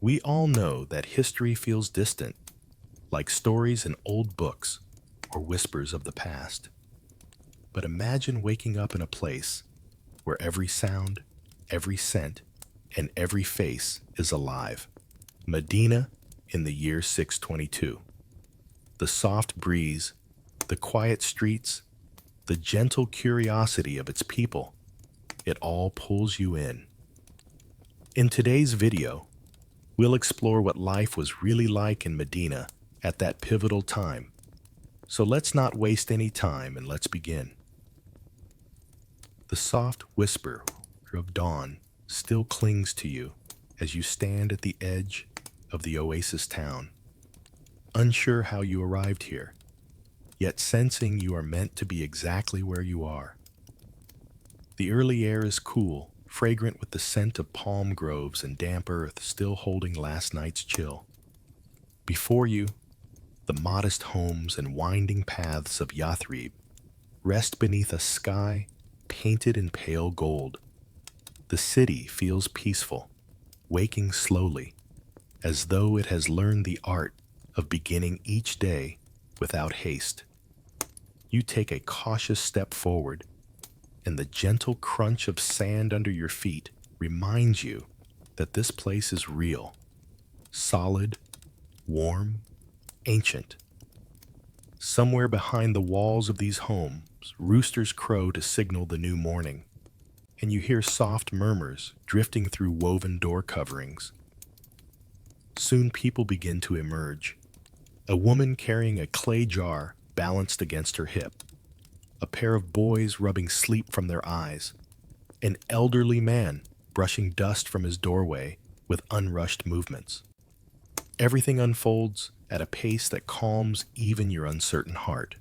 We all know that history feels distant, like stories in old books or whispers of the past. But imagine waking up in a place where every sound, every scent, and every face is alive. Medina in the year 622. The soft breeze, the quiet streets, the gentle curiosity of its people, it all pulls you in. In today's video, we'll explore what life was really like in Medina at that pivotal time. So let's not waste any time and let's begin. The soft whisper of dawn still clings to you as you stand at the edge of the oasis town, unsure how you arrived here, yet sensing you are meant to be exactly where you are. The early air is cool, fragrant with the scent of palm groves and damp earth still holding last night's chill. Before you, the modest homes and winding paths of Yathrib rest beneath a sky painted in pale gold. The city feels peaceful, waking slowly, as though it has learned the art of beginning each day without haste. You take a cautious step forward, and the gentle crunch of sand under your feet reminds you that this place is real, solid, warm, ancient. Somewhere behind the walls of these homes, roosters crow to signal the new morning, and you hear soft murmurs drifting through woven door coverings. Soon people begin to emerge. A woman carrying a clay jar balanced against her hip, a pair of boys rubbing sleep from their eyes, an elderly man brushing dust from his doorway with unrushed movements. Everything unfolds at a pace that calms even your uncertain heart.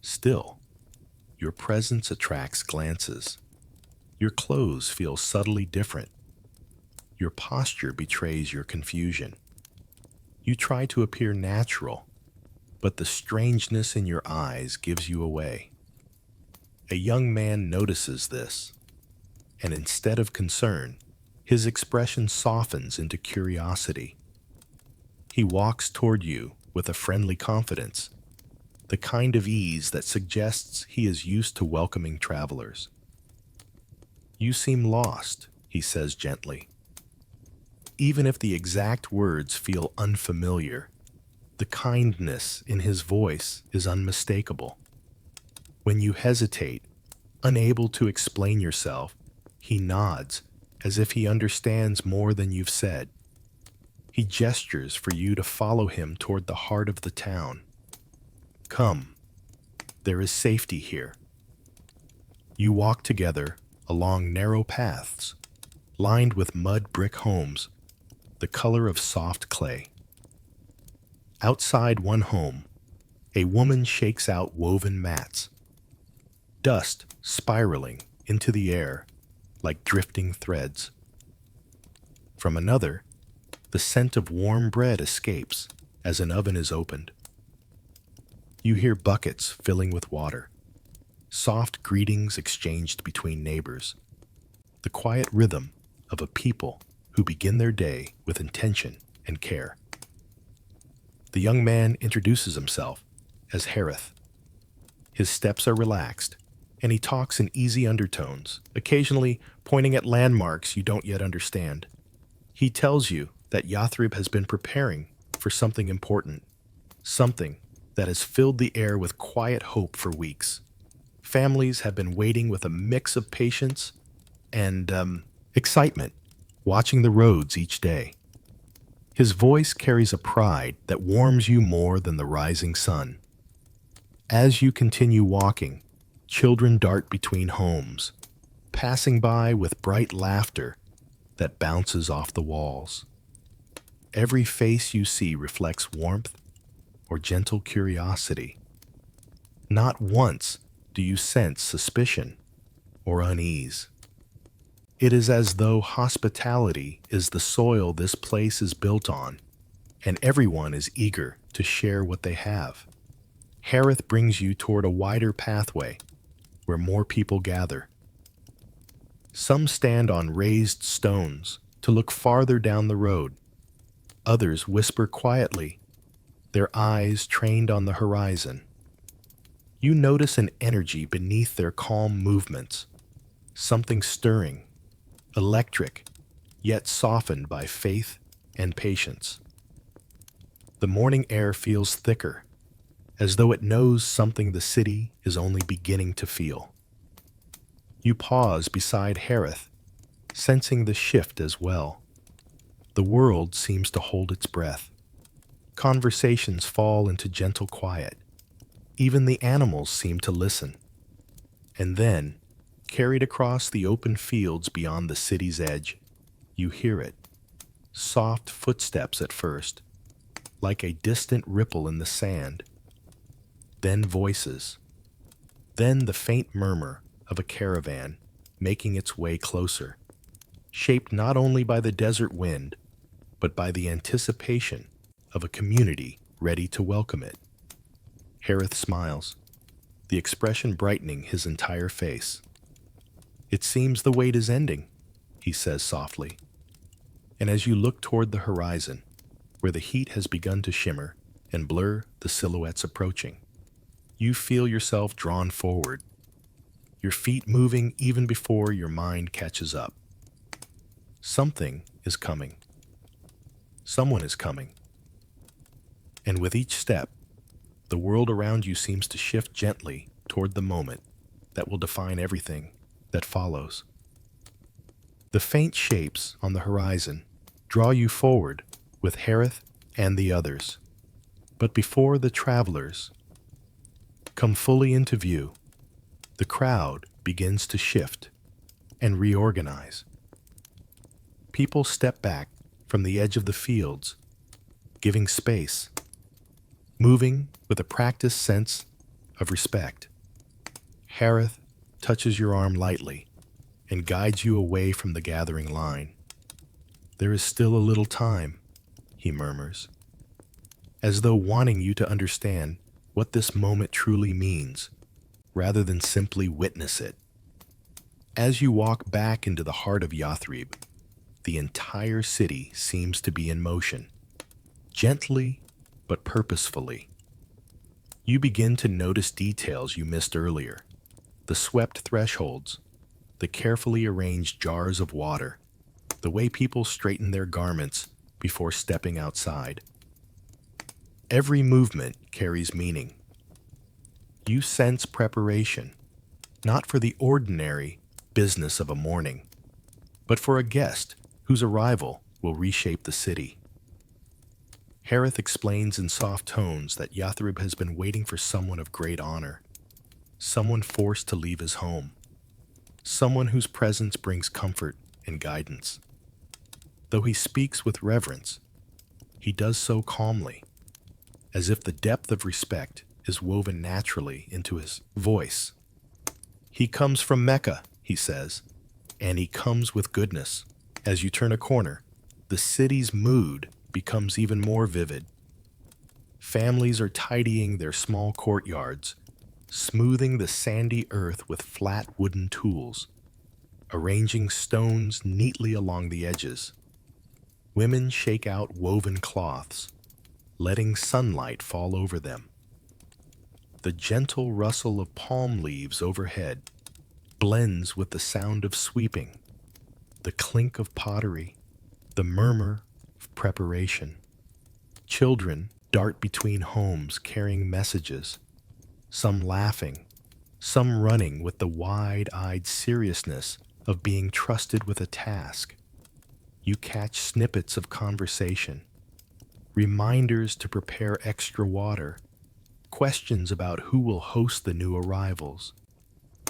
Still, your presence attracts glances. Your clothes feel subtly different. Your posture betrays your confusion. You try to appear natural, but the strangeness in your eyes gives you away. A young man notices this, and instead of concern, his expression softens into curiosity. He walks toward you with a friendly confidence, the kind of ease that suggests he is used to welcoming travelers. "You seem lost," he says gently. Even if the exact words feel unfamiliar, the kindness in his voice is unmistakable. When you hesitate, unable to explain yourself, he nods as if he understands more than you've said. He gestures for you to follow him toward the heart of the town. "Come, there is safety here." You walk together along narrow paths, lined with mud brick homes, the color of soft clay. Outside one home, a woman shakes out woven mats, dust spiraling into the air like drifting threads. From another, the scent of warm bread escapes as an oven is opened. You hear buckets filling with water, soft greetings exchanged between neighbors, the quiet rhythm of a people who begin their day with intention and care. The young man introduces himself as Harith. His steps are relaxed, and he talks in easy undertones, occasionally pointing at landmarks you don't yet understand. He tells you that Yathrib has been preparing for something important, something that has filled the air with quiet hope for weeks. Families have been waiting with a mix of patience and excitement, watching the roads each day. His voice carries a pride that warms you more than the rising sun. As you continue walking, children dart between homes, passing by with bright laughter that bounces off the walls. Every face you see reflects warmth or gentle curiosity. Not once do you sense suspicion or unease. It is as though hospitality is the soil this place is built on, and everyone is eager to share what they have. Harith brings you toward a wider pathway where more people gather. Some stand on raised stones to look farther down the road, Others whisper quietly, their eyes trained on the horizon. You notice an energy beneath their calm movements, something stirring, electric, yet softened by faith and patience. The morning air feels thicker, as though it knows something the city is only beginning to feel. You pause beside Harith, sensing the shift as well. The world seems to hold its breath. Conversations fall into gentle quiet. Even the animals seem to listen. And then, carried across the open fields beyond the city's edge, you hear it. Soft footsteps at first, like a distant ripple in the sand. Then voices. Then the faint murmur of a caravan making its way closer, shaped not only by the desert wind, but by the anticipation of a community ready to welcome it. Harith smiles, the expression brightening his entire face. "It seems the wait is ending," he says softly. And as you look toward the horizon, where the heat has begun to shimmer and blur the silhouettes approaching, you feel yourself drawn forward, your feet moving even before your mind catches up. Something is coming. Someone is coming. And with each step, the world around you seems to shift gently toward the moment that will define everything that follows. The faint shapes on the horizon draw you forward with Harith and the others. But before the travelers come fully into view, the crowd begins to shift and reorganize. People step back from the edge of the fields, giving space, moving with a practiced sense of respect. Harith touches your arm lightly and guides you away from the gathering line. "There is still a little time," he murmurs, as though wanting you to understand what this moment truly means, rather than simply witness it. As you walk back into the heart of Yathrib, the entire city seems to be in motion, gently but purposefully. You begin to notice details you missed earlier: the swept thresholds, the carefully arranged jars of water, the way people straighten their garments before stepping outside. Every movement carries meaning. You sense preparation, not for the ordinary business of a morning, but for a guest whose arrival will reshape the city. Harith explains in soft tones that Yathrib has been waiting for someone of great honor, someone forced to leave his home, someone whose presence brings comfort and guidance. Though he speaks with reverence, he does so calmly, as if the depth of respect is woven naturally into his voice. "He comes from Mecca," he says, "and he comes with goodness." As you turn a corner, the city's mood becomes even more vivid. Families are tidying their small courtyards, smoothing the sandy earth with flat wooden tools, arranging stones neatly along the edges. Women shake out woven cloths, letting sunlight fall over them. The gentle rustle of palm leaves overhead blends with the sound of sweeping, the clink of pottery, the murmur of preparation. Children dart between homes carrying messages, some laughing, some running with the wide-eyed seriousness of being trusted with a task. You catch snippets of conversation, reminders to prepare extra water, questions about who will host the new arrivals,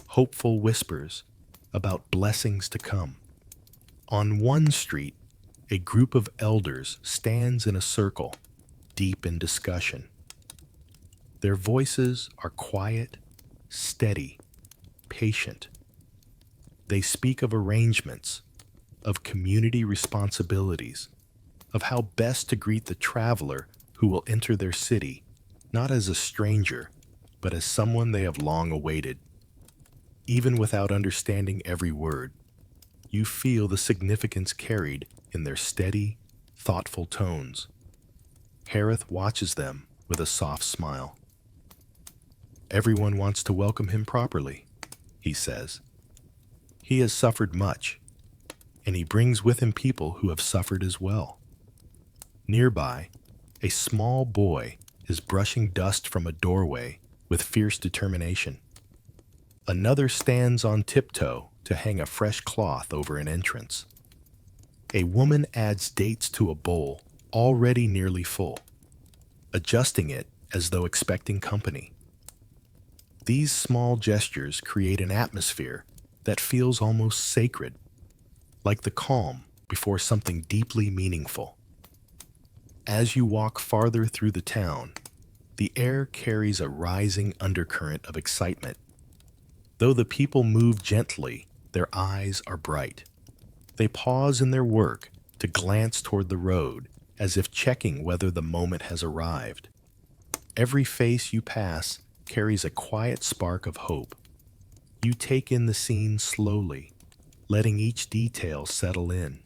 hopeful whispers about blessings to come. On one street, a group of elders stands in a circle, deep in discussion. Their voices are quiet, steady, patient. They speak of arrangements, of community responsibilities, of how best to greet the traveler who will enter their city, not as a stranger, but as someone they have long awaited. Even without understanding every word, you feel the significance carried in their steady, thoughtful tones. Harith watches them with a soft smile. Everyone wants to welcome him properly, he says. He has suffered much, and he brings with him people who have suffered as well. Nearby, a small boy is brushing dust from a doorway with fierce determination. Another stands on tiptoe to hang a fresh cloth over an entrance. A woman adds dates to a bowl already nearly full, adjusting it as though expecting company. These small gestures create an atmosphere that feels almost sacred, like the calm before something deeply meaningful. As you walk farther through the town, the air carries a rising undercurrent of excitement. Though the people move gently, their eyes are bright. They pause in their work to glance toward the road, as if checking whether the moment has arrived. Every face you pass carries a quiet spark of hope. You take in the scene slowly, letting each detail settle in.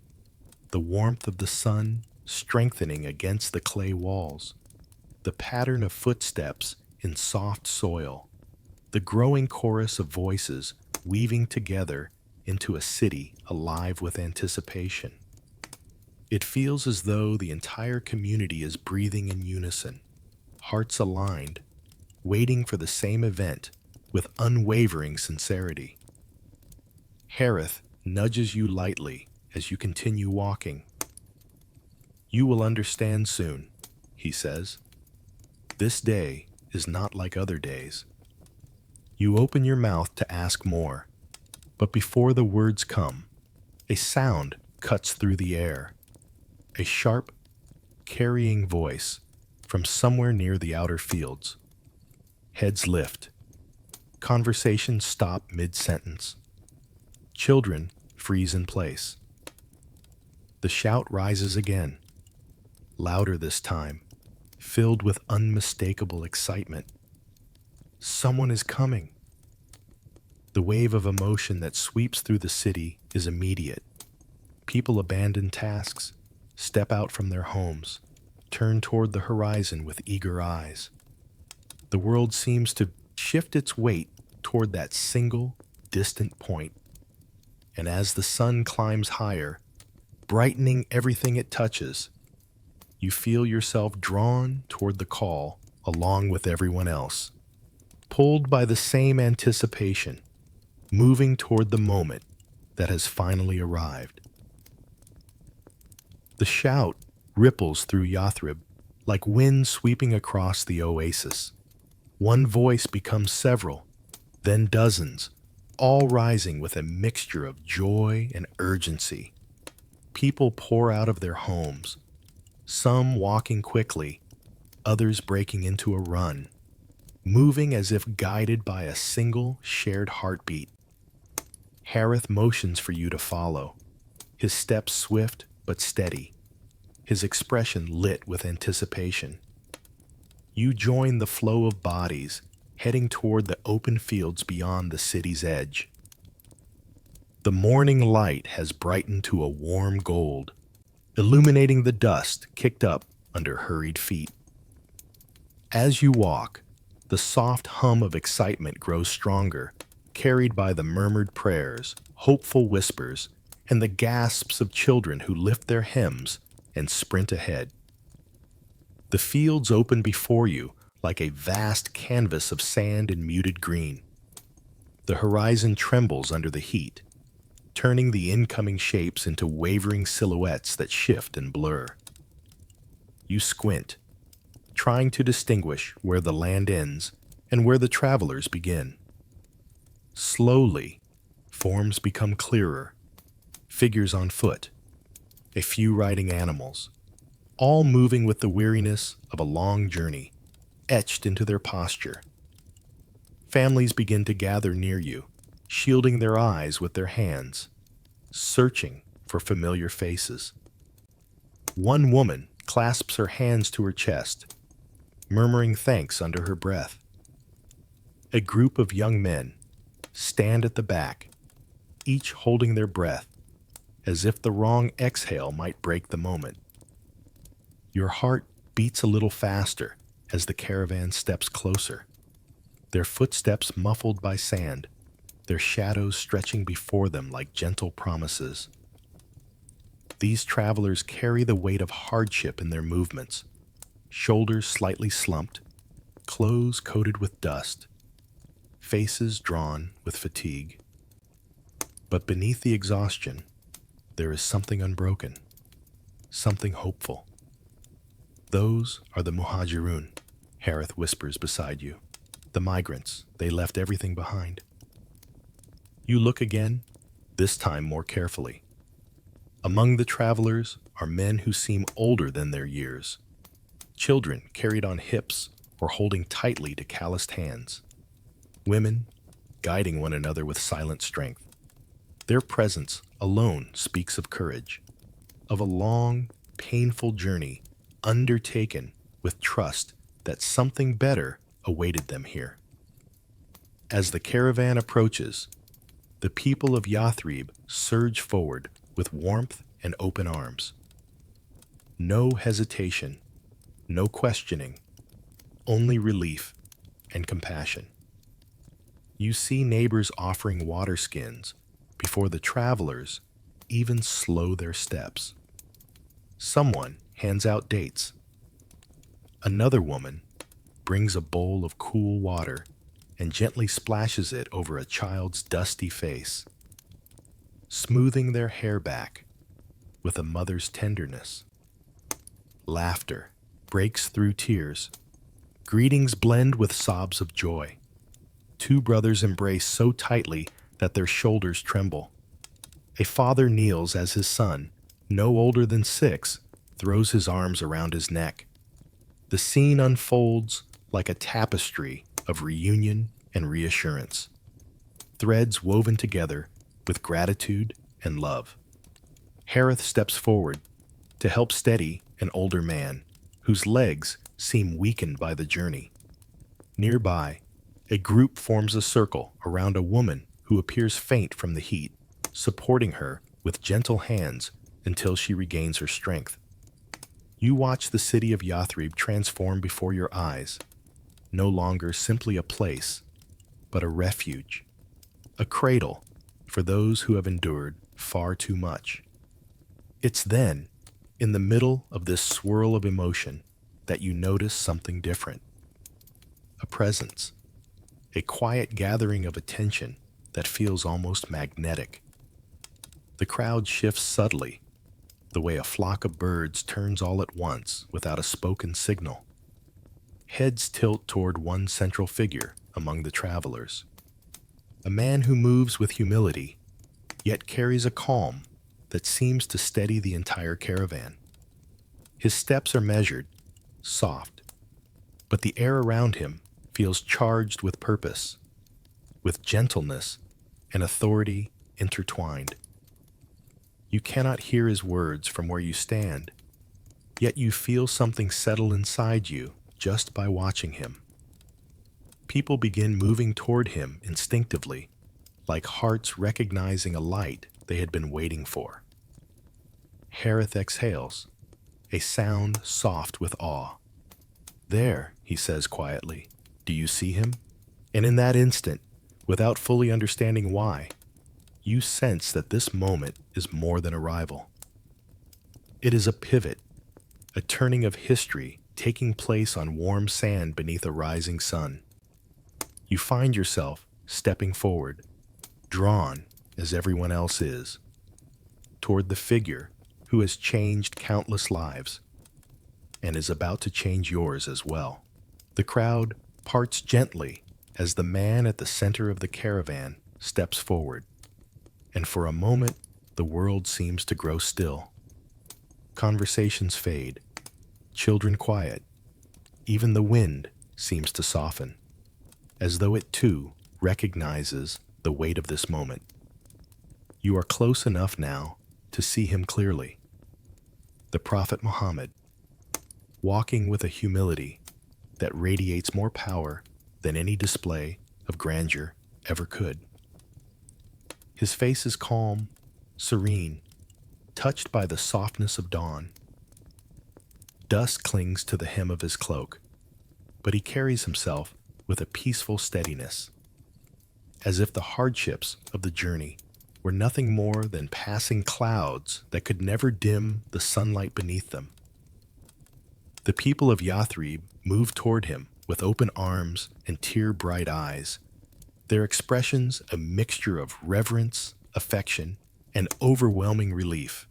The warmth of the sun strengthening against the clay walls, the pattern of footsteps in soft soil, the growing chorus of voices weaving together into a city alive with anticipation. It feels as though the entire community is breathing in unison, hearts aligned, waiting for the same event with unwavering sincerity. Harith nudges you lightly as you continue walking. You will understand soon, he says. This day is not like other days. You open your mouth to ask more, but before the words come, a sound cuts through the air. A sharp, carrying voice from somewhere near the outer fields. Heads lift. Conversations stop mid-sentence. Children freeze in place. The shout rises again, louder this time, filled with unmistakable excitement. Someone is coming. The wave of emotion that sweeps through the city is immediate. People abandon tasks, step out from their homes, turn toward the horizon with eager eyes. The world seems to shift its weight toward that single, distant point. And as the sun climbs higher, brightening everything it touches, you feel yourself drawn toward the call along with everyone else, pulled by the same anticipation, moving toward the moment that has finally arrived. The shout ripples through Yathrib like wind sweeping across the oasis. One voice becomes several, then dozens, all rising with a mixture of joy and urgency. People pour out of their homes, some walking quickly, others breaking into a run, moving as if guided by a single shared heartbeat. Harith motions for you to follow, his steps swift but steady, his expression lit with anticipation. You join the flow of bodies heading toward the open fields beyond the city's edge. The morning light has brightened to a warm gold, illuminating the dust kicked up under hurried feet. As you walk, the soft hum of excitement grows stronger, carried by the murmured prayers, hopeful whispers, and the gasps of children who lift their hymns and sprint ahead. The fields open before you like a vast canvas of sand and muted green. The horizon trembles under the heat, turning the incoming shapes into wavering silhouettes that shift and blur. You squint, trying to distinguish where the land ends and where the travelers begin. Slowly, forms become clearer, figures on foot, a few riding animals, all moving with the weariness of a long journey, etched into their posture. Families begin to gather near you, shielding their eyes with their hands, searching for familiar faces. One woman clasps her hands to her chest, murmuring thanks under her breath. A group of young men stand at the back, each holding their breath, as if the wrong exhale might break the moment. Your heart beats a little faster as the caravan steps closer, their footsteps muffled by sand, their shadows stretching before them like gentle promises. These travelers carry the weight of hardship in their movements, shoulders slightly slumped, clothes coated with dust, faces drawn with fatigue. But beneath the exhaustion, there is something unbroken, something hopeful. Those are the Muhajirun, Harith whispers beside you. The migrants, they left everything behind. You look again, this time more carefully. Among the travelers are men who seem older than their years, children carried on hips or holding tightly to calloused hands, women guiding one another with silent strength. Their presence alone speaks of courage, of a long, painful journey undertaken with trust that something better awaited them here. As the caravan approaches, the people of Yathrib surge forward with warmth and open arms. No hesitation, no questioning, only relief and compassion. You see neighbors offering water skins before the travelers even slow their steps. Someone hands out dates. Another woman brings a bowl of cool water and gently splashes it over a child's dusty face, smoothing their hair back with a mother's tenderness. Laughter breaks through tears. Greetings blend with sobs of joy. Two brothers embrace so tightly that their shoulders tremble. A father kneels as his son, no older than 6, throws his arms around his neck. The scene unfolds like a tapestry of reunion and reassurance, threads woven together with gratitude and love. Harith steps forward to help steady an older man whose legs seem weakened by the journey. Nearby, a group forms a circle around a woman who appears faint from the heat, supporting her with gentle hands until she regains her strength. You watch the city of Yathrib transform before your eyes, no longer simply a place, but a refuge, a cradle for those who have endured far too much. It's then, in the middle of this swirl of emotion, that you notice something different. A presence, a quiet gathering of attention that feels almost magnetic. The crowd shifts subtly, the way a flock of birds turns all at once without a spoken signal. Heads tilt toward one central figure among the travelers, a man who moves with humility, yet carries a calm that seems to steady the entire caravan. His steps are measured, soft, but the air around him feels charged with purpose, with gentleness and authority intertwined. You cannot hear his words from where you stand, yet you feel something settle inside you just by watching him. People begin moving toward him instinctively, like hearts recognizing a light they had been waiting for. Harith exhales, a sound soft with awe. "There," he says quietly, "do you see him?" And in that instant, without fully understanding why, you sense that this moment is more than arrival. It is a pivot, a turning of history taking place on warm sand beneath a rising sun. You find yourself stepping forward, drawn, as everyone else is, toward the figure who has changed countless lives and is about to change yours as well. The crowd parts gently as the man at the center of the caravan steps forward, and for a moment the world seems to grow still. Conversations fade, children quiet, even the wind seems to soften, as though it too recognizes the weight of this moment. You are close enough now to see him clearly. The Prophet Muhammad, walking with a humility that radiates more power than any display of grandeur ever could. His face is calm, serene, touched by the softness of dawn. Dust clings to the hem of his cloak, but he carries himself with a peaceful steadiness, as if the hardships of the journey were nothing more than passing clouds that could never dim the sunlight beneath them. The people of Yathrib move toward him with open arms and tear-bright eyes, their expressions a mixture of reverence, affection, and overwhelming relief.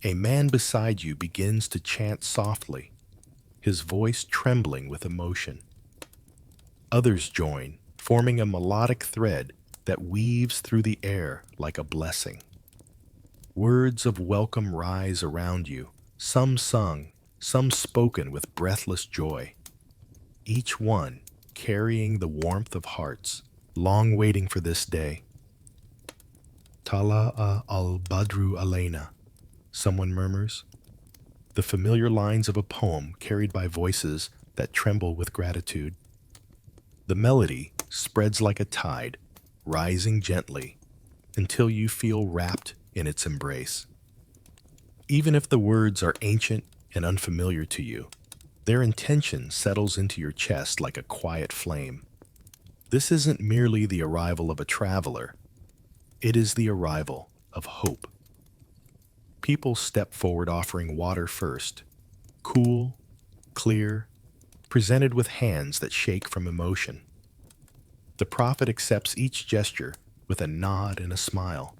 A man beside you begins to chant softly, his voice trembling with emotion. Others join, forming a melodic thread that weaves through the air like a blessing. Words of welcome rise around you, some sung, some spoken with breathless joy, each one carrying the warmth of hearts long waiting for this day. Tala'a al-Badru alayna, someone murmurs, the familiar lines of a poem carried by voices that tremble with gratitude. The melody spreads like a tide, rising gently until you feel wrapped in its embrace. Even if the words are ancient and unfamiliar to you, their intention settles into your chest like a quiet flame. This isn't merely the arrival of a traveler, it is the arrival of hope. People step forward offering water first, cool, clear, presented with hands that shake from emotion. The prophet accepts each gesture with a nod and a smile,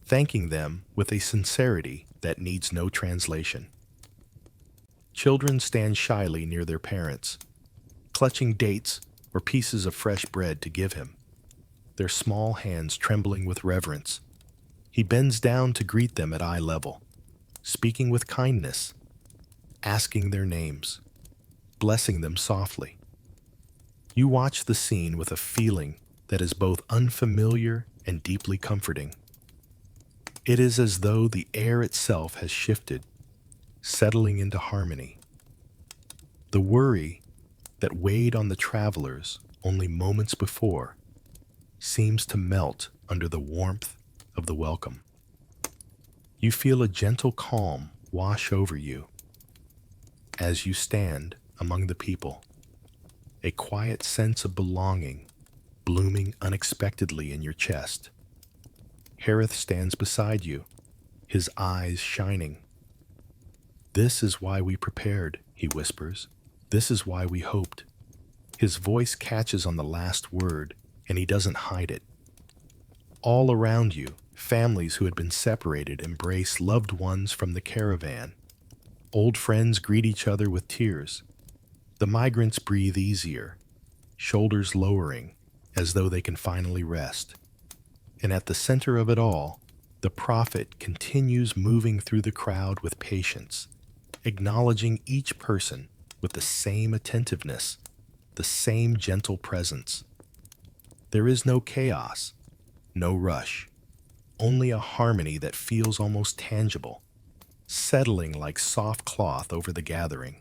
thanking them with a sincerity that needs no translation. Children stand shyly near their parents, clutching dates or pieces of fresh bread to give him, their small hands trembling with reverence. He bends down to greet them at eye level, speaking with kindness, asking their names, blessing them softly. You watch the scene with a feeling that is both unfamiliar and deeply comforting. It is as though the air itself has shifted, settling into harmony. The worry that weighed on the travelers only moments before seems to melt under the warmth of the welcome. You feel a gentle calm wash over you as you stand among the people, a quiet sense of belonging blooming unexpectedly in your chest. Harith stands beside you, his eyes shining. "This is why we prepared," he whispers. "This is why we hoped." His voice catches on the last word, and he doesn't hide it. All around you, families who had been separated embrace loved ones from the caravan. Old friends greet each other with tears. The migrants breathe easier, shoulders lowering, as though they can finally rest. And at the center of it all, the prophet continues moving through the crowd with patience, acknowledging each person with the same attentiveness, the same gentle presence. There is no chaos, no rush, only a harmony that feels almost tangible, settling like soft cloth over the gathering.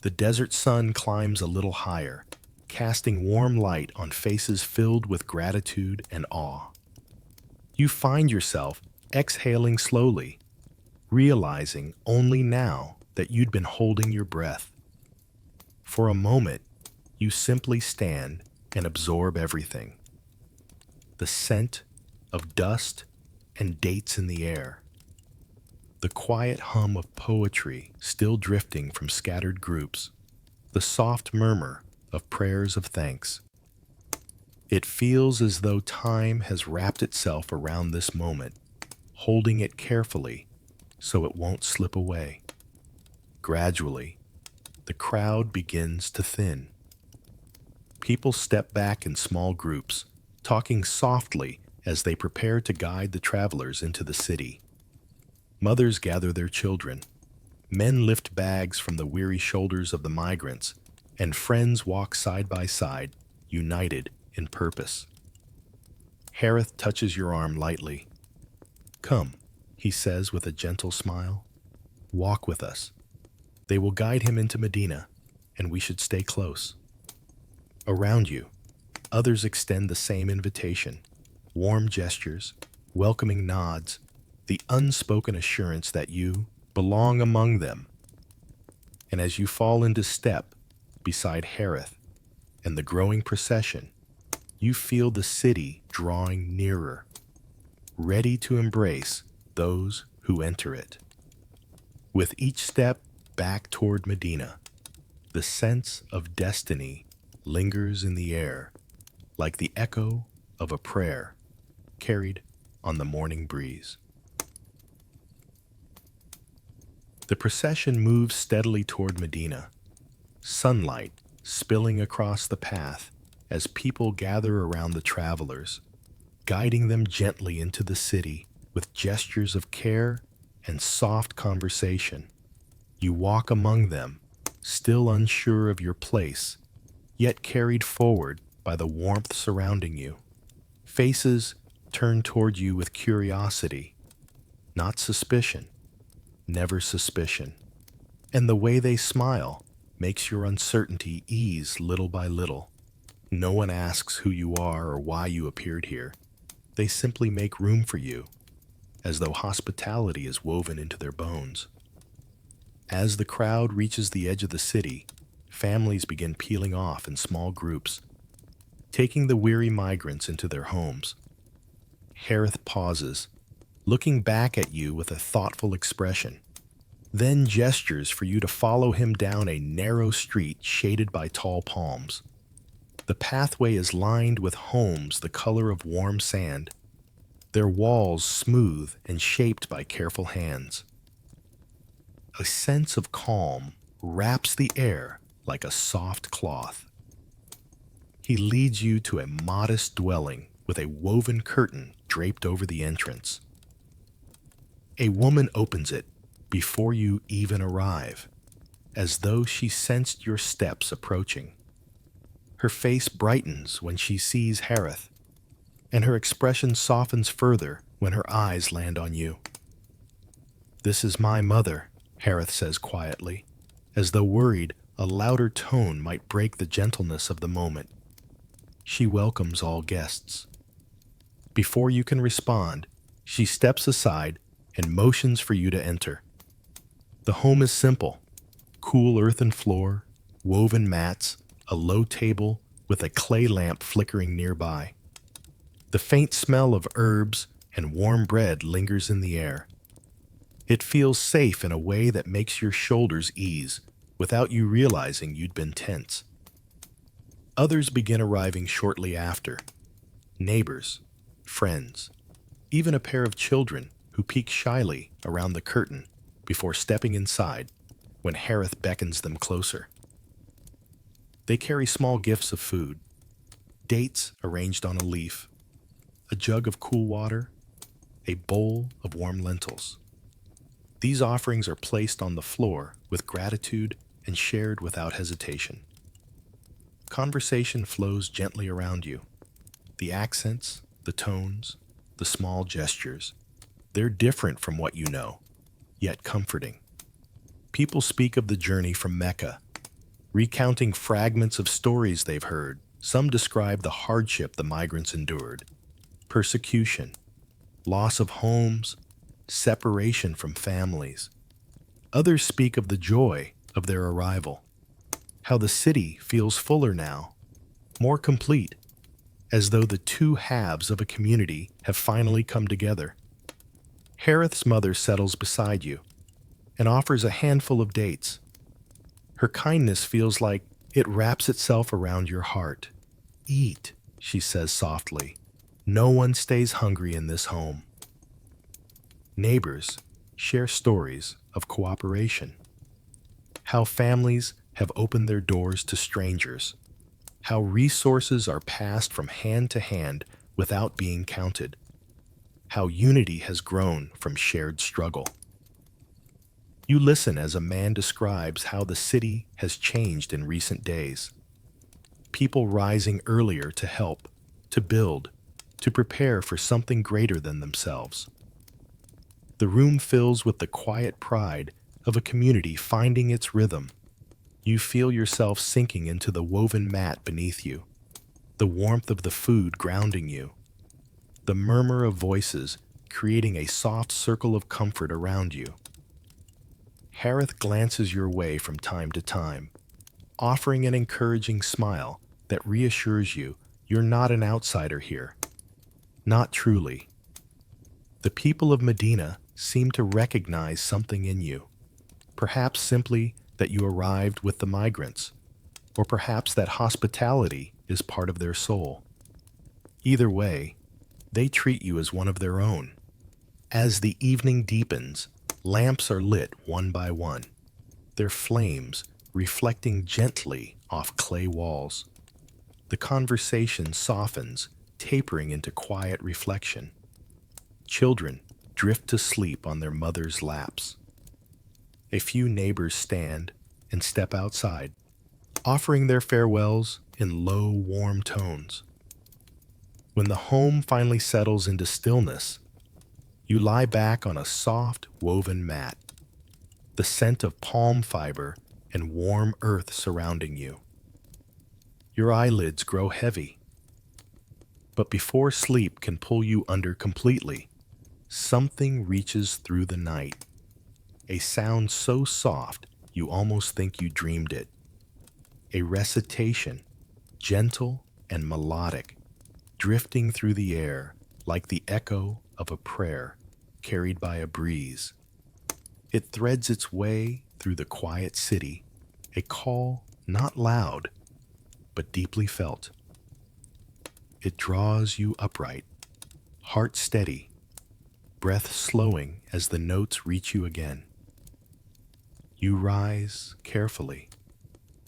The desert sun climbs a little higher, casting warm light on faces filled with gratitude and awe. You find yourself exhaling slowly, realizing only now that you'd been holding your breath. For a moment, you simply stand and absorb everything. The scent of dust and dates in the air, the quiet hum of poetry still drifting from scattered groups, the soft murmur of prayers of thanks. It feels as though time has wrapped itself around this moment, holding it carefully so it won't slip away. Gradually, the crowd begins to thin. People step back in small groups, talking softly as they prepare to guide the travelers into the city. Mothers gather their children. Men lift bags from the weary shoulders of the migrants, and friends walk side by side, united in purpose. Harith touches your arm lightly. "Come," he says with a gentle smile. "Walk with us." They will guide him into Medina, and we should stay close. Around you, others extend the same invitation, warm gestures, welcoming nods, the unspoken assurance that you belong among them and as you fall into step beside Harith and the growing procession, you feel the city drawing nearer, ready to embrace those who enter it. With each step back toward Medina, the sense of destiny lingers in the air like the echo of a prayer carried on the morning breeze. The procession moves steadily toward Medina, sunlight spilling across the path as people gather around the travelers, guiding them gently into the city with gestures of care and soft conversation. You walk among them, still unsure of your place, yet carried forward by the warmth surrounding you. Faces turn toward you with curiosity, not suspicion, never suspicion. And the way they smile makes your uncertainty ease little by little. No one asks who you are or why you appeared here. They simply make room for you, as though hospitality is woven into their bones. As the crowd reaches the edge of the city, families begin peeling off in small groups, taking the weary migrants into their homes. Harith pauses, looking back at you with a thoughtful expression, then gestures for you to follow him down a narrow street shaded by tall palms. The pathway is lined with homes the color of warm sand, their walls smooth and shaped by careful hands. A sense of calm wraps the air like a soft cloth. He leads you to a modest dwelling with a woven curtain draped over the entrance. A woman opens it before you even arrive, as though she sensed your steps approaching. Her face brightens when she sees Harith, and her expression softens further when her eyes land on you. "This is my mother," Harith says quietly, as though worried a louder tone might break the gentleness of the moment. She welcomes all guests. Before you can respond, she steps aside and motions for you to enter. The home is simple: cool earthen floor, woven mats, a low table with a clay lamp flickering nearby. The faint smell of herbs and warm bread lingers in the air. It feels safe in a way that makes your shoulders ease without you realizing you'd been tense. Others begin arriving shortly after: neighbors, friends, even a pair of children who peek shyly around the curtain before stepping inside when Harith beckons them closer. They carry small gifts of food: dates arranged on a leaf, a jug of cool water, a bowl of warm lentils. These offerings are placed on the floor with gratitude and shared without hesitation. Conversation flows gently around you. The accents, the tones, the small gestures, they're different from what you know, yet comforting. People speak of the journey from Mecca, recounting fragments of stories they've heard. Some describe the hardship the migrants endured: persecution, loss of homes, separation from families. Others speak of the joy of their arrival, how the city feels fuller now, more complete, as though the two halves of a community have finally come together. Harith's mother settles beside you and offers a handful of dates. Her kindness feels like it wraps itself around your heart. "Eat," she says softly. "No one stays hungry in this home." Neighbors share stories of cooperation, how families have opened their doors to strangers, how resources are passed from hand to hand without being counted, how unity has grown from shared struggle. You listen as a man describes how the city has changed in recent days. People rising earlier to help, to build, to prepare for something greater than themselves. The room fills with the quiet pride of a community finding its rhythm. You feel yourself sinking into the woven mat beneath you, the warmth of the food grounding you, the murmur of voices creating a soft circle of comfort around you. Harith glances your way from time to time, offering an encouraging smile that reassures you you're not an outsider here. Not truly. The people of Medina seem to recognize something in you, perhaps simply that you arrived with the migrants, or perhaps that hospitality is part of their soul. Either way, they treat you as one of their own. As the evening deepens, lamps are lit one by one, their flames reflecting gently off clay walls. The conversation softens, tapering into quiet reflection. Children drift to sleep on their mothers' laps. A few neighbors stand and step outside, offering their farewells in low, warm tones. When the home finally settles into stillness, you lie back on a soft, woven mat, the scent of palm fiber and warm earth surrounding you. Your eyelids grow heavy, but before sleep can pull you under completely, something reaches through the night, a sound so soft you almost think you dreamed it. A recitation, gentle and melodic, drifting through the air like the echo of a prayer carried by a breeze. It threads its way through the quiet city, a call not loud, but deeply felt. It draws you upright, heart steady, breath slowing as the notes reach you again. You rise carefully,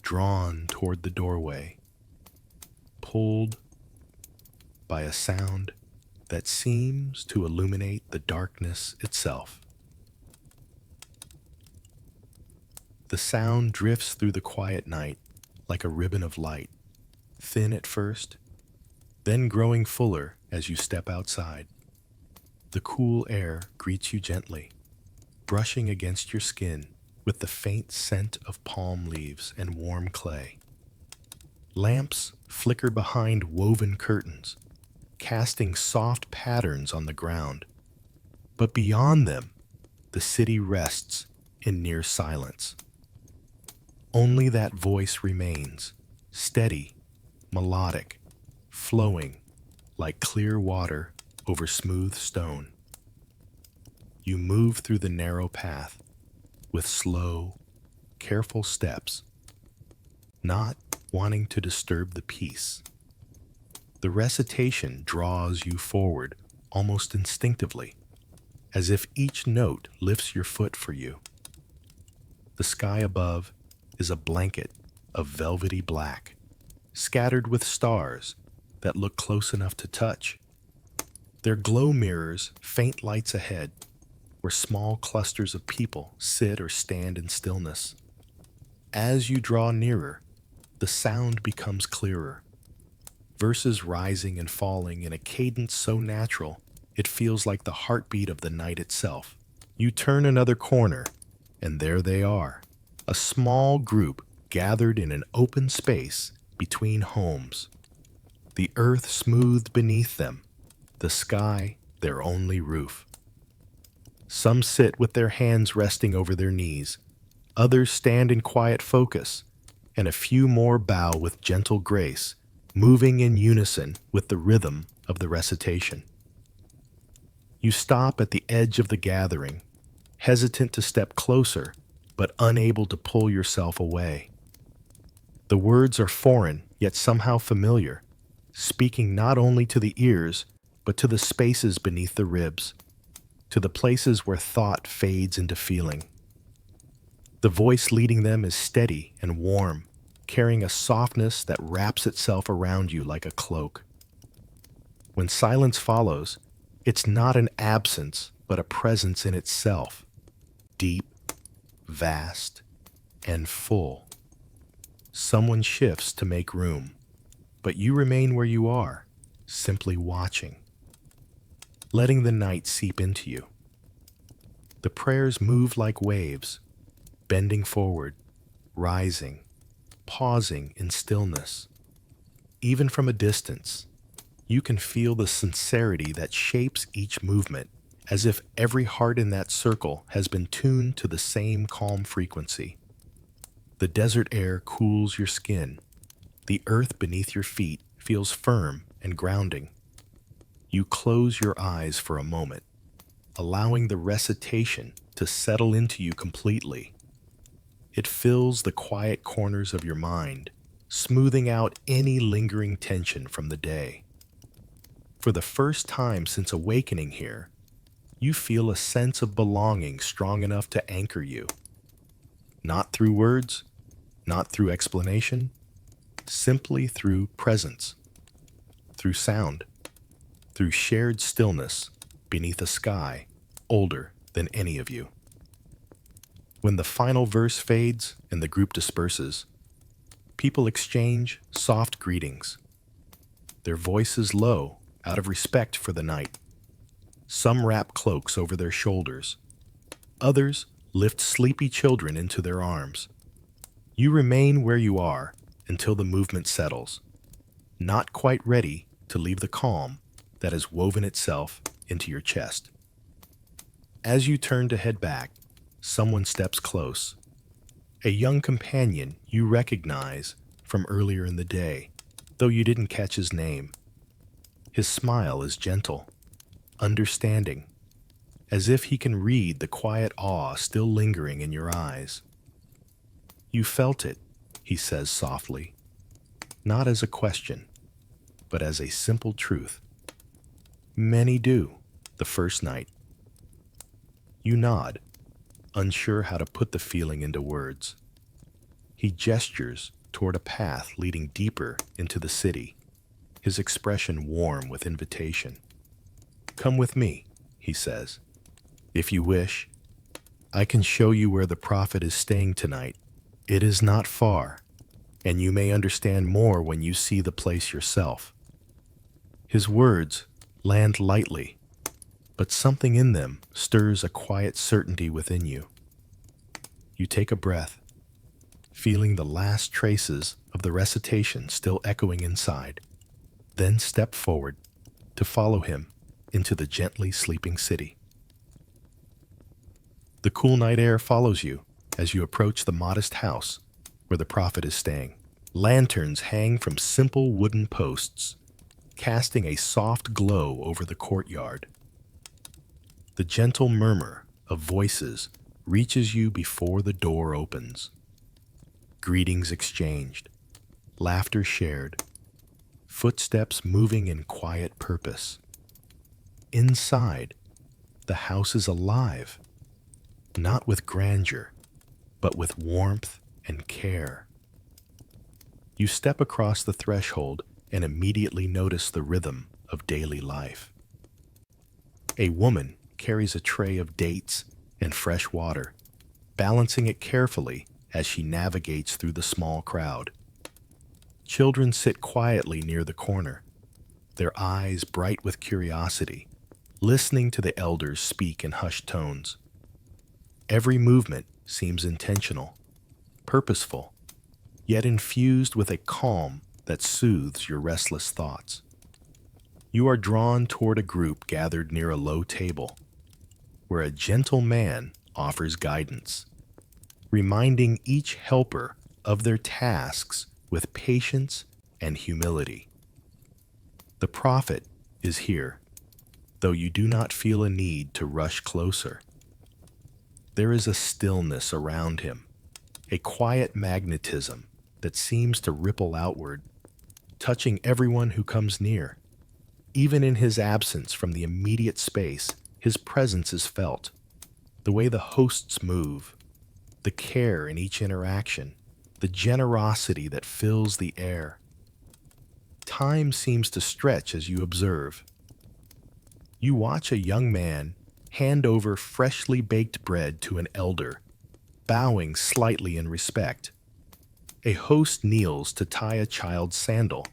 drawn toward the doorway, pulled by a sound that seems to illuminate the darkness itself. The sound drifts through the quiet night like a ribbon of light, thin at first, then growing fuller as you step outside. The cool air greets you gently, brushing against your skin with the faint scent of palm leaves and warm clay. Lamps flicker behind woven curtains, casting soft patterns on the ground. But beyond them, the city rests in near silence. Only that voice remains, steady, melodic, flowing like clear water over smooth stone. You move through the narrow path with slow, careful steps, not wanting to disturb the peace. The recitation draws you forward almost instinctively, as if each note lifts your foot for you. The sky above is a blanket of velvety black, scattered with stars that look close enough to touch. Their glow mirrors faint lights ahead, where small clusters of people sit or stand in stillness. As you draw nearer, the sound becomes clearer, verses rising and falling in a cadence so natural it feels like the heartbeat of the night itself. You turn another corner, and there they are, a small group gathered in an open space between homes. The earth smoothed beneath them, the sky their only roof. Some sit with their hands resting over their knees, others stand in quiet focus, and a few more bow with gentle grace, moving in unison with the rhythm of the recitation. You stop at the edge of the gathering, hesitant to step closer, but unable to pull yourself away. The words are foreign, yet somehow familiar, speaking not only to the ears, but to the spaces beneath the ribs, to the places where thought fades into feeling. The voice leading them is steady and warm, carrying a softness that wraps itself around you like a cloak. When silence follows, it's not an absence, but a presence in itself, deep, vast, and full. Someone shifts to make room, but you remain where you are, simply watching, letting the night seep into you. The prayers move like waves, bending forward, rising, pausing in stillness. Even from a distance, you can feel the sincerity that shapes each movement as if every heart in that circle has been tuned to the same calm frequency. The desert air cools your skin. The earth beneath your feet feels firm and grounding. You close your eyes for a moment, allowing the recitation to settle into you completely. It fills the quiet corners of your mind, smoothing out any lingering tension from the day. For the first time since awakening here, you feel a sense of belonging strong enough to anchor you. Not through words, not through explanation, simply through presence, through sound, through shared stillness beneath a sky older than any of you. When the final verse fades and the group disperses, people exchange soft greetings, their voices low out of respect for the night. Some wrap cloaks over their shoulders. Others lift sleepy children into their arms. You remain where you are until the movement settles, not quite ready to leave the calm that has woven itself into your chest. As you turn to head back, someone steps close. A young companion you recognize from earlier in the day, though you didn't catch his name. His smile is gentle, understanding, as if he can read the quiet awe still lingering in your eyes. You felt it, he says softly, not as a question, but as a simple truth. Many do, the first night. You nod, unsure how to put the feeling into words. He gestures toward a path leading deeper into the city, his expression warm with invitation. Come with me, he says. If you wish, I can show you where the prophet is staying tonight. It is not far, and you may understand more when you see the place yourself. His words land lightly, but something in them stirs a quiet certainty within you. You take a breath, feeling the last traces of the recitation still echoing inside, then step forward to follow him into the gently sleeping city. The cool night air follows you as you approach the modest house where the prophet is staying. Lanterns hang from simple wooden posts, casting a soft glow over the courtyard. The gentle murmur of voices reaches you before the door opens. Greetings exchanged, laughter shared, footsteps moving in quiet purpose. Inside, the house is alive, not with grandeur, but with warmth and care. You step across the threshold and immediately notice the rhythm of daily life. A woman carries a tray of dates and fresh water, balancing it carefully as she navigates through the small crowd. Children sit quietly near the corner, their eyes bright with curiosity, listening to the elders speak in hushed tones. Every movement seems intentional, purposeful, yet infused with a calm that soothes your restless thoughts. You are drawn toward a group gathered near a low table, where a gentle man offers guidance, reminding each helper of their tasks with patience and humility. The prophet is here, though you do not feel a need to rush closer. There is a stillness around him, a quiet magnetism that seems to ripple outward, touching everyone who comes near. Even in his absence from the immediate space, his presence is felt. The way the hosts move, the care in each interaction, the generosity that fills the air. Time seems to stretch as you observe. You watch a young man hand over freshly baked bread to an elder, bowing slightly in respect. A host kneels to tie a child's sandal,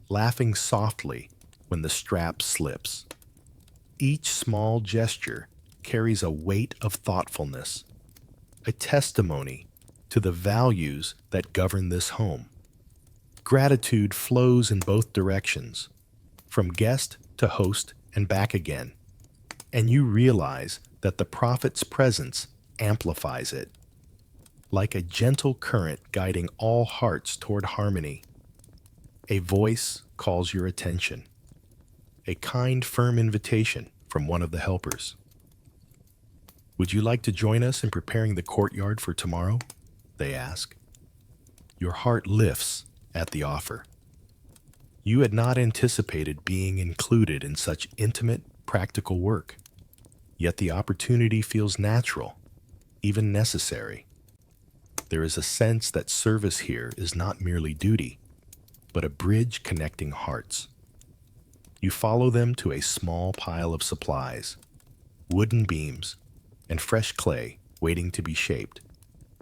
laughing softly when the strap slips. Each small gesture carries a weight of thoughtfulness, a testimony to the values that govern this home. Gratitude flows in both directions, from guest to host and back again. and you realize that the prophet's presence amplifies it. Like a gentle current guiding all hearts toward harmony, a voice calls your attention, a kind, firm invitation from one of the helpers. "Would you like to join us in preparing the courtyard for tomorrow?" they ask. Your heart lifts at the offer. You had not anticipated being included in such intimate, practical work, yet the opportunity feels natural, even necessary. There is a sense that service here is not merely duty, but a bridge connecting hearts. You follow them to a small pile of supplies, wooden beams, and fresh clay waiting to be shaped,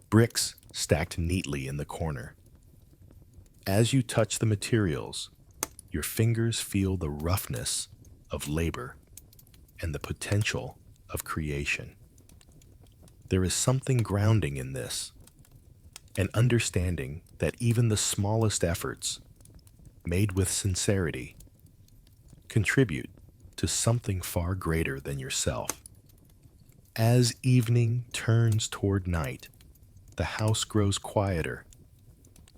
bricks stacked neatly in the corner. As you touch the materials, your fingers feel the roughness of labor and the potential of creation. There is something grounding in this, an understanding that even the smallest efforts, made with sincerity, contribute to something far greater than yourself. As evening turns toward night, the house grows quieter.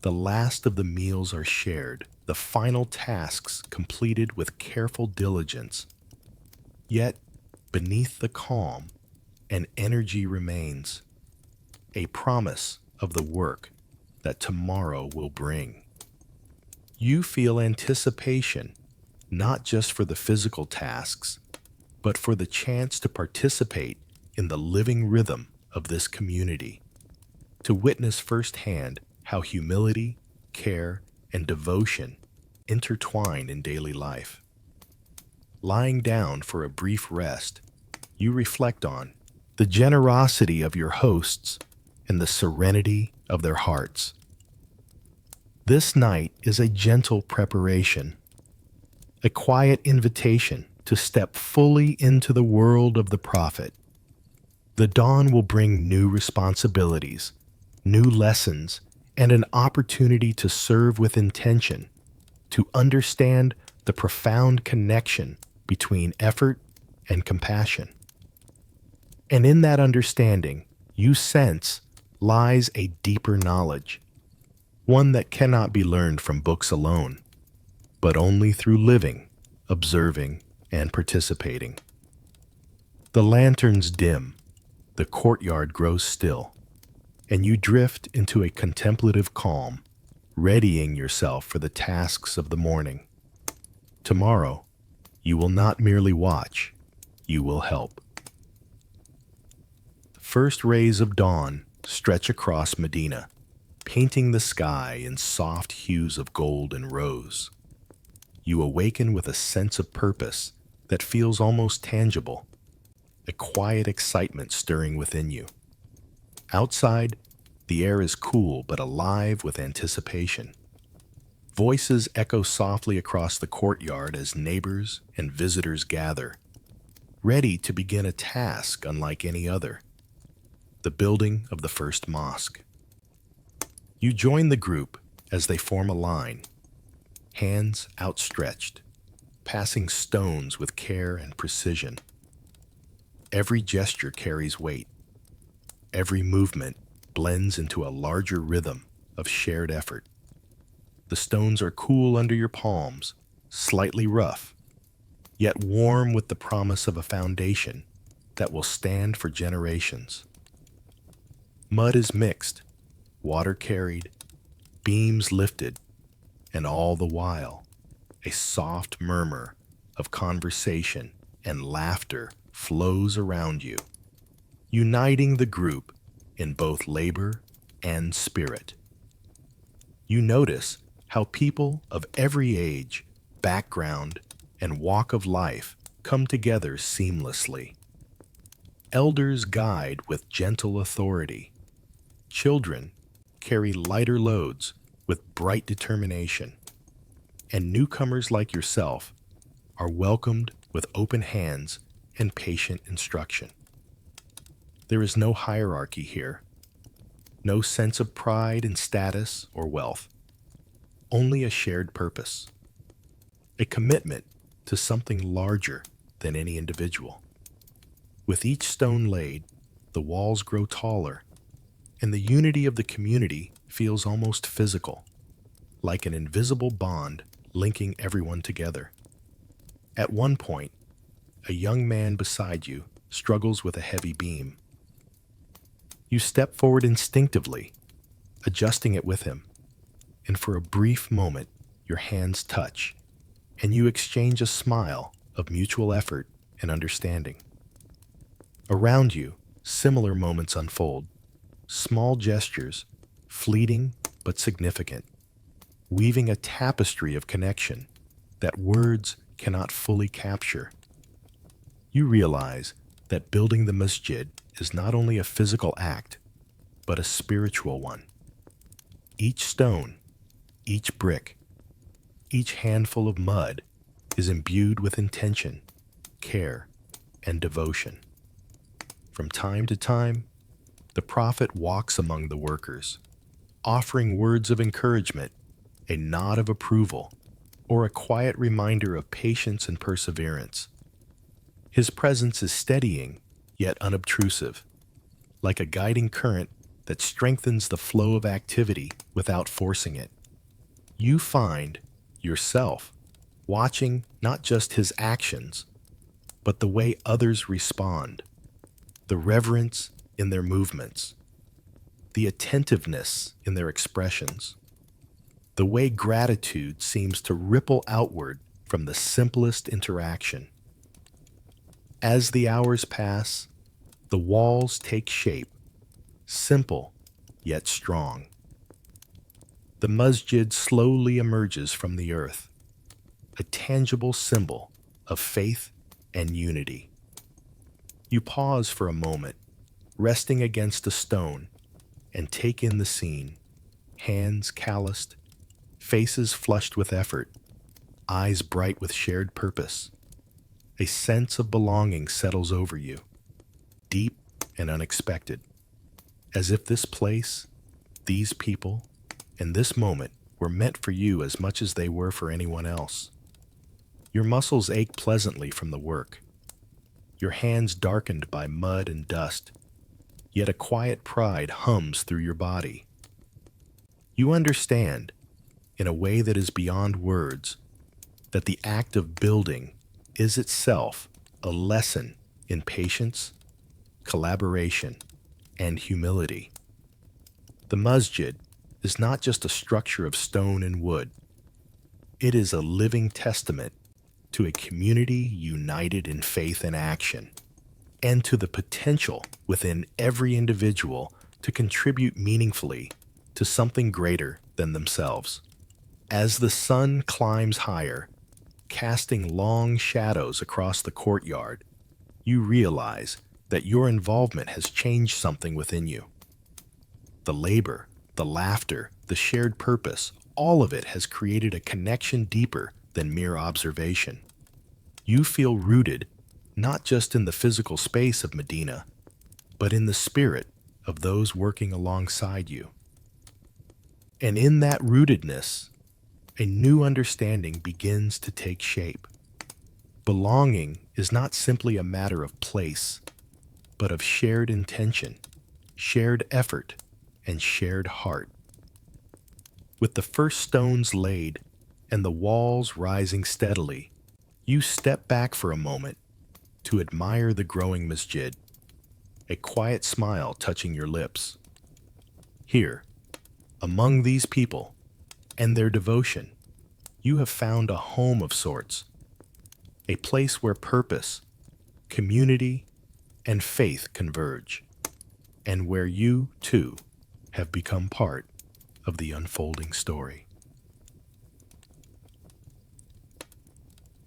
The last of the meals are shared, the final tasks completed with careful diligence. Yet, beneath the calm, an energy remains, a promise of the work that tomorrow will bring. You feel anticipation, not just for the physical tasks, but for the chance to participate in the living rhythm of this community, to witness firsthand how humility, care, and devotion intertwine in daily life. Lying down for a brief rest, you reflect on the generosity of your hosts and the serenity of their hearts. This night is a gentle preparation, a quiet invitation to step fully into the world of the prophet. The dawn will bring new responsibilities, new lessons, and an opportunity to serve with intention, to understand the profound connection between effort and compassion. And in that understanding, you sense lies a deeper knowledge, one that cannot be learned from books alone, but only through living, observing, and participating. The lanterns dim, the courtyard grows still, and you drift into a contemplative calm, readying yourself for the tasks of the morning. Tomorrow, you will not merely watch, you will help. The first rays of dawn stretch across Medina, painting the sky in soft hues of gold and rose. You awaken with a sense of purpose that feels almost tangible, a quiet excitement stirring within you. Outside, the air is cool but alive with anticipation. Voices echo softly across the courtyard as neighbors and visitors gather, ready to begin a task unlike any other: the building of the first mosque. You join the group as they form a line, hands outstretched, passing stones with care and precision. Every gesture carries weight. Every movement blends into a larger rhythm of shared effort. The stones are cool under your palms, slightly rough, yet warm with the promise of a foundation that will stand for generations. Mud is mixed, water carried, beams lifted, and all the while, a soft murmur of conversation and laughter flows around you, uniting the group in both labor and spirit. You notice how people of every age, background, and walk of life come together seamlessly. Elders guide with gentle authority. Children carry lighter loads with bright determination. And newcomers like yourself are welcomed with open hands and patient instruction. There is no hierarchy here, no sense of pride in status or wealth, only a shared purpose, a commitment to something larger than any individual. With each stone laid, the walls grow taller, and the unity of the community feels almost physical, like an invisible bond linking everyone together. At one point, a young man beside you struggles with a heavy beam. You step forward instinctively, adjusting it with him, and for a brief moment, your hands touch, and you exchange a smile of mutual effort and understanding. Around you, similar moments unfold, small gestures, fleeting but significant, weaving a tapestry of connection that words cannot fully capture. You realize that building the masjid is not only a physical act, but a spiritual one. Each stone, each brick, each handful of mud is imbued with intention, care, and devotion. From time to time, the Prophet walks among the workers, offering words of encouragement, a nod of approval, or a quiet reminder of patience and perseverance. His presence is steadying, yet unobtrusive, like a guiding current that strengthens the flow of activity without forcing it. You find yourself watching not just his actions, but the way others respond, the reverence in their movements, the attentiveness in their expressions, the way gratitude seems to ripple outward from the simplest interaction. As the hours pass, the walls take shape, simple yet strong. The masjid slowly emerges from the earth, a tangible symbol of faith and unity. You pause for a moment, resting against a stone, and take in the scene, hands calloused, faces flushed with effort, eyes bright with shared purpose. A sense of belonging settles over you, deep and unexpected, as if this place, these people, and this moment were meant for you as much as they were for anyone else. Your muscles ache pleasantly from the work, your hands darkened by mud and dust, yet a quiet pride hums through your body. You understand, in a way that is beyond words, that the act of building is itself a lesson in patience, collaboration, and humility. The masjid is not just a structure of stone and wood. It is a living testament to a community united in faith and action, and to the potential within every individual to contribute meaningfully to something greater than themselves. As the sun climbs higher, casting long shadows across the courtyard, you realize that your involvement has changed something within you. The labor, the laughter, the shared purpose, all of it has created a connection deeper than mere observation. You feel rooted not just in the physical space of Medina, but in the spirit of those working alongside you. And in that rootedness, a new understanding begins to take shape. Belonging is not simply a matter of place, but of shared intention, shared effort, and shared heart. With the first stones laid and the walls rising steadily, you step back for a moment to admire the growing masjid, a quiet smile touching your lips. Here, among these people and their devotion, you have found a home of sorts, a place where purpose, community, and faith converge, and where you, too, have become part of the unfolding story.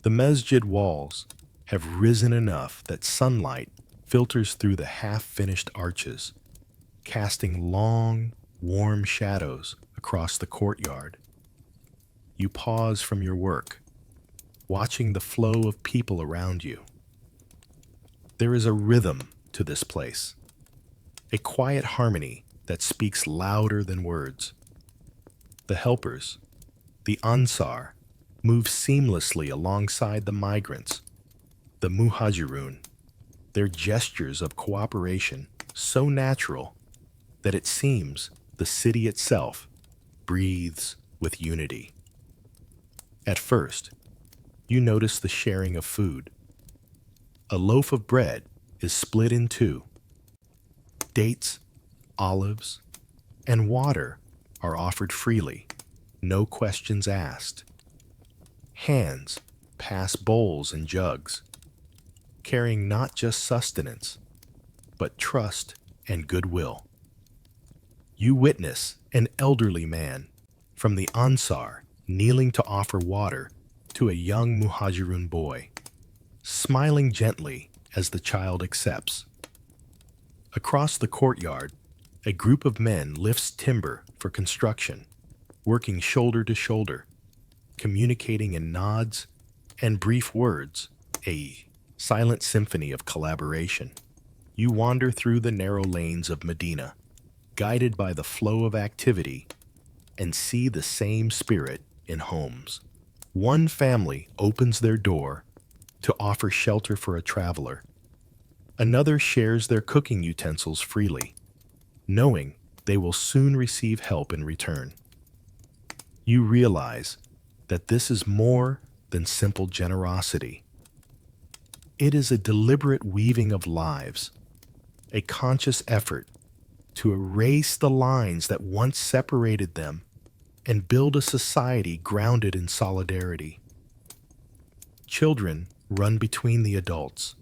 The masjid walls have risen enough that sunlight filters through the half-finished arches, casting long, warm shadows across the courtyard. You pause from your work, watching the flow of people around you. There is a rhythm to this place, a quiet harmony that speaks louder than words. The helpers, the Ansar, move seamlessly alongside the migrants, the Muhajirun, their gestures of cooperation so natural that it seems the city itself breathes with unity. At first, you notice the sharing of food. A loaf of bread is split in two. Dates, olives, and water are offered freely, no questions asked. Hands pass bowls and jugs, carrying not just sustenance, but trust and goodwill. You witness an elderly man from the Ansar kneeling to offer water to a young Muhajirun boy, smiling gently as the child accepts. Across the courtyard, a group of men lifts timber for construction, working shoulder to shoulder, communicating in nods and brief words, a silent symphony of collaboration. You wander through the narrow lanes of Medina, guided by the flow of activity, and see the same spirit in homes. One family opens their door to offer shelter for a traveler. Another shares their cooking utensils freely, knowing they will soon receive help in return. You realize that this is more than simple generosity. It is a deliberate weaving of lives, a conscious effort to erase the lines that once separated them and build a society grounded in solidarity. Children run between the adults,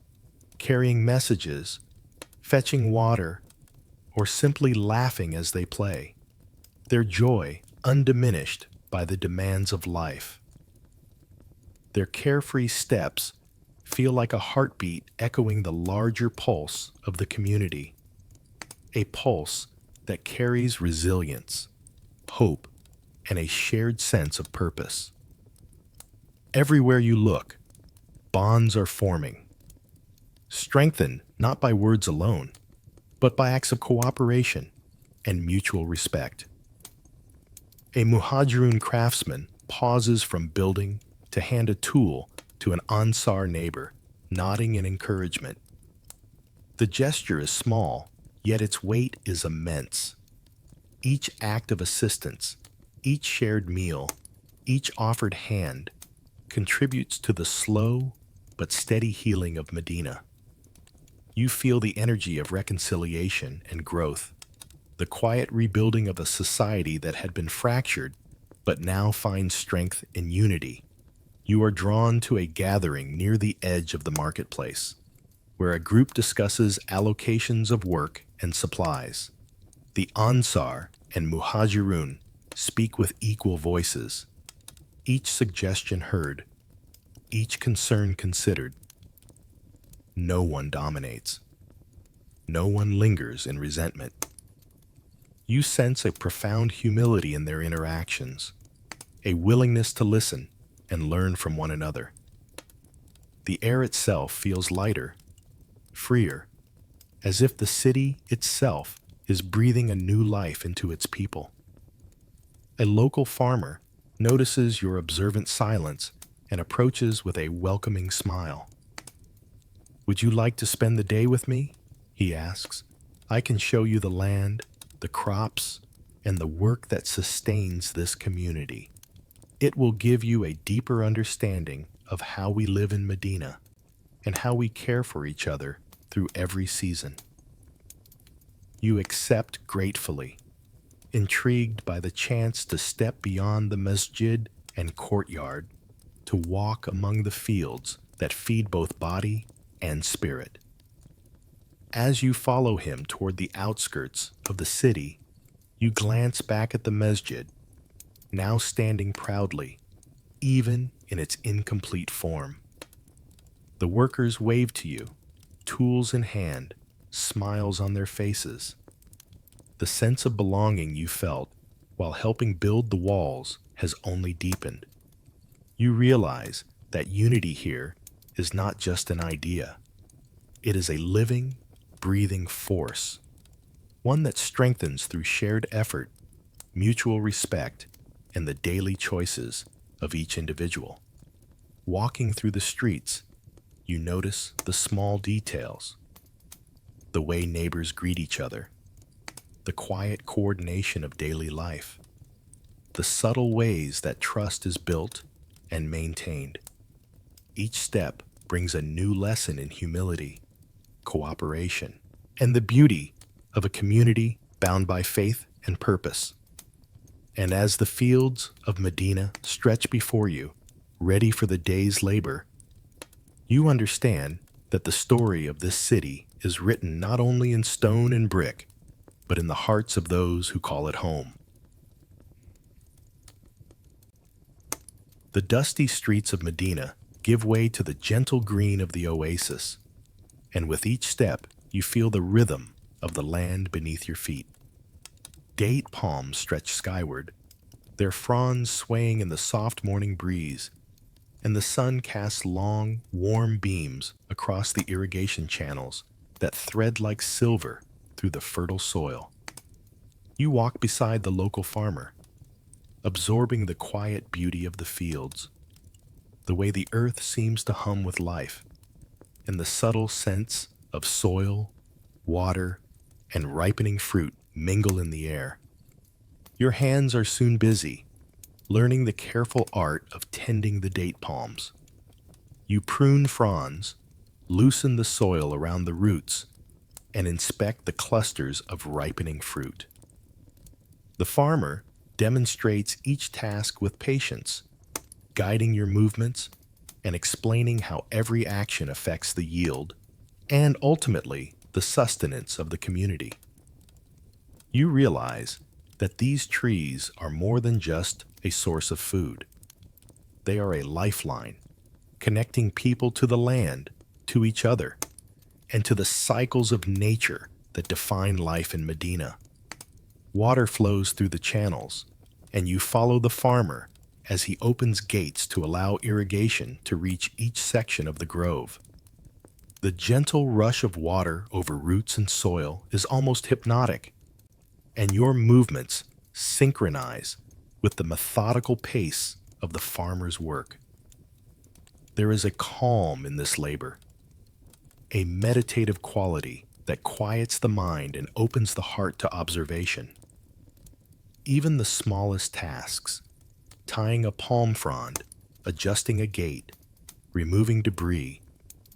carrying messages, fetching water, or simply laughing as they play, their joy undiminished by the demands of life. Their carefree steps feel like a heartbeat echoing the larger pulse of the community, a pulse that carries resilience, hope, and a shared sense of purpose. Everywhere you look, bonds are forming, strengthened not by words alone, but by acts of cooperation and mutual respect. A Muhajirun craftsman pauses from building to hand a tool to an Ansar neighbor, nodding in encouragement. The gesture is small, yet its weight is immense. Each act of assistance, each shared meal, each offered hand contributes to the slow but steady healing of Medina. You feel the energy of reconciliation and growth, the quiet rebuilding of a society that had been fractured but now finds strength in unity. You are drawn to a gathering near the edge of the marketplace, where a group discusses allocations of work and supplies. The Ansar and Muhajirun speak with equal voices, each suggestion heard, each concern considered. No one dominates. No one lingers in resentment. You sense a profound humility in their interactions, a willingness to listen and learn from one another. The air itself feels lighter, freer, as if the city itself is breathing a new life into its people. A local farmer notices your observant silence and approaches with a welcoming smile. "Would you like to spend the day with me?" he asks. "I can show you the land, the crops, and the work that sustains this community. It will give you a deeper understanding of how we live in Medina and how we care for each other through every season." You accept gratefully, intrigued by the chance to step beyond the masjid and courtyard, to walk among the fields that feed both body and spirit. As you follow him toward the outskirts of the city, you glance back at the masjid, now standing proudly, even in its incomplete form. The workers wave to you, tools in hand, smiles on their faces. The sense of belonging you felt while helping build the walls has only deepened. You realize that unity here is not just an idea. It is a living, breathing force, one that strengthens through shared effort, mutual respect, and the daily choices of each individual. Walking through the streets, You notice the small details, the way neighbors greet each other, the quiet coordination of daily life, the subtle ways that trust is built and maintained. Each step brings a new lesson in humility, cooperation, and the beauty of a community bound by faith and purpose. And as the fields of Medina stretch before you, ready for the day's labor, you understand that the story of this city is written not only in stone and brick, but in the hearts of those who call it home. The dusty streets of Medina give way to the gentle green of the oasis, and with each step you feel the rhythm of the land beneath your feet. Date palms stretch skyward, their fronds swaying in the soft morning breeze, and the sun casts long, warm beams across the irrigation channels that thread like silver through the fertile soil. You walk beside the local farmer, absorbing the quiet beauty of the fields, the way the earth seems to hum with life, and the subtle scents of soil, water, and ripening fruit mingle in the air. Your hands are soon busy, learning the careful art of tending the date palms. You prune fronds, loosen the soil around the roots, and inspect the clusters of ripening fruit. The farmer demonstrates each task with patience, guiding your movements and explaining how every action affects the yield and ultimately the sustenance of the community. You realize that these trees are more than just a source of food. They are a lifeline, connecting people to the land, to each other, and to the cycles of nature that define life in Medina. Water flows through the channels, and you follow the farmer as he opens gates to allow irrigation to reach each section of the grove. The gentle rush of water over roots and soil is almost hypnotic, and your movements synchronize with the methodical pace of the farmer's work. There is a calm in this labor, a meditative quality that quiets the mind and opens the heart to observation. Even the smallest tasks, tying a palm frond, adjusting a gate, removing debris,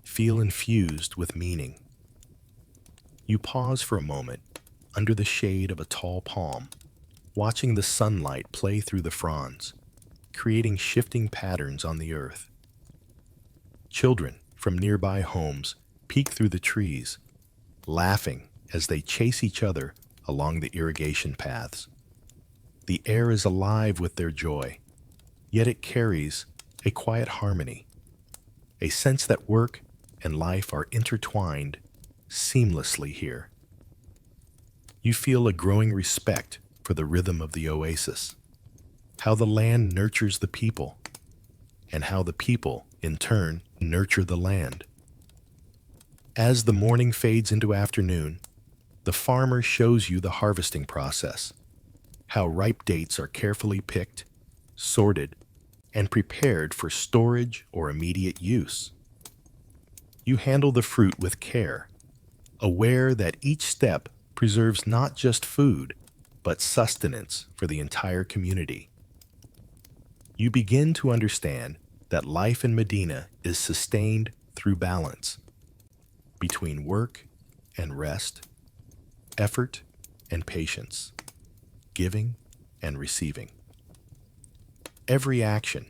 feel infused with meaning. You pause for a moment under the shade of a tall palm, watching the sunlight play through the fronds, creating shifting patterns on the earth. Children from nearby homes peek through the trees, laughing as they chase each other along the irrigation paths. The air is alive with their joy, yet it carries a quiet harmony, a sense that work and life are intertwined seamlessly here. You feel a growing respect for the rhythm of the oasis, how the land nurtures the people, and how the people, in turn, nurture the land. As the morning fades into afternoon, the farmer shows you the harvesting process, how ripe dates are carefully picked, sorted, and prepared for storage or immediate use. You handle the fruit with care, aware that each step preserves not just food, but sustenance for the entire community. You begin to understand that life in Medina is sustained through balance between work and rest, effort and patience, giving and receiving. Every action,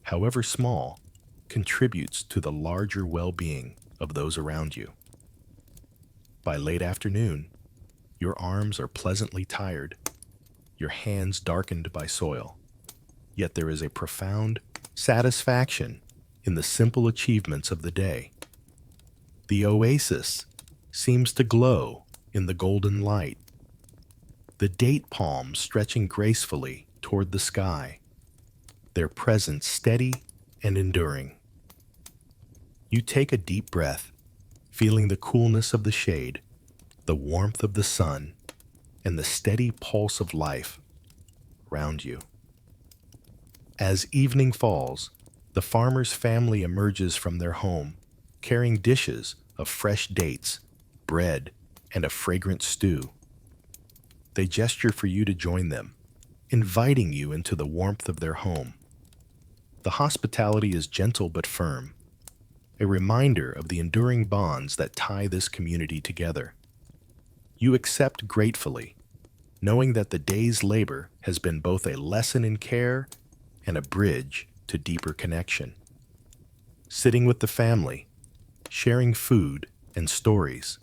however small, contributes to the larger well-being of those around you. By late afternoon, your arms are pleasantly tired, your hands darkened by soil, yet there is a profound satisfaction in the simple achievements of the day. The oasis seems to glow in the golden light, the date palms stretching gracefully toward the sky, their presence steady and enduring. You take a deep breath, feeling the coolness of the shade, the warmth of the sun, and the steady pulse of life around you. As evening falls, the farmer's family emerges from their home, carrying dishes of fresh dates, bread, and a fragrant stew. They gesture for you to join them, inviting you into the warmth of their home. The hospitality is gentle but firm, a reminder of the enduring bonds that tie this community together. You accept gratefully, knowing that the day's labor has been both a lesson in care and a bridge to deeper connection. Sitting with the family, sharing food and stories,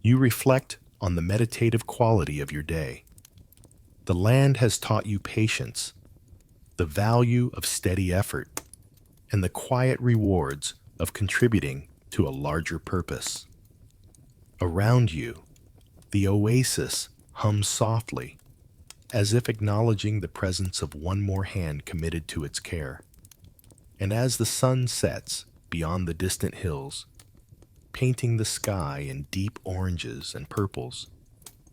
you reflect on the meditative quality of your day. The land has taught you patience, the value of steady effort, and the quiet rewards of contributing to a larger purpose. Around you, the oasis hums softly, as if acknowledging the presence of one more hand committed to its care. And as the sun sets beyond the distant hills, painting the sky in deep oranges and purples,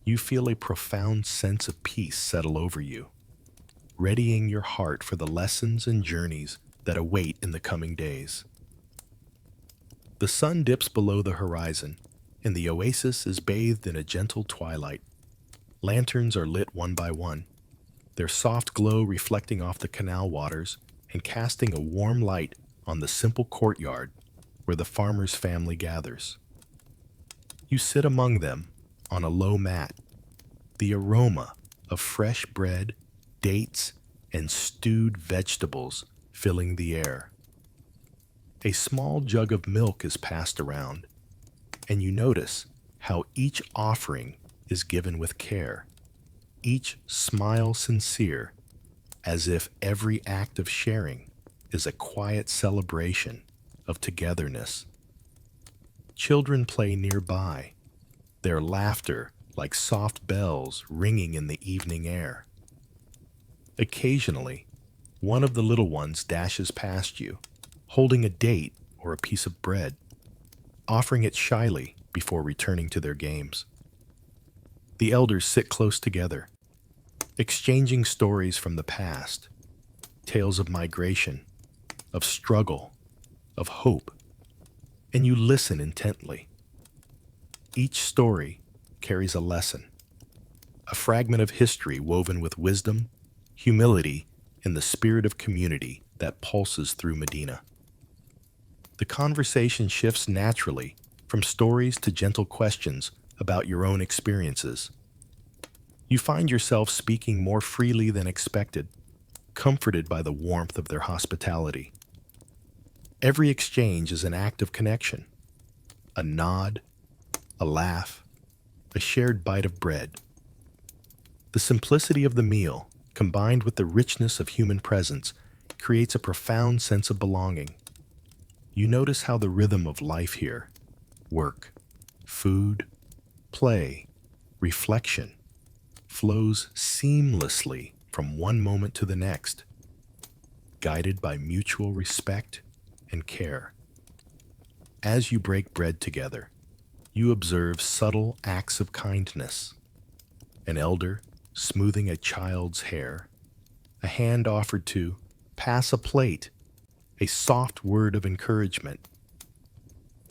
you feel a profound sense of peace settle over you, readying your heart for the lessons and journeys that await in the coming days. The sun dips below the horizon, and the oasis is bathed in a gentle twilight. Lanterns are lit one by one, their soft glow reflecting off the canal waters and casting a warm light on the simple courtyard where the farmer's family gathers. You sit among them on a low mat, the aroma of fresh bread, dates, and stewed vegetables filling the air. A small jug of milk is passed around, and you notice how each offering is given with care, each smile sincere, as if every act of sharing is a quiet celebration of togetherness. Children play nearby, their laughter like soft bells ringing in the evening air. Occasionally, one of the little ones dashes past you, holding a date or a piece of bread, offering it shyly before returning to their games. The elders sit close together, exchanging stories from the past, tales of migration, of struggle, of hope, and you listen intently. Each story carries a lesson, a fragment of history woven with wisdom, humility, and the spirit of community that pulses through Medina. The conversation shifts naturally from stories to gentle questions about your own experiences. You find yourself speaking more freely than expected, comforted by the warmth of their hospitality. Every exchange is an act of connection, a nod, a laugh, a shared bite of bread. The simplicity of the meal, combined with the richness of human presence, creates a profound sense of belonging. You notice how the rhythm of life here, work, food, play, reflection, flows seamlessly from one moment to the next, guided by mutual respect and care. As you break bread together, you observe subtle acts of kindness. An elder smoothing a child's hair, a hand offered to pass a plate, a soft word of encouragement.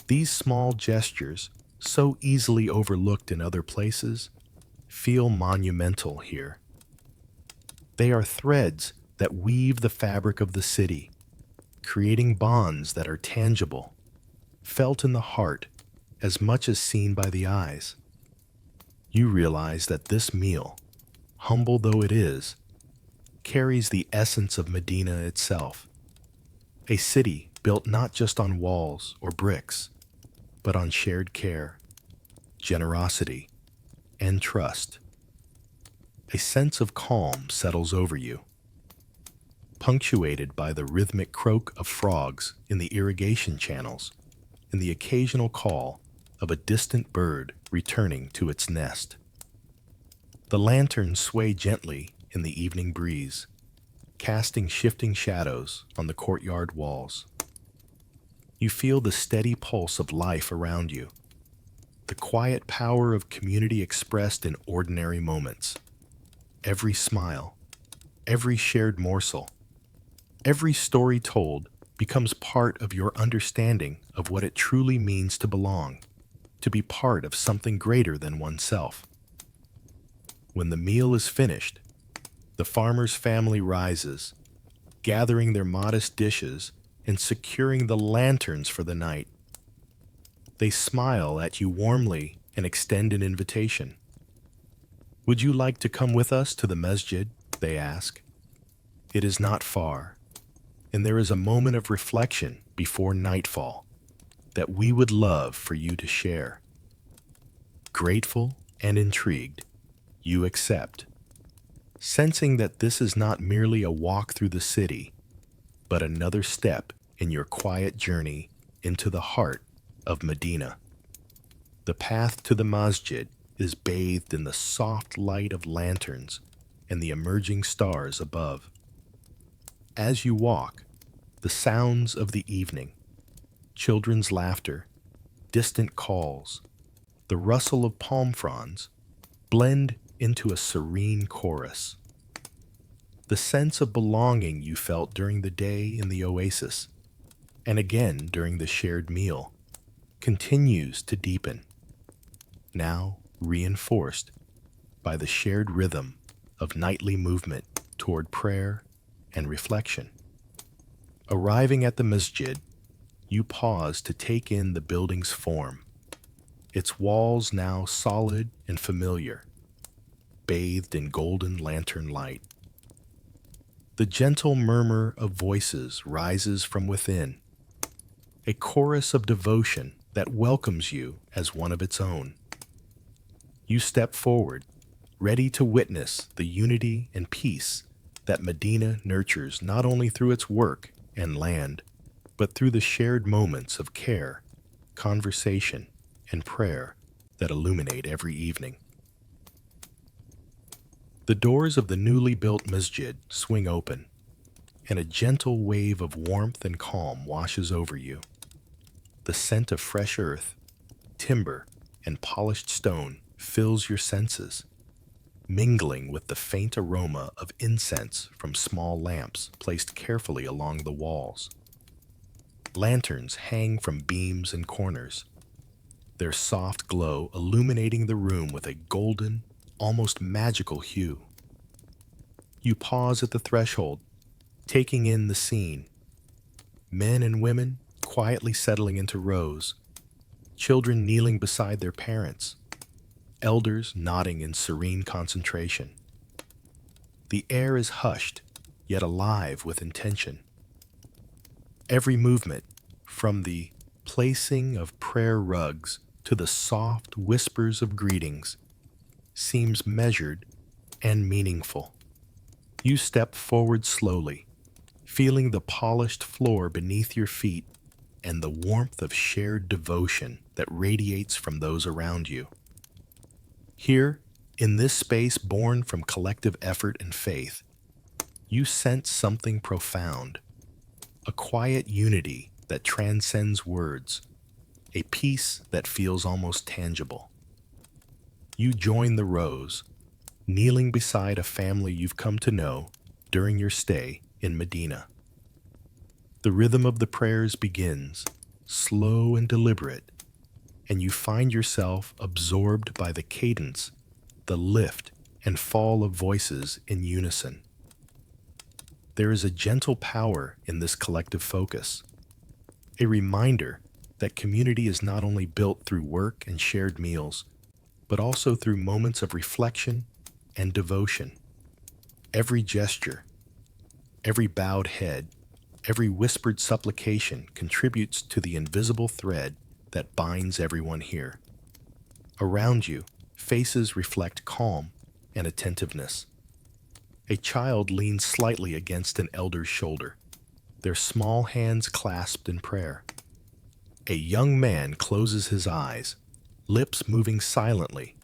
These small gestures, so easily overlooked in other places, feel monumental here. They are threads that weave the fabric of the city, creating bonds that are tangible, felt in the heart as much as seen by the eyes. You realize that this meal, humble though it is, carries the essence of Medina itself, a city built not just on walls or bricks, but on shared care, generosity, and trust. A sense of calm settles over you, punctuated by the rhythmic croak of frogs in the irrigation channels and the occasional call of a distant bird returning to its nest. The lanterns sway gently in the evening breeze, casting shifting shadows on the courtyard walls. You feel the steady pulse of life around you, the quiet power of community expressed in ordinary moments. Every smile, every shared morsel, every story told becomes part of your understanding of what it truly means to belong, to be part of something greater than oneself. When the meal is finished, the farmer's family rises, gathering their modest dishes and securing the lanterns for the night. They smile at you warmly and extend an invitation. "Would you like to come with us to the masjid?" they ask. It is not far, and there is a moment of reflection before nightfall that we would love for you to share. Grateful and intrigued, you accept, sensing that this is not merely a walk through the city, but another step in your quiet journey into the heart of Medina. The path to the masjid is bathed in the soft light of lanterns and the emerging stars above. As you walk, the sounds of the evening, children's laughter, distant calls, the rustle of palm fronds, blend into a serene chorus. The sense of belonging you felt during the day in the oasis, and again during the shared meal, continues to deepen, now reinforced by the shared rhythm of nightly movement toward prayer and reflection. Arriving at the masjid, you pause to take in the building's form, its walls now solid and familiar, bathed in golden lantern light. The gentle murmur of voices rises from within, a chorus of devotion that welcomes you as one of its own. You step forward, ready to witness the unity and peace that Medina nurtures not only through its work and land, but through the shared moments of care, conversation, and prayer that illuminate every evening. The doors of the newly built masjid swing open, and a gentle wave of warmth and calm washes over you. The scent of fresh earth, timber, and polished stone fills your senses, mingling with the faint aroma of incense from small lamps placed carefully along the walls. Lanterns hang from beams and corners, their soft glow illuminating the room with a golden, almost magical hue. You pause at the threshold, taking in the scene. Men and women quietly settling into rows, children kneeling beside their parents, elders nodding in serene concentration. The air is hushed, yet alive with intention. Every movement, from the placing of prayer rugs to the soft whispers of greetings, seems measured and meaningful. You step forward slowly, feeling the polished floor beneath your feet and the warmth of shared devotion that radiates from those around you. Here, in this space born from collective effort and faith, you sense something profound, a quiet unity that transcends words, a peace that feels almost tangible. You join the rows, kneeling beside a family you've come to know during your stay in Medina. The rhythm of the prayers begins, slow and deliberate, and you find yourself absorbed by the cadence, the lift and fall of voices in unison. There is a gentle power in this collective focus, a reminder that community is not only built through work and shared meals, but also through moments of reflection and devotion. Every gesture, every bowed head, every whispered supplication contributes to the invisible thread that binds everyone here. Around you, faces reflect calm and attentiveness. A child leans slightly against an elder's shoulder, their small hands clasped in prayer. A young man closes his eyes, lips moving silently,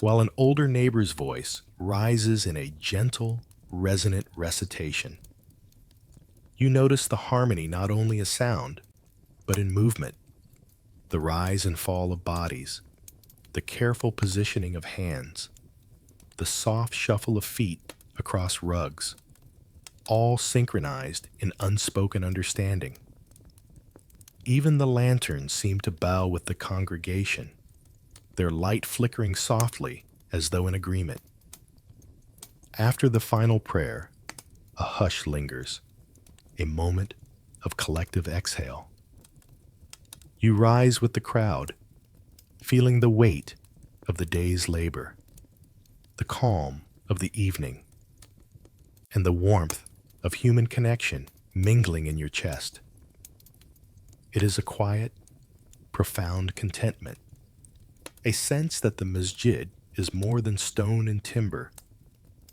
while an older neighbor's voice rises in a gentle, resonant recitation. You notice the harmony not only in sound, but in movement, the rise and fall of bodies, the careful positioning of hands, the soft shuffle of feet across rugs. all synchronized in unspoken understanding. Even the lanterns seem to bow with the congregation, their light flickering softly as though in agreement. After the final prayer, a hush lingers, a moment of collective exhale. You rise with the crowd, feeling the weight of the day's labor, the calm of the evening, and the warmth of human connection mingling in your chest. It is a quiet, profound contentment, a sense that the masjid is more than stone and timber.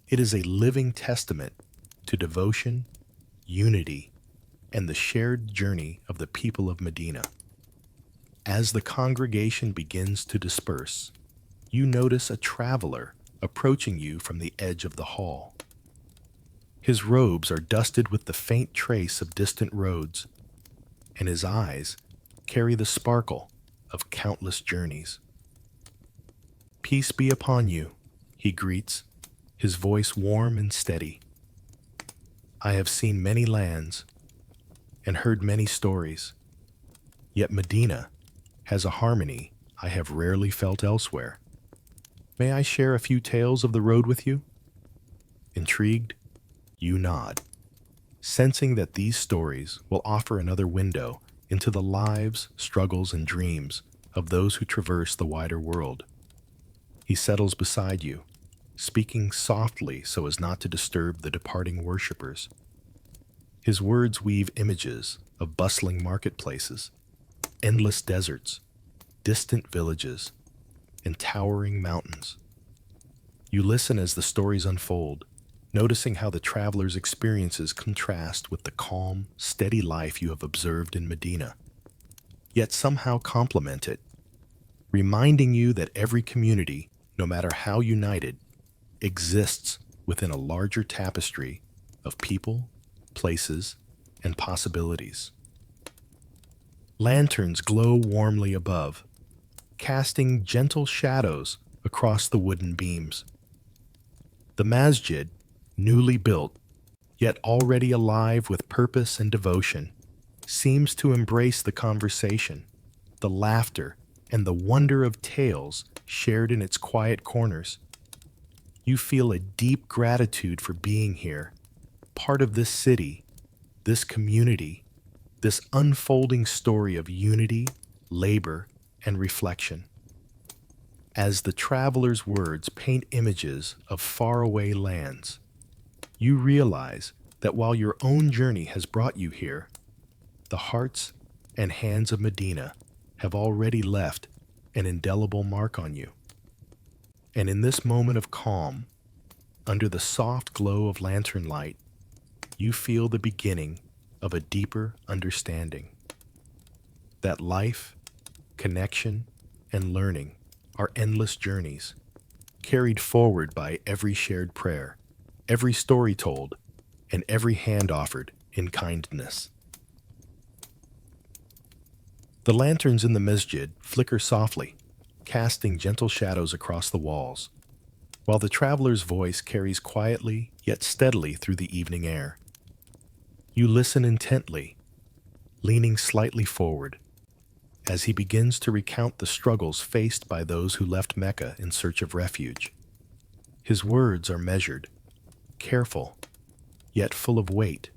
It is a living testament to devotion, unity, and the shared journey of the people of Medina. As the congregation begins to disperse, you notice a traveler approaching you from the edge of the hall. His robes are dusted with the faint trace of distant roads, and his eyes carry the sparkle of countless journeys. "Peace be upon you," he greets, his voice warm and steady. "I have seen many lands and heard many stories, yet Medina has a harmony I have rarely felt elsewhere. May I share a few tales of the road with you?" Intrigued, you nod, sensing that these stories will offer another window into the lives, struggles, and dreams of those who traverse the wider world. He settles beside you, speaking softly so as not to disturb the departing worshippers. His words weave images of bustling marketplaces, endless deserts, distant villages, and towering mountains. You listen as the stories unfold, noticing how the traveler's experiences contrast with the calm, steady life you have observed in Medina, yet somehow complement it, reminding you that every community, no matter how united, exists within a larger tapestry of people, places, and possibilities. Lanterns glow warmly above, casting gentle shadows across the wooden beams. The masjid, newly built, yet already alive with purpose and devotion, seems to embrace the conversation, the laughter, and the wonder of tales shared in its quiet corners. You feel a deep gratitude for being here, part of this city, this community, this unfolding story of unity, labor, and reflection. As the traveler's words paint images of faraway lands, you realize that while your own journey has brought you here, the hearts and hands of Medina have already left an indelible mark on you. And in this moment of calm, under the soft glow of lantern light, you feel the beginning of a deeper understanding. That life, connection, and learning are endless journeys, carried forward by every shared prayer, every story told, and every hand offered in kindness. The lanterns in the masjid flicker softly, casting gentle shadows across the walls, while the traveler's voice carries quietly yet steadily through the evening air. You listen intently, leaning slightly forward, as he begins to recount the struggles faced by those who left Mecca in search of refuge. His words are measured, careful, yet full of weight,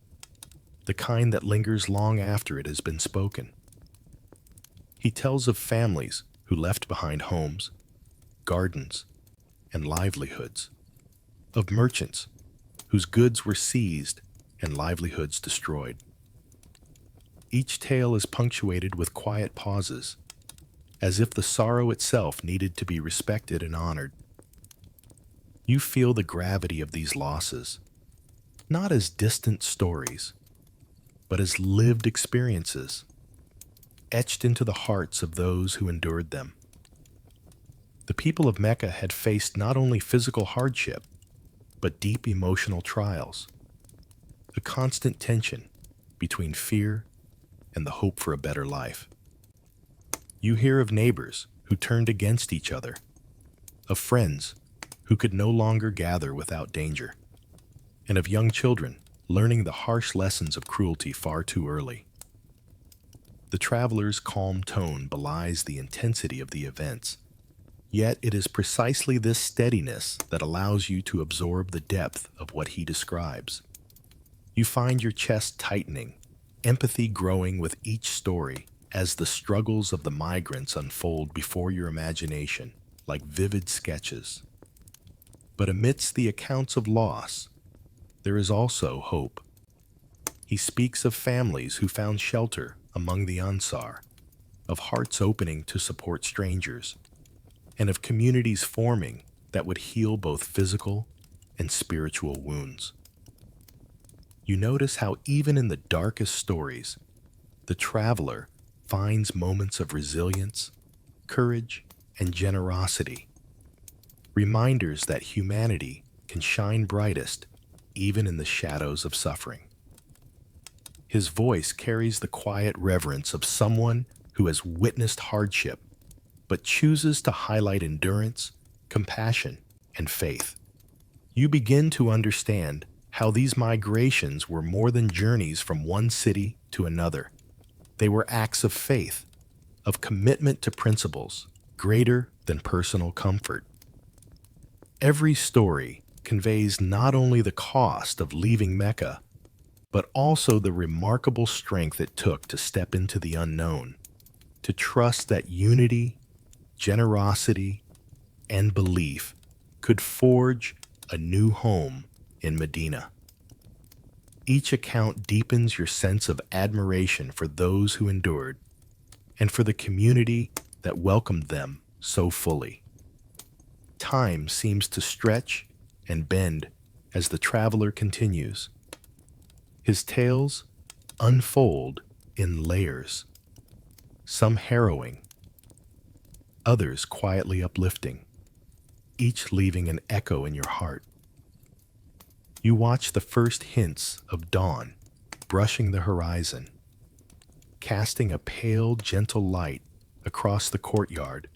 the kind that lingers long after it has been spoken. He tells of families who left behind homes, gardens, and livelihoods, of merchants whose goods were seized and livelihoods destroyed. Each tale is punctuated with quiet pauses, as if the sorrow itself needed to be respected and honored. You feel the gravity of these losses, not as distant stories, but as lived experiences, etched into the hearts of those who endured them. The people of Mecca had faced not only physical hardship, but deep emotional trials, a constant tension between fear and the hope for a better life. You hear of neighbors who turned against each other, of friends who could no longer gather without danger, and of young children learning the harsh lessons of cruelty far too early. The traveler's calm tone belies the intensity of the events, yet it is precisely this steadiness that allows you to absorb the depth of what he describes. You find your chest tightening, empathy growing with each story as the struggles of the migrants unfold before your imagination like vivid sketches. But amidst the accounts of loss, there is also hope. He speaks of families who found shelter among the Ansar, of hearts opening to support strangers, and of communities forming that would heal both physical and spiritual wounds. You notice how even in the darkest stories, the traveler finds moments of resilience, courage, and generosity, reminders that humanity can shine brightest even in the shadows of suffering. His voice carries the quiet reverence of someone who has witnessed hardship, but chooses to highlight endurance, compassion, and faith. You begin to understand how these migrations were more than journeys from one city to another. They were acts of faith, of commitment to principles greater than personal comfort. Every story conveys not only the cost of leaving Mecca, but also the remarkable strength it took to step into the unknown, to trust that unity, generosity, and belief could forge a new home in Medina. Each account deepens your sense of admiration for those who endured and for the community that welcomed them so fully. Time seems to stretch and bend as the traveler continues. His tales unfold in layers, some harrowing, others quietly uplifting, each leaving an echo in your heart. You watch the first hints of dawn brushing the horizon, casting a pale, gentle light across the courtyard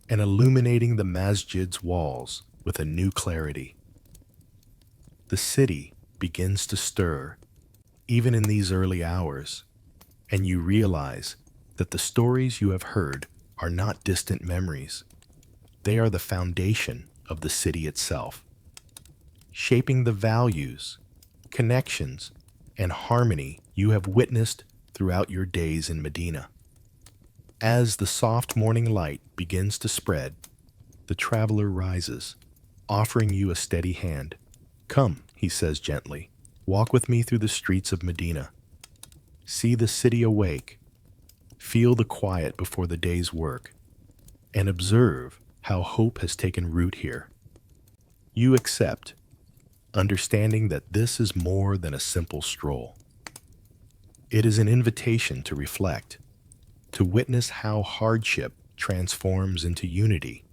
and illuminating the masjid's walls with a new clarity. The city begins to stir, even in these early hours, and you realize that the stories you have heard are not distant memories. They are the foundation of the city itself, shaping the values, connections, and harmony you have witnessed throughout your days in Medina. As the soft morning light begins to spread, the traveler rises, offering you a steady hand. "Come," he says gently, "walk with me through the streets of Medina. See the city awake, feel the quiet before the day's work, and observe how hope has taken root here." You accept, understanding that this is more than a simple stroll. It is an invitation to reflect, to witness how hardship transforms into unity,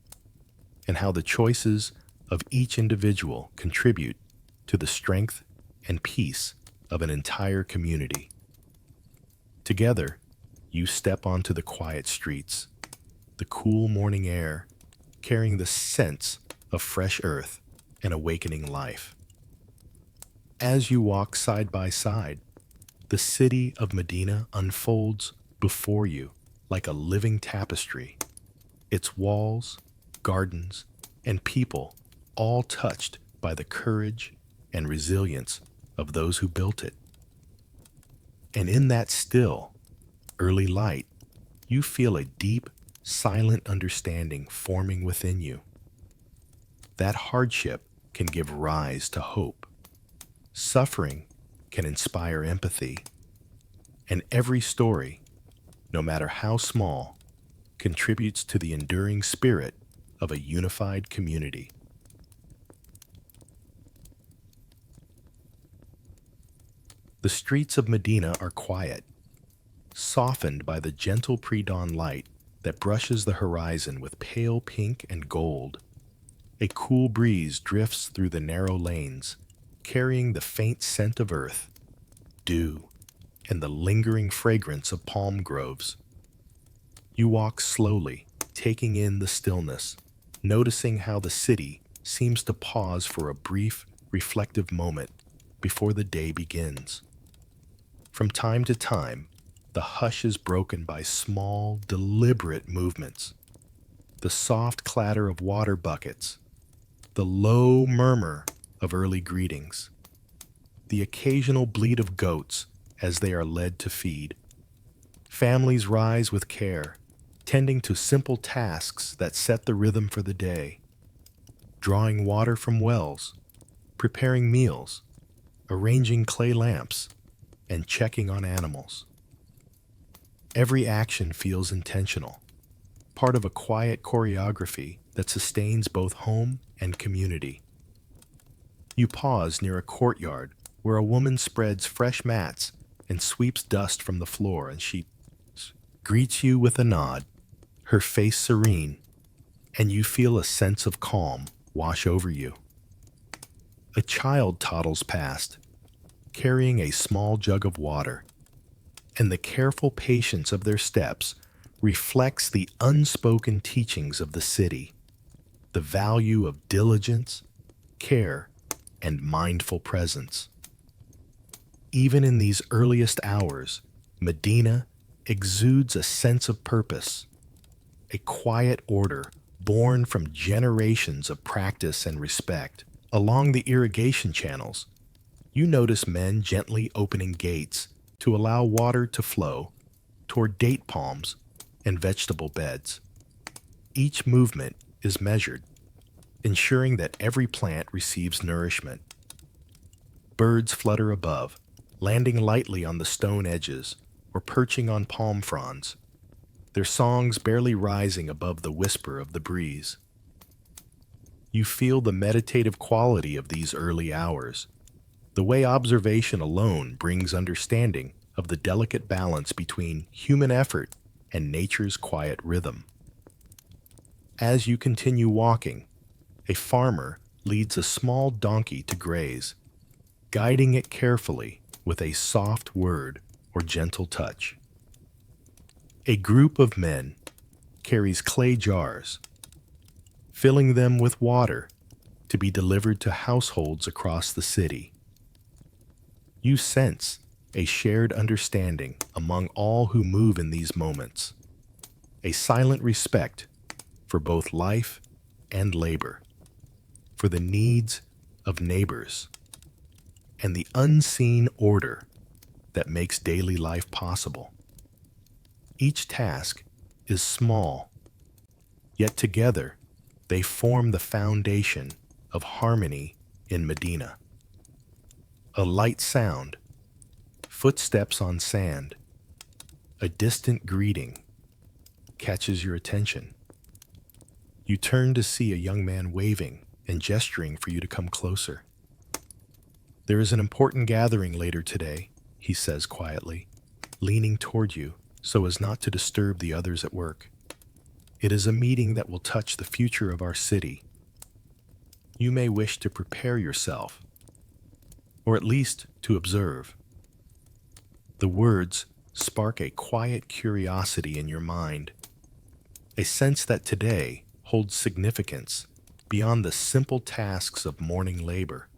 and how the choices of each individual contribute to the strength and peace of an entire community. Together, you step onto the quiet streets, the cool morning air, carrying the sense of fresh earth and awakening life. As you walk side by side, the city of Medina unfolds before you like a living tapestry, its walls, gardens, and people all touched by the courage and resilience of those who built it. And in that still, early light, you feel a deep, silent understanding forming within you. That hardship can give rise to hope. Suffering can inspire empathy. And every story, no matter how small, contributes to the enduring spirit of a unified community. The streets of Medina are quiet, softened by the gentle pre-dawn light that brushes the horizon with pale pink and gold. A cool breeze drifts through the narrow lanes, carrying the faint scent of earth, dew, and the lingering fragrance of palm groves. You walk slowly, taking in the stillness, noticing how the city seems to pause for a brief, reflective moment before the day begins. From time to time, the hush is broken by small, deliberate movements. The soft clatter of water buckets, the low murmur of early greetings, the occasional bleat of goats as they are led to feed. Families rise with care, tending to simple tasks that set the rhythm for the day. Drawing water from wells, preparing meals, arranging clay lamps, and checking on animals. Every action feels intentional, part of a quiet choreography that sustains both home and community. You pause near a courtyard where a woman spreads fresh mats and sweeps dust from the floor, and she greets you with a nod, her face serene, and you feel a sense of calm wash over you. A child toddles past, carrying a small jug of water, and the careful patience of their steps reflects the unspoken teachings of the city, the value of diligence, care, and mindful presence. Even in these earliest hours, Medina exudes a sense of purpose, a quiet order born from generations of practice and respect. Along the irrigation channels, you notice men gently opening gates to allow water to flow toward date palms and vegetable beds. Each movement is measured, ensuring that every plant receives nourishment. Birds flutter above, landing lightly on the stone edges or perching on palm fronds, their songs barely rising above the whisper of the breeze. You feel the meditative quality of these early hours, the way observation alone brings understanding of the delicate balance between human effort and nature's quiet rhythm. As you continue walking, a farmer leads a small donkey to graze, guiding it carefully with a soft word or gentle touch. A group of men carries clay jars, filling them with water to be delivered to households across the city. You sense a shared understanding among all who move in these moments, a silent respect for both life and labor, for the needs of neighbors, and the unseen order that makes daily life possible. Each task is small, yet together they form the foundation of harmony in Medina. A light sound, footsteps on sand, a distant greeting catches your attention. You turn to see a young man waving and gesturing for you to come closer. "There is an important gathering later today," he says quietly, leaning toward you so as not to disturb the others at work. "It is a meeting that will touch the future of our city. You may wish to prepare yourself, or at least to observe." The words spark a quiet curiosity in your mind, a sense that today holds significance beyond the simple tasks of morning labor.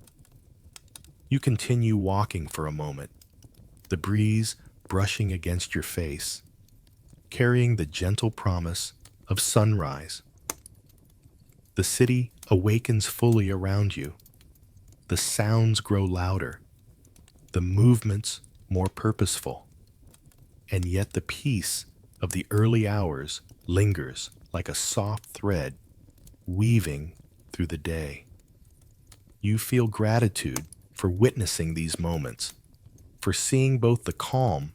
You continue walking for a moment, the breeze brushing against your face, carrying the gentle promise of sunrise. The city awakens fully around you. The sounds grow louder, the movements more purposeful, and yet the peace of the early hours lingers like a soft thread weaving through the day. You feel gratitude for witnessing these moments, for seeing both the calm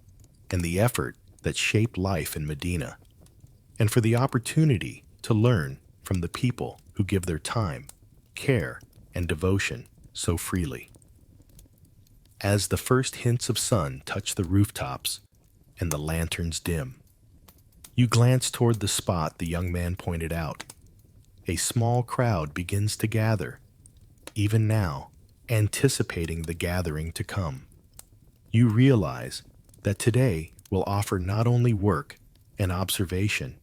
and the effort that shape life in Medina, and for the opportunity to learn from the people who give their time, care, and devotion so freely. As the first hints of sun touch the rooftops and the lanterns dim, you glance toward the spot the young man pointed out. A small crowd begins to gather, even now, anticipating the gathering to come. You realize that today will offer not only work and observation,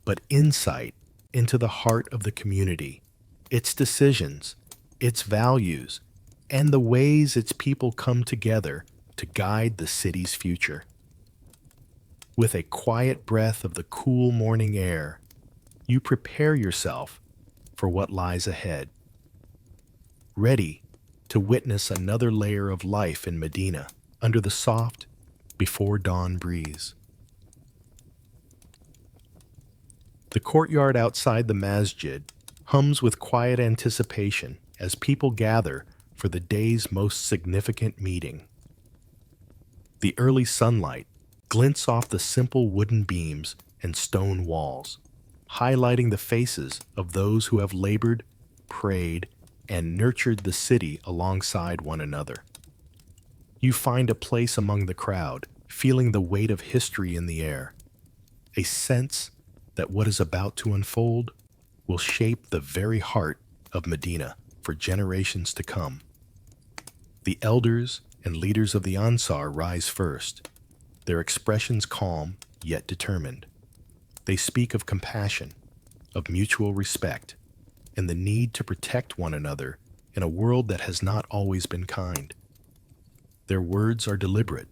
but insight into the heart of the community, its decisions, its values, and the ways its people come together to guide the city's future. With a quiet breath of the cool morning air, you prepare yourself for what lies ahead, ready to witness another layer of life in Medina under the soft, before dawn breeze. The courtyard outside the masjid hums with quiet anticipation as people gather for the day's most significant meeting. The early sunlight glints off the simple wooden beams and stone walls, highlighting the faces of those who have labored, prayed, and nurtured the city alongside one another. You find a place among the crowd, feeling the weight of history in the air, a sense that what is about to unfold will shape the very heart of Medina for generations to come. The elders and leaders of the Ansar rise first, their expressions calm yet determined. They speak of compassion, of mutual respect, and the need to protect one another in a world that has not always been kind. Their words are deliberate,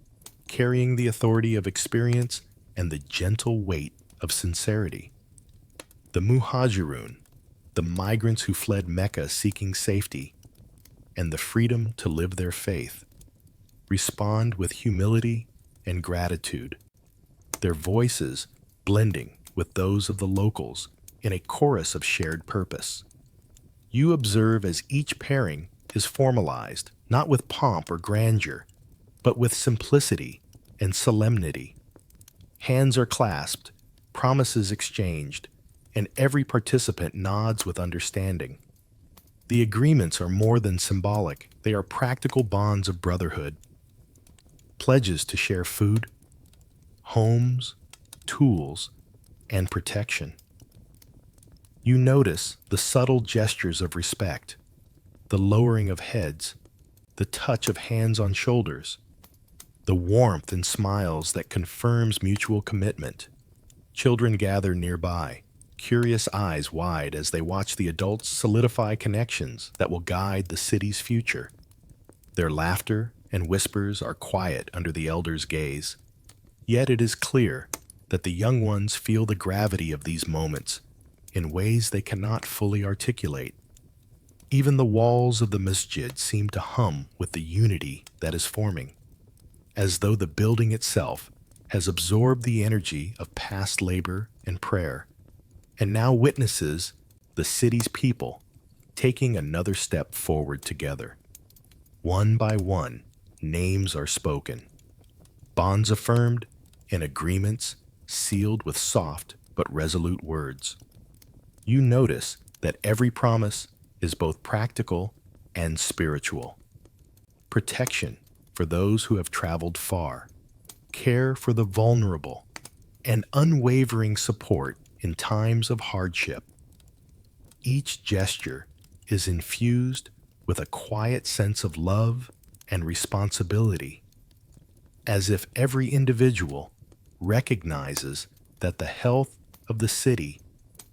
carrying the authority of experience and the gentle weight of sincerity. The Muhajirun, the migrants who fled Mecca seeking safety and the freedom to live their faith, respond with humility and gratitude, their voices blending with those of the locals in a chorus of shared purpose. You observe as each pairing is formalized, not with pomp or grandeur, but with simplicity and solemnity. Hands are clasped, promises exchanged, and every participant nods with understanding. The agreements are more than symbolic, they are practical bonds of brotherhood. Pledges to share food, homes, tools, and protection. You notice the subtle gestures of respect, the lowering of heads, the touch of hands on shoulders, the warmth and smiles that confirms mutual commitment. Children gather nearby, curious eyes wide as they watch the adults solidify connections that will guide the city's future. Their laughter and whispers are quiet under the elders' gaze, yet it is clear that the young ones feel the gravity of these moments in ways they cannot fully articulate. Even the walls of the masjid seem to hum with the unity that is forming, as though the building itself has absorbed the energy of past labor and prayer, and now witnesses the city's people taking another step forward together. One by one, names are spoken, bonds affirmed, and agreements sealed with soft but resolute words. You notice that every promise is both practical and spiritual. Protection for those who have traveled far, care for the vulnerable, and unwavering support in times of hardship. Each gesture is infused with a quiet sense of love and responsibility, as if every individual recognizes that the health of the city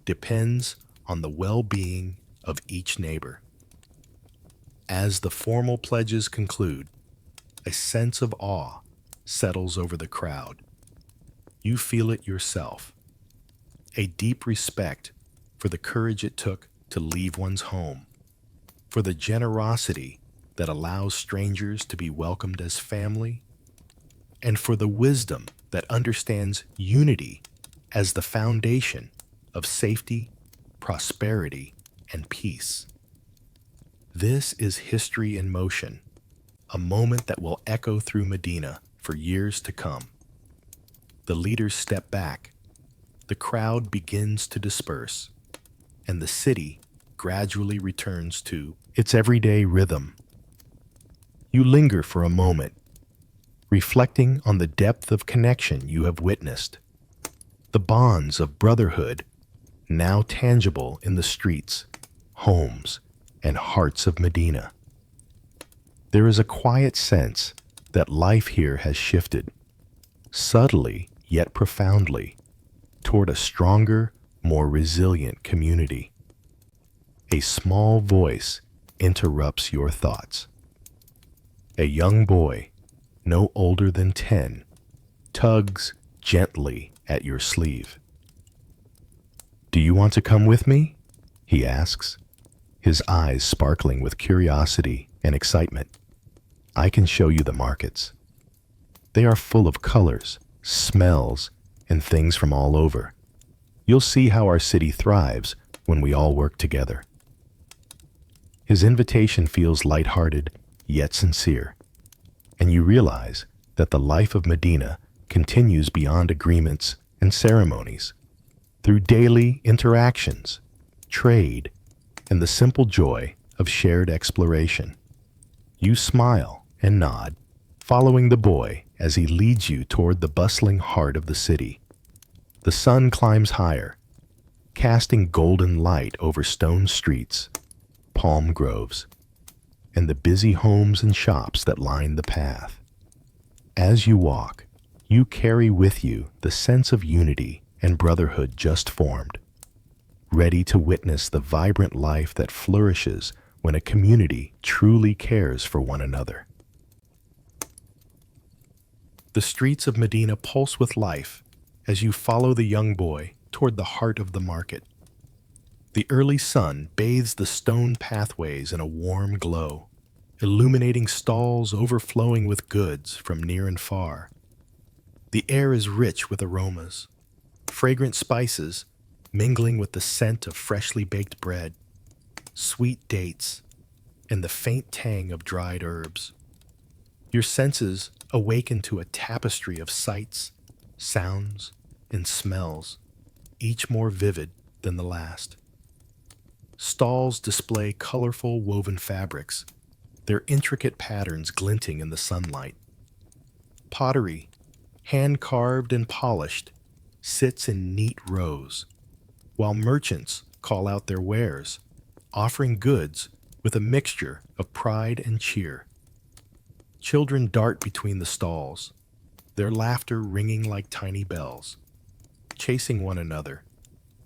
depends on the well-being of each neighbor. As the formal pledges conclude, a sense of awe settles over the crowd. You feel it yourself, a deep respect for the courage it took to leave one's home, for the generosity that allows strangers to be welcomed as family, and for the wisdom that understands unity as the foundation of safety, prosperity, and peace. This is history in motion, a moment that will echo through Medina for years to come. The leaders step back, the crowd begins to disperse, and the city gradually returns to its everyday rhythm. You linger for a moment, reflecting on the depth of connection you have witnessed, the bonds of brotherhood now tangible in the streets, homes, and hearts of Medina. There is a quiet sense that life here has shifted, subtly yet profoundly, toward a stronger, more resilient community. A small voice interrupts your thoughts. A young boy, no older than 10, tugs gently at your sleeve. "Do you want to come with me?" he asks, his eyes sparkling with curiosity and excitement. "I can show you the markets. They are full of colors, smells, and things from all over. You'll see how our city thrives when we all work together." His invitation feels lighthearted yet sincere, and you realize that the life of Medina continues beyond agreements and ceremonies, through daily interactions, trade, and the simple joy of shared exploration. You smile and nod, following the boy as he leads you toward the bustling heart of the city. The sun climbs higher, casting golden light over stone streets, palm groves, and the busy homes and shops that line the path. As you walk, you carry with you the sense of unity and brotherhood just formed, ready to witness the vibrant life that flourishes when a community truly cares for one another. The streets of Medina pulse with life as you follow the young boy toward the heart of the market. The early sun bathes the stone pathways in a warm glow, illuminating stalls overflowing with goods from near and far. The air is rich with aromas, fragrant spices mingling with the scent of freshly baked bread, sweet dates, and the faint tang of dried herbs. Your senses awaken to a tapestry of sights, sounds, and smells, each more vivid than the last. Stalls display colorful woven fabrics, their intricate patterns glinting in the sunlight. Pottery, hand-carved and polished, sits in neat rows, while merchants call out their wares, offering goods with a mixture of pride and cheer. Children dart between the stalls, their laughter ringing like tiny bells, chasing one another,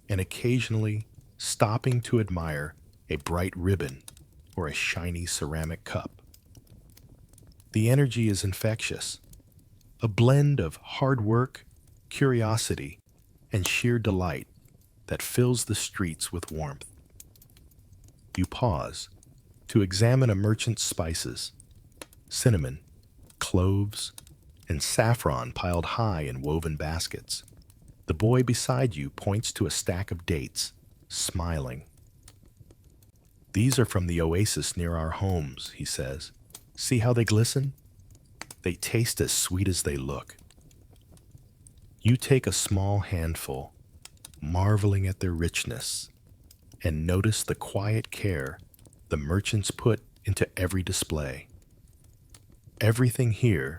and occasionally stopping to admire a bright ribbon or a shiny ceramic cup. The energy is infectious, a blend of hard work, curiosity, and sheer delight that fills the streets with warmth. You pause to examine a merchant's spices, cinnamon, cloves, and saffron piled high in woven baskets. The boy beside you points to a stack of dates, smiling. "These are from the oasis near our homes," he says. "See how they glisten? They taste as sweet as they look." You take a small handful, marveling at their richness, and notice the quiet care the merchants put into every display. Everything here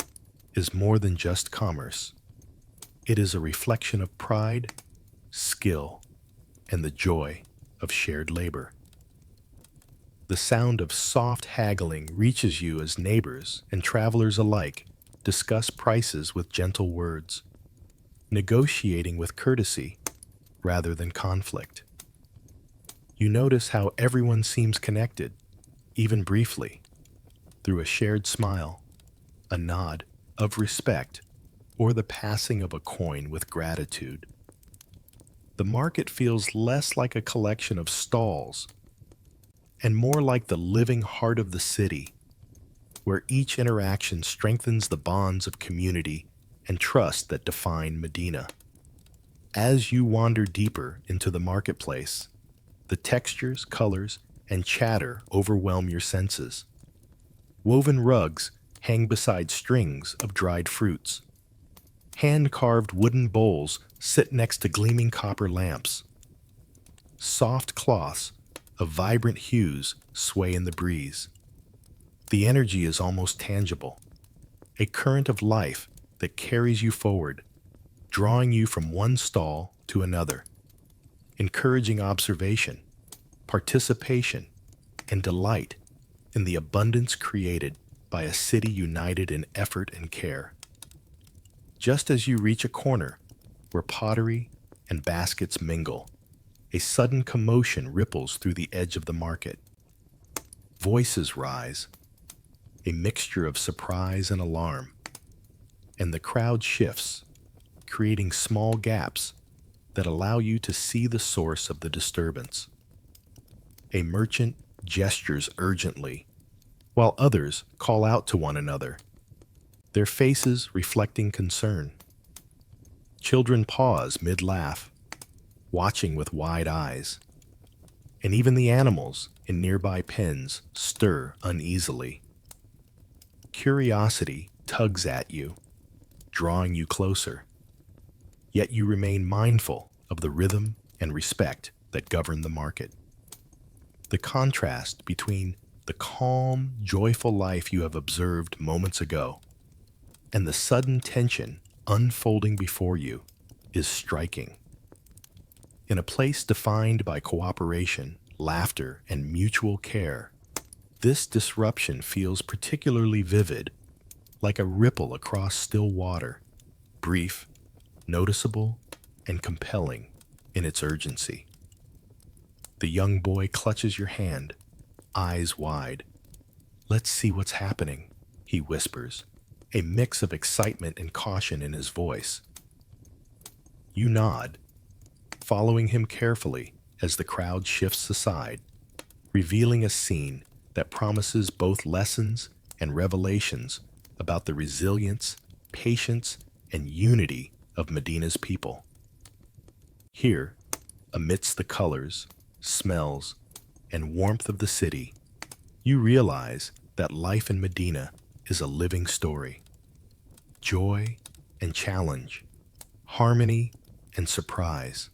is more than just commerce. It is a reflection of pride, skill, and the joy of shared labor. The sound of soft haggling reaches you as neighbors and travelers alike discuss prices with gentle words, negotiating with courtesy rather than conflict. You notice how everyone seems connected, even briefly, through a shared smile, a nod of respect, or the passing of a coin with gratitude. The market feels less like a collection of stalls and more like the living heart of the city, where each interaction strengthens the bonds of community and trust that define Medina. As you wander deeper into the marketplace, the textures, colors, and chatter overwhelm your senses. Woven rugs hang beside strings of dried fruits. Hand-carved wooden bowls sit next to gleaming copper lamps. Soft cloths of vibrant hues sway in the breeze. The energy is almost tangible, a current of life that carries you forward, drawing you from one stall to another, encouraging observation, participation, and delight in the abundance created by a city united in effort and care. Just as you reach a corner where pottery and baskets mingle, a sudden commotion ripples through the edge of the market. Voices rise, a mixture of surprise and alarm, and the crowd shifts, creating small gaps that allow you to see the source of the disturbance. A merchant gestures urgently, while others call out to one another, their faces reflecting concern. Children pause mid-laugh, watching with wide eyes, and even the animals in nearby pens stir uneasily. Curiosity tugs at you, drawing you closer, yet you remain mindful of the rhythm and respect that govern the market. The contrast between the calm, joyful life you have observed moments ago and the sudden tension unfolding before you is striking. In a place defined by cooperation, laughter, and mutual care, this disruption feels particularly vivid, like a ripple across still water, brief, noticeable, and compelling in its urgency. The young boy clutches your hand, eyes wide. "Let's see what's happening," he whispers, a mix of excitement and caution in his voice. You nod, following him carefully as the crowd shifts aside, revealing a scene that promises both lessons and revelations about the resilience, patience, and unity of Medina's people. Here, amidst the colors, smells, and warmth of the city, you realize that life in Medina is a living story. Joy and challenge, harmony and surprise,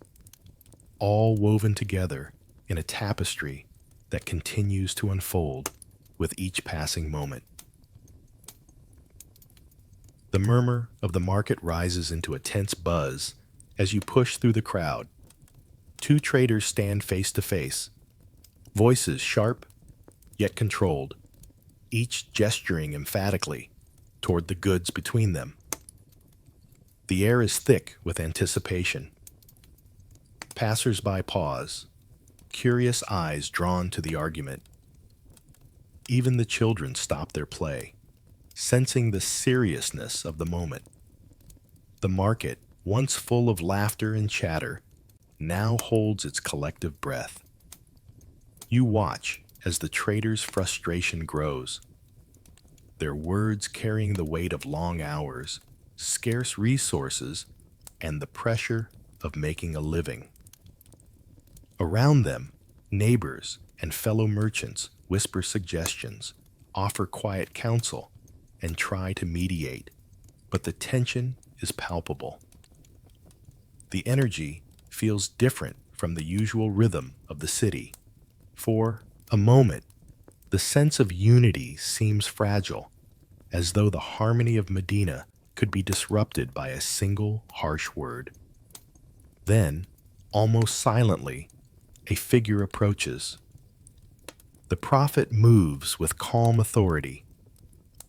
all woven together in a tapestry that continues to unfold with each passing moment. The murmur of the market rises into a tense buzz as you push through the crowd. Two traders stand face to face, voices sharp yet controlled, each gesturing emphatically toward the goods between them. The air is thick with anticipation. Passers-by pause, curious eyes drawn to the argument. Even the children stop their play, sensing the seriousness of the moment. The market, once full of laughter and chatter, now holds its collective breath. You watch as the traders' frustration grows, their words carrying the weight of long hours, scarce resources, and the pressure of making a living. Around them, neighbors and fellow merchants whisper suggestions, offer quiet counsel, and try to mediate, but the tension is palpable. The energy feels different from the usual rhythm of the city. For a moment, the sense of unity seems fragile, as though the harmony of Medina could be disrupted by a single harsh word. Then, almost silently, a figure approaches. The prophet moves with calm authority,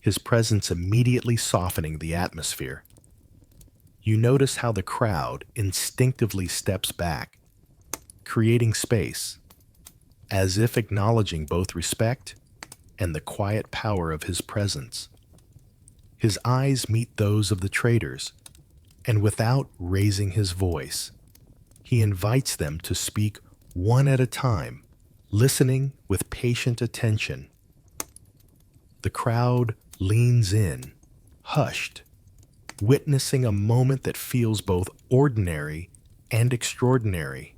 his presence immediately softening the atmosphere. You notice how the crowd instinctively steps back, creating space, as if acknowledging both respect and the quiet power of his presence. His eyes meet those of the traders, and without raising his voice, he invites them to speak one at a time, listening with patient attention. The crowd leans in, hushed, witnessing a moment that feels both ordinary and extraordinary,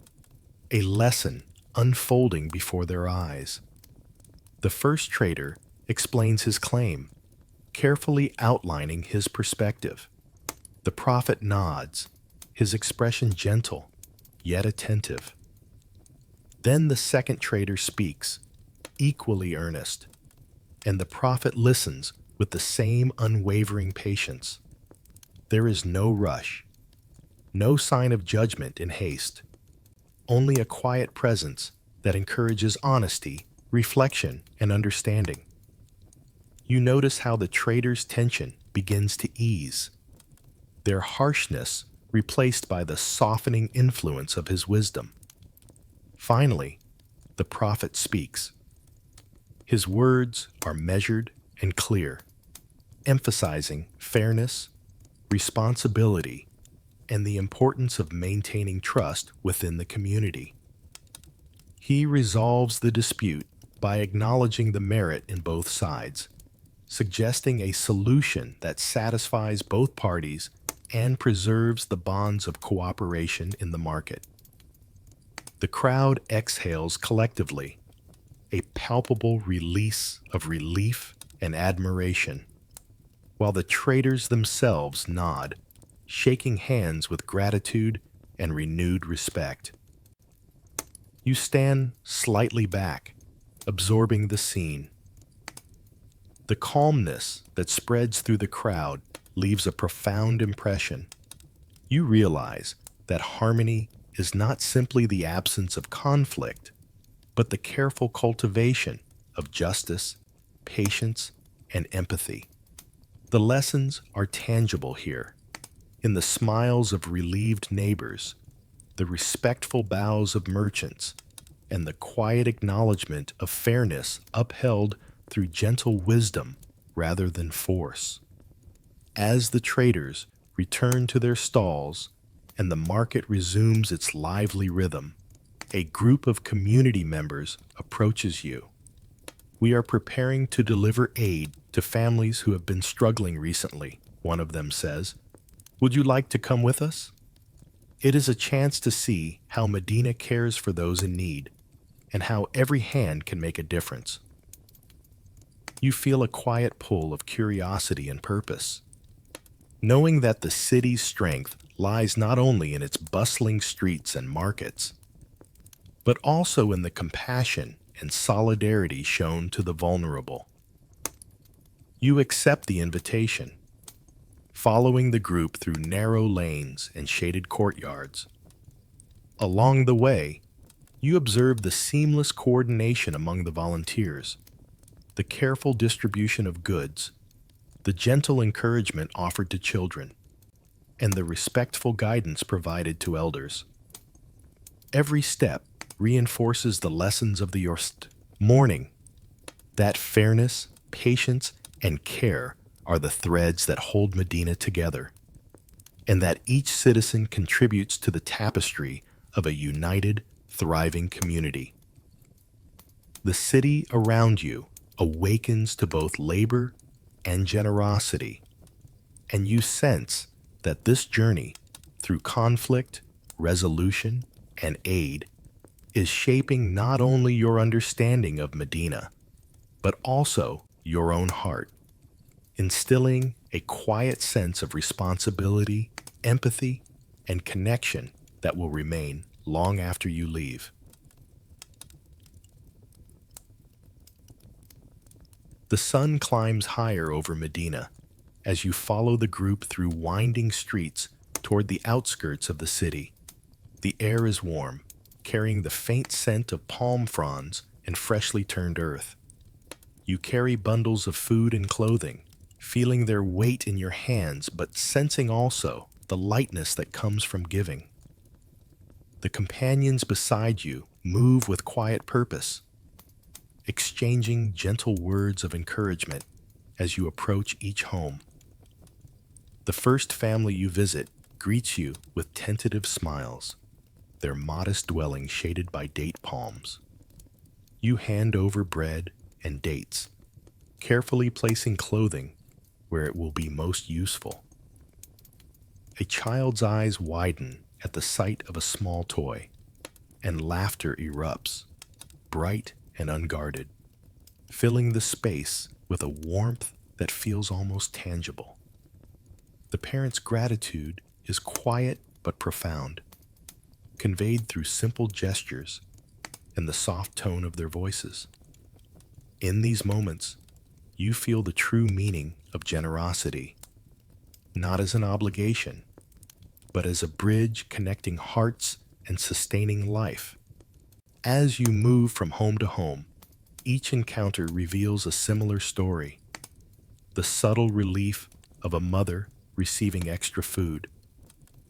a lesson unfolding before their eyes. The first trader explains his claim, carefully outlining his perspective. The prophet nods, his expression gentle, yet attentive. Then the second trader speaks, equally earnest, and the prophet listens with the same unwavering patience. There is no rush, no sign of judgment in haste, only a quiet presence that encourages honesty, reflection, and understanding. You notice how the trader's tension begins to ease, their harshness replaced by the softening influence of his wisdom. Finally, the prophet speaks. His words are measured and clear, emphasizing fairness, responsibility, and the importance of maintaining trust within the community. He resolves the dispute by acknowledging the merit in both sides, suggesting a solution that satisfies both parties and preserves the bonds of cooperation in the market. The crowd exhales collectively, a palpable release of relief and admiration, while the traders themselves nod, shaking hands with gratitude and renewed respect. You stand slightly back, absorbing the scene. The calmness that spreads through the crowd leaves a profound impression. You realize that harmony is not simply the absence of conflict, but the careful cultivation of justice, patience, and empathy. The lessons are tangible here, in the smiles of relieved neighbors, the respectful bows of merchants, and the quiet acknowledgement of fairness upheld through gentle wisdom rather than force. As the traders return to their stalls and the market resumes its lively rhythm, a group of community members approaches you. "We are preparing to deliver aid to families who have been struggling recently," one of them says. "Would you like to come with us?" It is a chance to see how Medina cares for those in need and how every hand can make a difference. You feel a quiet pull of curiosity and purpose, knowing that the city's strength lies not only in its bustling streets and markets, but also in the compassion and solidarity shown to the vulnerable. You accept the invitation, following the group through narrow lanes and shaded courtyards. Along the way, you observe the seamless coordination among the volunteers, the careful distribution of goods, the gentle encouragement offered to children, and the respectful guidance provided to elders. Every step reinforces the lessons of the morning, that fairness, patience, and care are the threads that hold Medina together, and that each citizen contributes to the tapestry of a united, thriving community. The city around you awakens to both labor and generosity, and you sense that this journey through conflict, resolution, and aid is shaping not only your understanding of Medina, but also your own heart, instilling a quiet sense of responsibility, empathy, and connection that will remain long after you leave. The sun climbs higher over Medina as you follow the group through winding streets toward the outskirts of the city. The air is warm, carrying the faint scent of palm fronds and freshly turned earth. You carry bundles of food and clothing, feeling their weight in your hands, but sensing also the lightness that comes from giving. The companions beside you move with quiet purpose, exchanging gentle words of encouragement as you approach each home. The first family you visit greets you with tentative smiles, their modest dwelling shaded by date palms. You hand over bread and dates, carefully placing clothing where it will be most useful. A child's eyes widen at the sight of a small toy, and laughter erupts, bright and unguarded, filling the space with a warmth that feels almost tangible. The parents' gratitude is quiet but profound, conveyed through simple gestures and the soft tone of their voices. In these moments, you feel the true meaning of generosity, not as an obligation, but as a bridge connecting hearts and sustaining life. As you move from home to home, each encounter reveals a similar story. The subtle relief of a mother receiving extra food,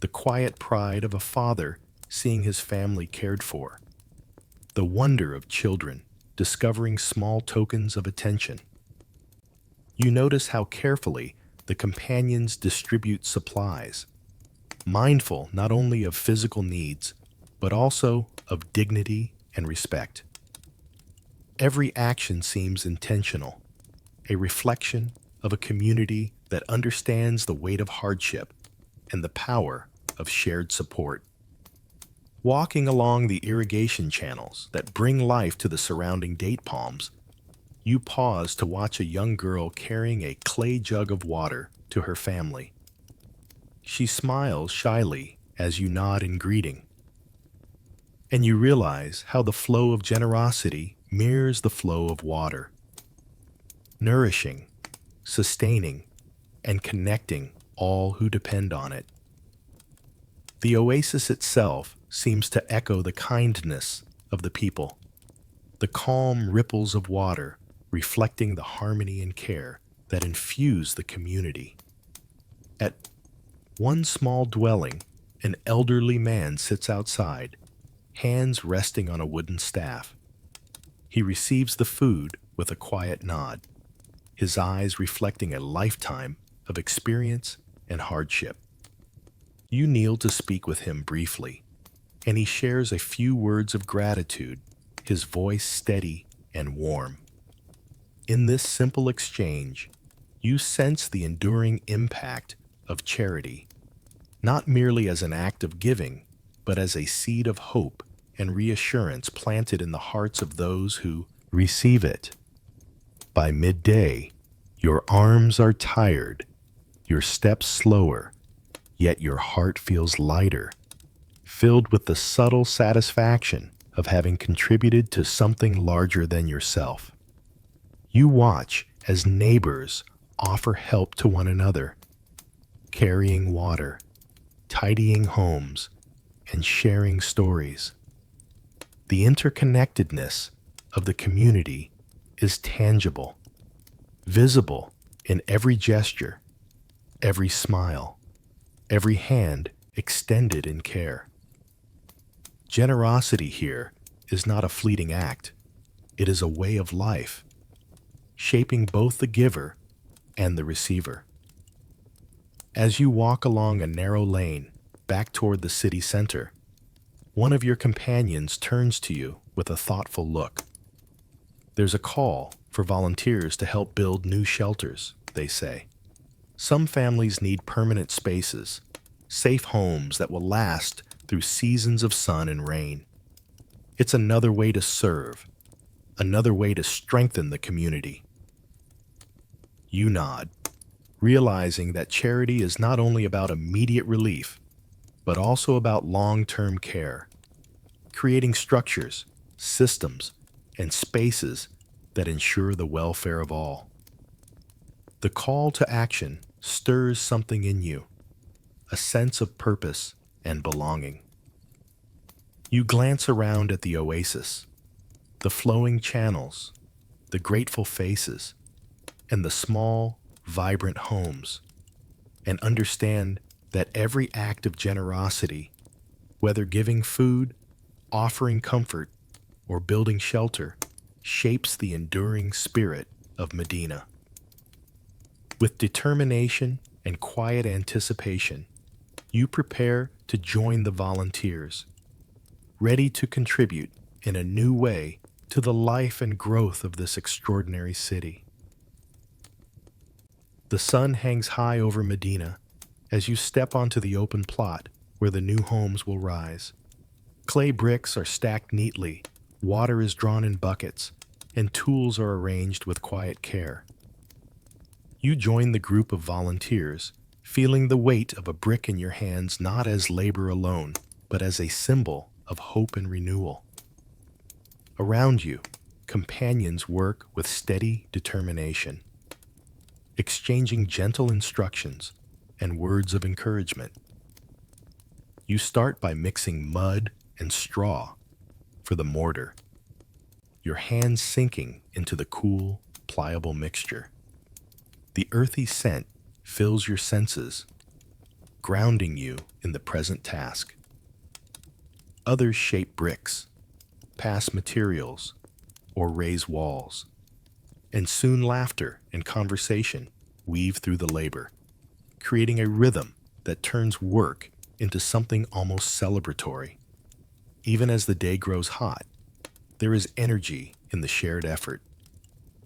the quiet pride of a father seeing his family cared for, the wonder of children discovering small tokens of attention. You notice how carefully the companions distribute supplies, mindful not only of physical needs, but also of dignity and respect. Every action seems intentional, a reflection of a community that understands the weight of hardship and the power of shared support. Walking along the irrigation channels that bring life to the surrounding date palms, you pause to watch a young girl carrying a clay jug of water to her family. She smiles shyly as you nod in greeting, and you realize how the flow of generosity mirrors the flow of water, nourishing, sustaining, and connecting all who depend on it. The oasis itself seems to echo the kindness of the people, the calm ripples of water reflecting the harmony and care that infuse the community. At one small dwelling, an elderly man sits outside, hands resting on a wooden staff. He receives the food with a quiet nod, his eyes reflecting a lifetime of experience and hardship. You kneel to speak with him briefly, and he shares a few words of gratitude, his voice steady and warm. In this simple exchange, you sense the enduring impact of charity, not merely as an act of giving, but as a seed of hope and reassurance planted in the hearts of those who receive it. By midday, your arms are tired, your steps slower, yet your heart feels lighter, filled with the subtle satisfaction of having contributed to something larger than yourself. You watch as neighbors offer help to one another, carrying water, tidying homes, and sharing stories. The interconnectedness of the community is tangible, visible in every gesture, every smile, every hand extended in care. Generosity here is not a fleeting act, it is a way of life, shaping both the giver and the receiver. As you walk along a narrow lane back toward the city center, one of your companions turns to you with a thoughtful look. There's a call for volunteers to help build new shelters, they say. Some families need permanent spaces, safe homes that will last through seasons of sun and rain. It's another way to serve, another way to strengthen the community. You nod, realizing that charity is not only about immediate relief, but also about long-term care, creating structures, systems, and spaces that ensure the welfare of all. The call to action stirs something in you, a sense of purpose and belonging. You glance around at the oasis, the flowing channels, the grateful faces, and the small, vibrant homes, and understand that every act of generosity, whether giving food, offering comfort, or building shelter, shapes the enduring spirit of Medina. With determination and quiet anticipation, you prepare to join the volunteers, ready to contribute in a new way to the life and growth of this extraordinary city. The sun hangs high over Medina as you step onto the open plot where the new homes will rise. Clay bricks are stacked neatly, water is drawn in buckets, and tools are arranged with quiet care. You join the group of volunteers, feeling the weight of a brick in your hands not as labor alone, but as a symbol of hope and renewal. Around you, companions work with steady determination, exchanging gentle instructions and words of encouragement. You start by mixing mud and straw for the mortar, your hands sinking into the cool, pliable mixture. The earthy scent fills your senses, grounding you in the present task. Others shape bricks, pass materials, or raise walls, and soon laughter and conversation weave through the labor, creating a rhythm that turns work into something almost celebratory. Even as the day grows hot, there is energy in the shared effort,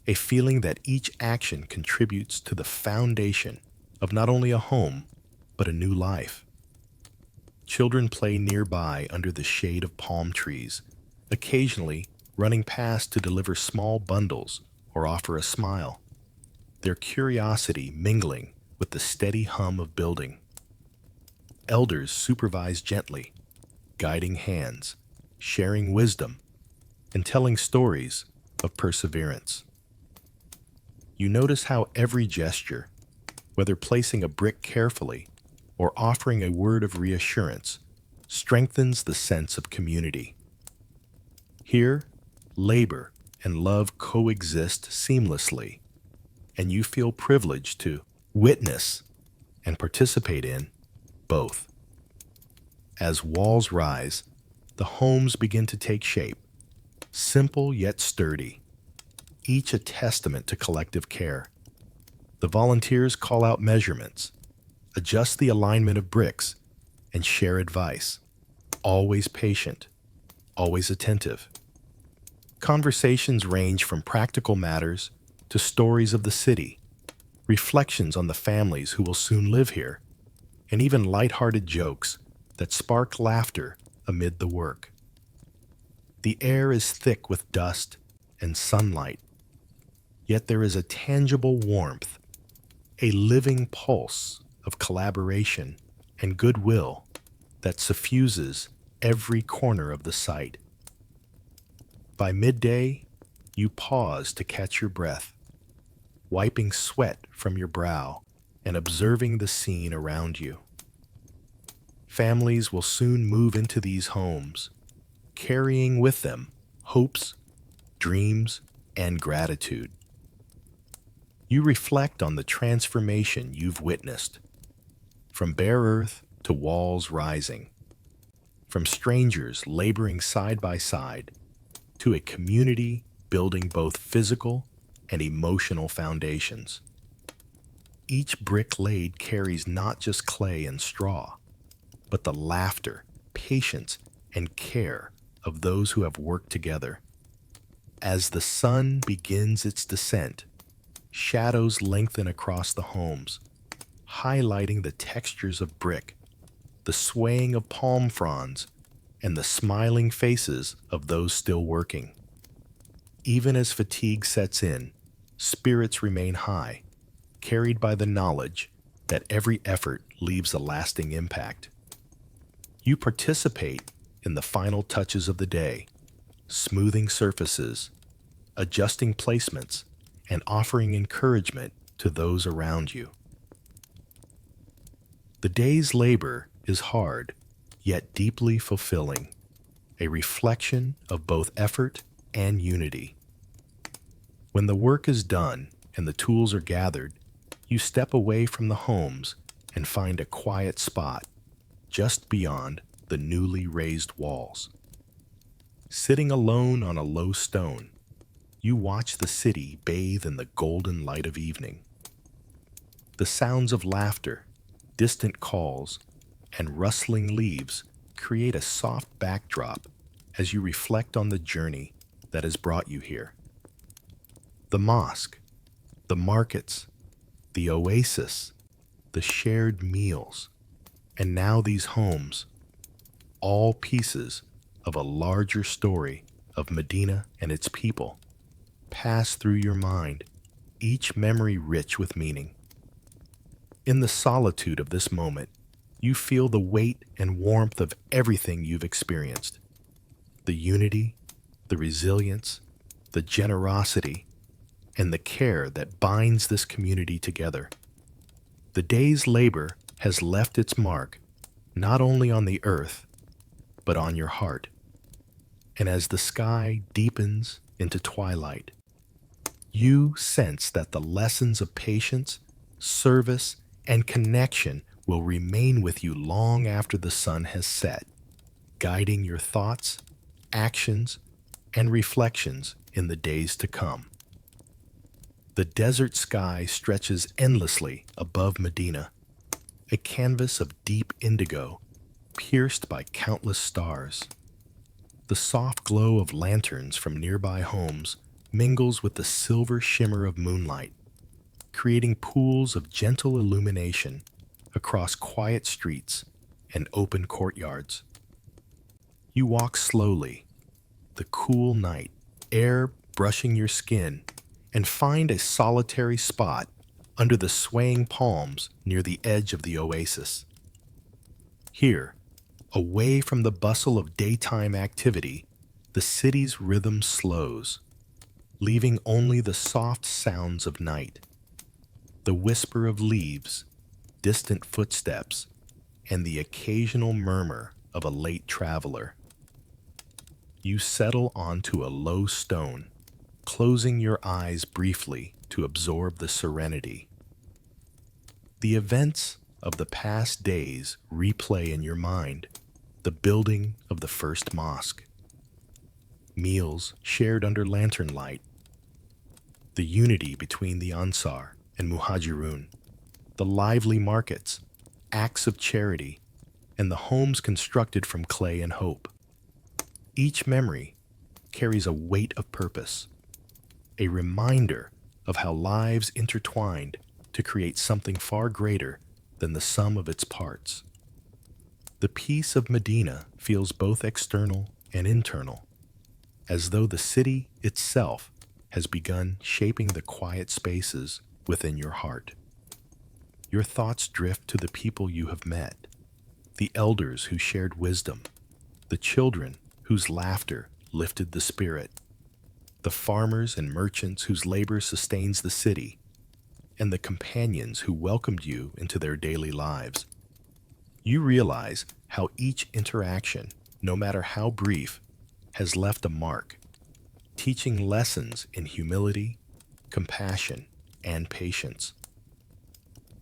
a feeling that each action contributes to the foundation of not only a home, but a new life. Children play nearby under the shade of palm trees, occasionally running past to deliver small bundles or offer a smile, their curiosity mingling with the steady hum of building. Elders supervise gently, guiding hands, sharing wisdom, and telling stories of perseverance. You notice how every gesture, whether placing a brick carefully or offering a word of reassurance, strengthens the sense of community. Here, labor and love coexist seamlessly, and you feel privileged to witness and participate in both. As walls rise, the homes begin to take shape, simple yet sturdy, each a testament to collective care. The volunteers call out measurements, adjust the alignment of bricks, and share advice, always patient, always attentive. Conversations range from practical matters to stories of the city, reflections on the families who will soon live here, and even light-hearted jokes that spark laughter amid the work. The air is thick with dust and sunlight, yet there is a tangible warmth, a living pulse of collaboration and goodwill that suffuses every corner of the site. By midday, you pause to catch your breath, wiping sweat from your brow and observing the scene around you. Families will soon move into these homes, carrying with them hopes, dreams, and gratitude. You reflect on the transformation you've witnessed, from bare earth to walls rising, from strangers laboring side by side to a community building both physical and emotional foundations. Each brick laid carries not just clay and straw, but the laughter, patience, and care of those who have worked together. As the sun begins its descent, shadows lengthen across the homes, highlighting the textures of brick, the swaying of palm fronds, and the smiling faces of those still working. Even as fatigue sets in, spirits remain high, carried by the knowledge that every effort leaves a lasting impact. You participate in the final touches of the day, smoothing surfaces, adjusting placements, and offering encouragement to those around you. The day's labor is hard, yet deeply fulfilling, a reflection of both effort and unity. When the work is done and the tools are gathered, you step away from the homes and find a quiet spot just beyond the newly raised walls. Sitting alone on a low stone, you watch the city bathe in the golden light of evening. The sounds of laughter, distant calls, and rustling leaves create a soft backdrop as you reflect on the journey that has brought you here. The mosque, the markets, the oasis, the shared meals, and now these homes, all pieces of a larger story of Medina and its people, pass through your mind, each memory rich with meaning. In the solitude of this moment, you feel the weight and warmth of everything you've experienced. The unity, the resilience, the generosity, and the care that binds this community together. The day's labor has left its mark not only on the earth, but on your heart. And as the sky deepens into twilight, you sense that the lessons of patience, service, and connection will remain with you long after the sun has set, guiding your thoughts, actions, and reflections in the days to come. The desert sky stretches endlessly above Medina, a canvas of deep indigo pierced by countless stars. The soft glow of lanterns from nearby homes mingles with the silver shimmer of moonlight, creating pools of gentle illumination across quiet streets and open courtyards. You walk slowly, the cool night air brushing your skin, and find a solitary spot under the swaying palms near the edge of the oasis. Here, away from the bustle of daytime activity, the city's rhythm slows, leaving only the soft sounds of night. The whisper of leaves, distant footsteps, and the occasional murmur of a late traveler. You settle onto a low stone, closing your eyes briefly to absorb the serenity. The events of the past days replay in your mind: the building of the first mosque, meals shared under lantern light, the unity between the Ansar and Muhajirun, the lively markets, acts of charity, and the homes constructed from clay and hope. Each memory carries a weight of purpose, a reminder of how lives intertwined to create something far greater than the sum of its parts. The peace of Medina feels both external and internal, as though the city itself has begun shaping the quiet spaces within your heart. Your thoughts drift to the people you have met, the elders who shared wisdom, the children whose laughter lifted the spirit, the farmers and merchants whose labor sustains the city, and the companions who welcomed you into their daily lives. You realize how each interaction, no matter how brief, has left a mark, teaching lessons in humility, compassion, and patience.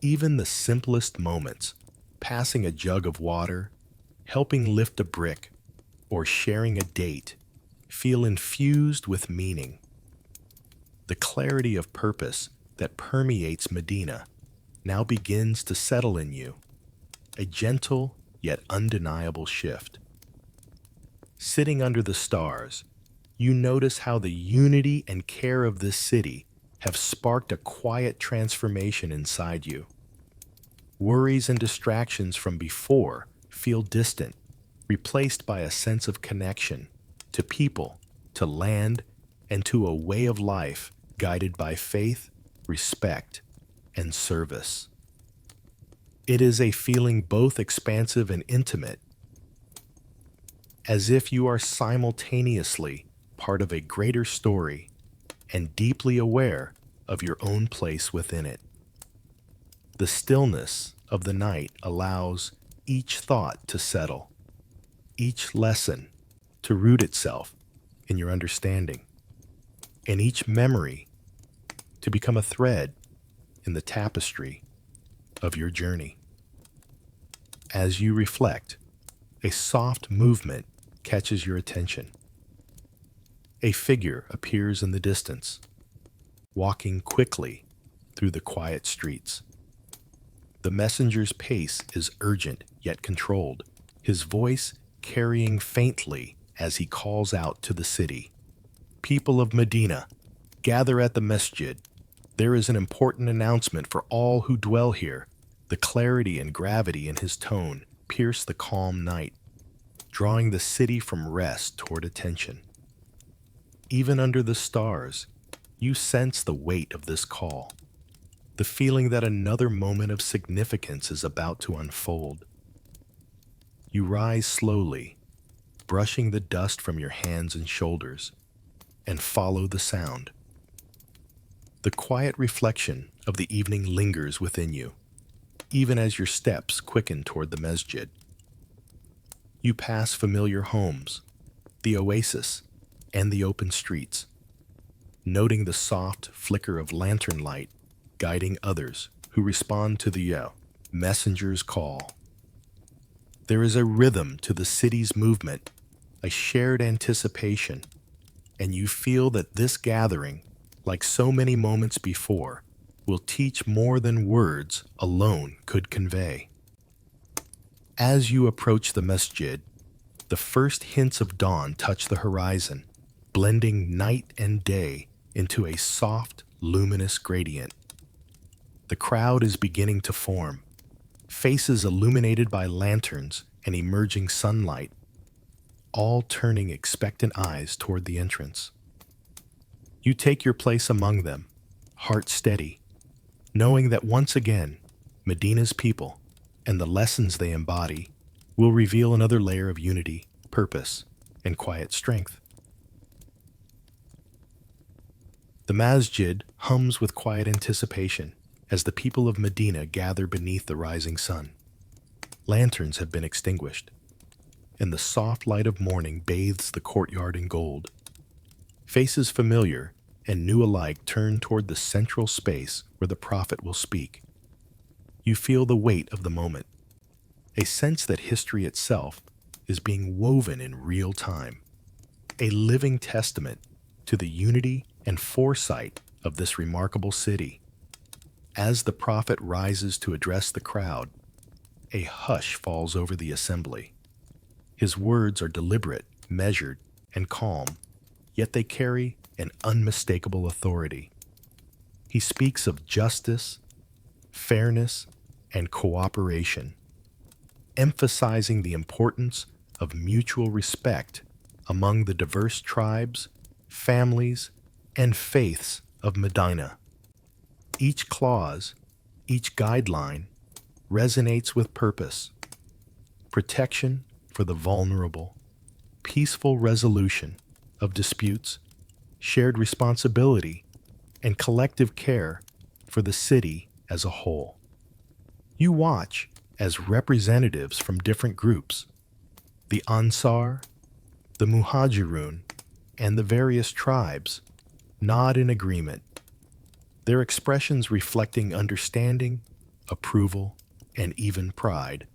Even the simplest moments, passing a jug of water, helping lift a brick, or sharing a date, feel infused with meaning. The clarity of purpose that permeates Medina now begins to settle in you, a gentle yet undeniable shift. Sitting under the stars, you notice how the unity and care of this city have sparked a quiet transformation inside you. Worries and distractions from before feel distant, replaced by a sense of connection to people, to land, and to a way of life guided by faith, respect, and service. It is a feeling both expansive and intimate, as if you are simultaneously part of a greater story and deeply aware of your own place within it. The stillness of the night allows each thought to settle, each lesson to root itself in your understanding, and each memory to become a thread in the tapestry of your journey. As you reflect, a soft movement catches your attention. A figure appears in the distance, walking quickly through the quiet streets. The messenger's pace is urgent yet controlled, his voice carrying faintly as he calls out to the city. People of Medina, gather at the masjid. There is an important announcement for all who dwell here. The clarity and gravity in his tone pierce the calm night, drawing the city from rest toward attention. Even under the stars, you sense the weight of this call, the feeling that another moment of significance is about to unfold. You rise slowly, brushing the dust from your hands and shoulders, and follow the sound. The quiet reflection of the evening lingers within you, even as your steps quicken toward the masjid. You pass familiar homes, the oasis, and the open streets, noting the soft flicker of lantern light guiding others who respond to the messenger's call. There is a rhythm to the city's movement, a shared anticipation, and you feel that this gathering, like so many moments before, will teach more than words alone could convey. As you approach the masjid, the first hints of dawn touch the horizon, blending night and day into a soft, luminous gradient. The crowd is beginning to form, faces illuminated by lanterns and emerging sunlight, all turning expectant eyes toward the entrance. You take your place among them, heart steady, knowing that once again, Medina's people and the lessons they embody will reveal another layer of unity, purpose, and quiet strength. The masjid hums with quiet anticipation as the people of Medina gather beneath the rising sun. Lanterns have been extinguished, and the soft light of morning bathes the courtyard in gold. Faces familiar and new alike turn toward the central space where the prophet will speak. You feel the weight of the moment, a sense that history itself is being woven in real time, a living testament to the unity and foresight of this remarkable city. As the prophet rises to address the crowd, a hush falls over the assembly. His words are deliberate, measured, and calm, yet they carry an unmistakable authority. He speaks of justice, fairness, and cooperation, emphasizing the importance of mutual respect among the diverse tribes, families, and faiths of Medina. Each clause, each guideline, resonates with purpose: protection for the vulnerable, peaceful resolution of disputes, shared responsibility, and collective care for the city as a whole. You watch as representatives from different groups, the Ansar, the Muhajirun, and the various tribes, nod in agreement, their expressions reflecting understanding, approval, and even pride.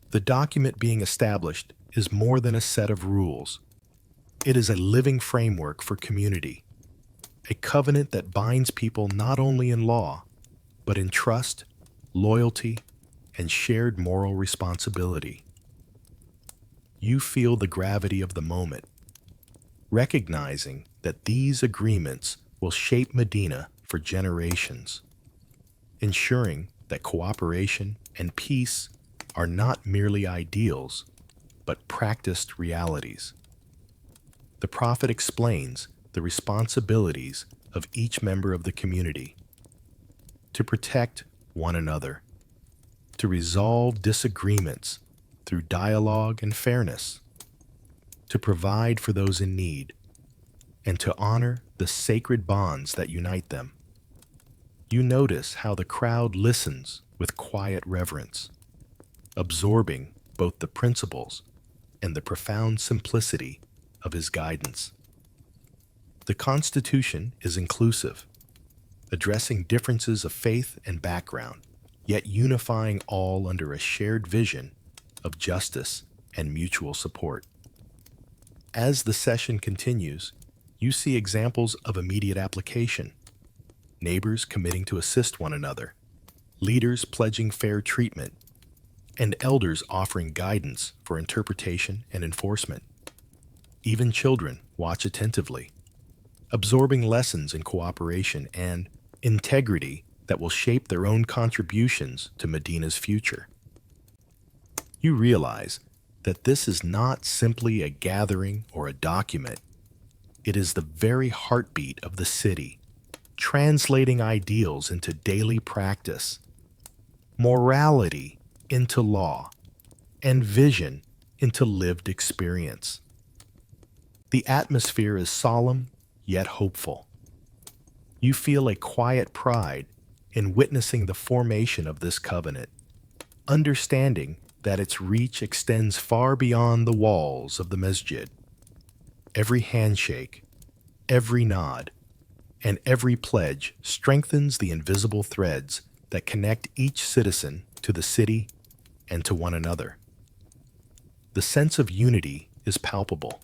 The document being established is more than a set of rules. It is a living framework for community, a covenant that binds people not only in law, but in trust, loyalty, and shared moral responsibility. You feel the gravity of the moment, recognizing that these agreements will shape Medina for generations, ensuring that cooperation and peace are not merely ideals, but practiced realities. The prophet explains the responsibilities of each member of the community: to protect one another, to resolve disagreements through dialogue and fairness, to provide for those in need, and to honor the sacred bonds that unite them. You notice how the crowd listens with quiet reverence, absorbing both the principles and the profound simplicity of his guidance. The Constitution is inclusive, addressing differences of faith and background, yet unifying all under a shared vision of justice and mutual support. As the session continues, you see examples of immediate application: neighbors committing to assist one another, leaders pledging fair treatment, and elders offering guidance for interpretation and enforcement. Even children watch attentively, absorbing lessons in cooperation and integrity that will shape their own contributions to Medina's future. You realize that this is not simply a gathering or a document. It is the very heartbeat of the city, translating ideals into daily practice, morality into law, and vision into lived experience. The atmosphere is solemn yet hopeful. You feel a quiet pride in witnessing the formation of this covenant, understanding that its reach extends far beyond the walls of the masjid. Every handshake, every nod, and every pledge strengthens the invisible threads that connect each citizen to the city and to one another. The sense of unity is palpable,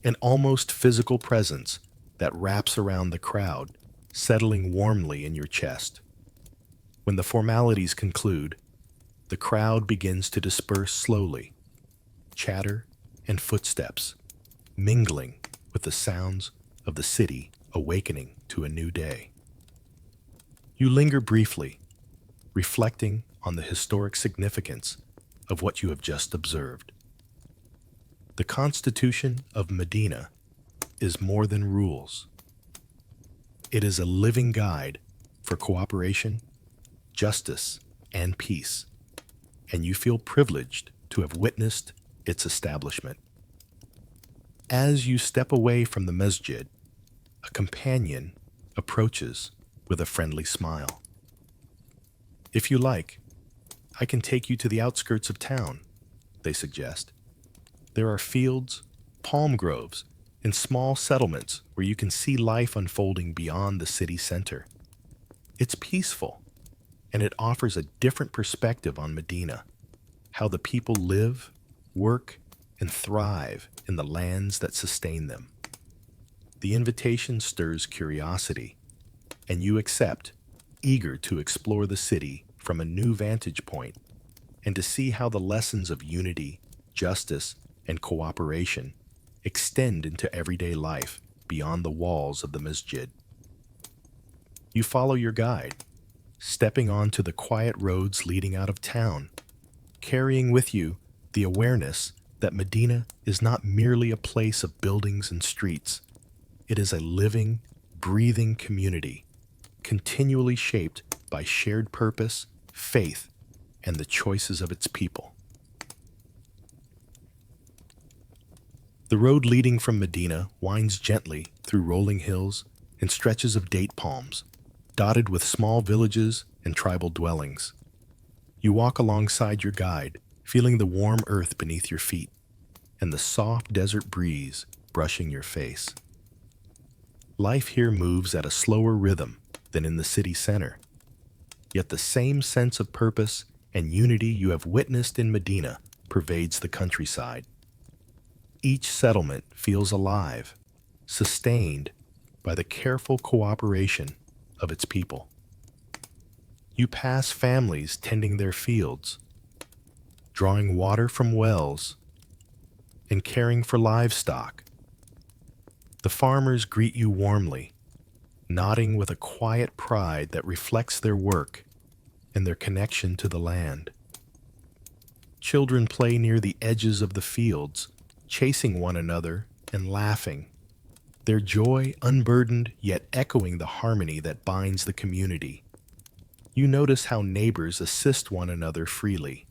an almost physical presence that wraps around the crowd, settling warmly in your chest. When the formalities conclude, the crowd begins to disperse slowly, chatter and footsteps mingling with the sounds of the city awakening to a new day. You linger briefly, reflecting on the historic significance of what you have just observed. The Constitution of Medina is more than rules. It is a living guide for cooperation, justice, and peace, and you feel privileged to have witnessed its establishment. As you step away from the masjid, a companion approaches with a friendly smile. "If you like, I can take you to the outskirts of town," they suggest. "There are fields, palm groves, and small settlements where you can see life unfolding beyond the city center. It's peaceful, and it offers a different perspective on Medina, how the people live, work, and thrive in the lands that sustain them." The invitation stirs curiosity, and you accept, eager to explore the city from a new vantage point and to see how the lessons of unity, justice, and cooperation extend into everyday life beyond the walls of the masjid. You follow your guide, stepping onto the quiet roads leading out of town, carrying with you the awareness that Medina is not merely a place of buildings and streets. It is a living, breathing community, continually shaped by shared purpose, faith, and the choices of its people. The road leading from Medina winds gently through rolling hills and stretches of date palms, dotted with small villages and tribal dwellings. You walk alongside your guide, feeling the warm earth beneath your feet and the soft desert breeze brushing your face. Life here moves at a slower rhythm than in the city center, yet the same sense of purpose and unity you have witnessed in Medina pervades the countryside. Each settlement feels alive, sustained by the careful cooperation of its people. You pass families tending their fields, drawing water from wells, and caring for livestock. The farmers greet you warmly, nodding with a quiet pride that reflects their work and their connection to the land. Children play near the edges of the fields, chasing one another and laughing, their joy unburdened yet echoing the harmony that binds the community. You notice how neighbors assist one another freely,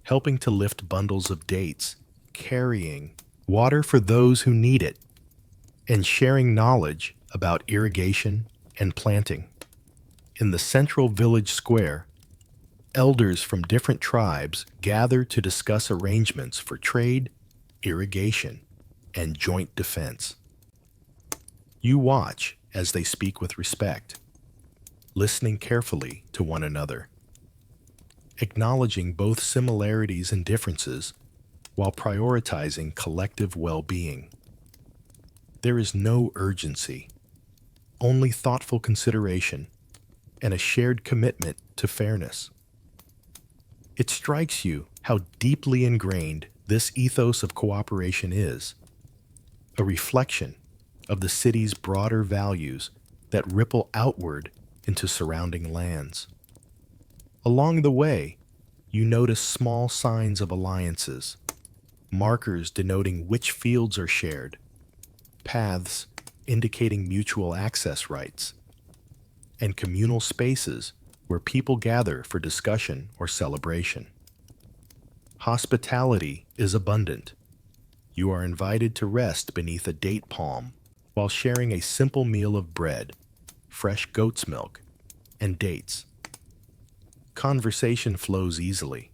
helping to lift bundles of dates, carrying water for those who need it, and sharing knowledge about irrigation and planting. In the central village square, elders from different tribes gather to discuss arrangements for trade, irrigation, and joint defense. You watch as they speak with respect, listening carefully to one another, acknowledging both similarities and differences while prioritizing collective well-being. There is no urgency, only thoughtful consideration and a shared commitment to fairness. It strikes you how deeply ingrained this ethos of cooperation is, a reflection of the city's broader values that ripple outward into surrounding lands. Along the way, you notice small signs of alliances, markers denoting which fields are shared, paths indicating mutual access rights, and communal spaces where people gather for discussion or celebration. Hospitality is abundant. You are invited to rest beneath a date palm while sharing a simple meal of bread, fresh goat's milk, and dates. Conversation flows easily,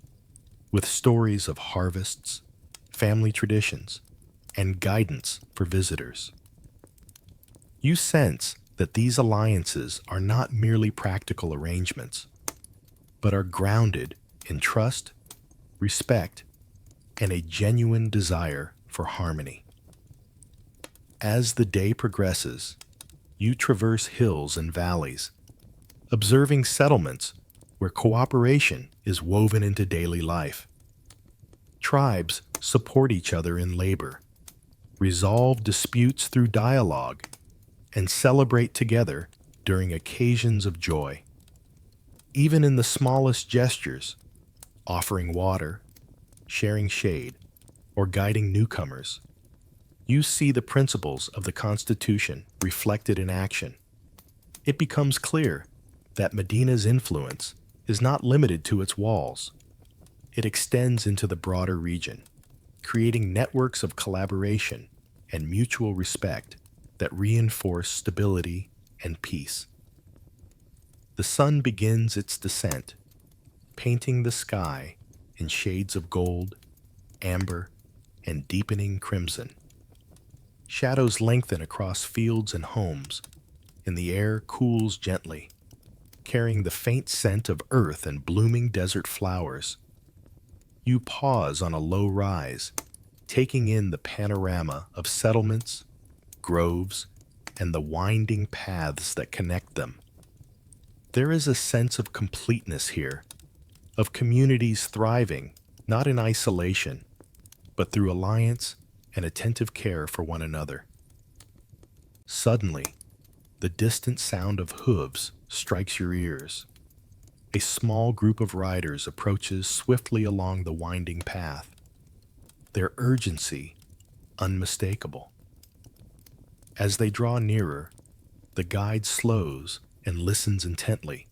with stories of harvests, family traditions, and guidance for visitors. You sense that these alliances are not merely practical arrangements, but are grounded in trust, respect, and a genuine desire for harmony. As the day progresses, you traverse hills and valleys, observing settlements where cooperation is woven into daily life. Tribes support each other in labor, resolve disputes through dialogue, and celebrate together during occasions of joy. Even in the smallest gestures, offering water, sharing shade, or guiding newcomers, you see the principles of the Constitution reflected in action. It becomes clear that Medina's influence is not limited to its walls. It extends into the broader region, creating networks of collaboration and mutual respect that reinforce stability and peace. The sun begins its descent, painting the sky in shades of gold, amber, and deepening crimson. Shadows lengthen across fields and homes, and the air cools gently, carrying the faint scent of earth and blooming desert flowers. You pause on a low rise, taking in the panorama of settlements, groves, and the winding paths that connect them. There is a sense of completeness here, of communities thriving not in isolation, but through alliance and attentive care for one another. Suddenly, the distant sound of hooves strikes your ears. A small group of riders approaches swiftly along the winding path, their urgency unmistakable. As they draw nearer, the guide slows and listens intently,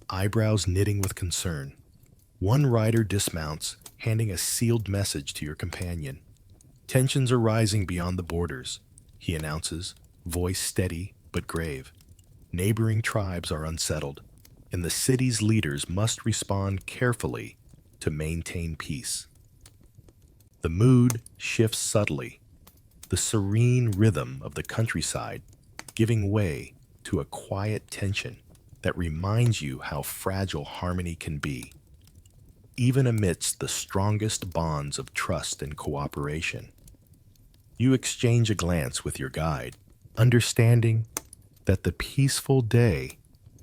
eyebrows knitting with concern. One rider dismounts, handing a sealed message to your companion. Tensions are rising beyond the borders, he announces, voice steady but grave. Neighboring tribes are unsettled, and the city's leaders must respond carefully to maintain peace. The mood shifts subtly, the serene rhythm of the countryside giving way to a quiet tension that reminds you how fragile harmony can be, even amidst the strongest bonds of trust and cooperation. You exchange a glance with your guide, understanding that the peaceful day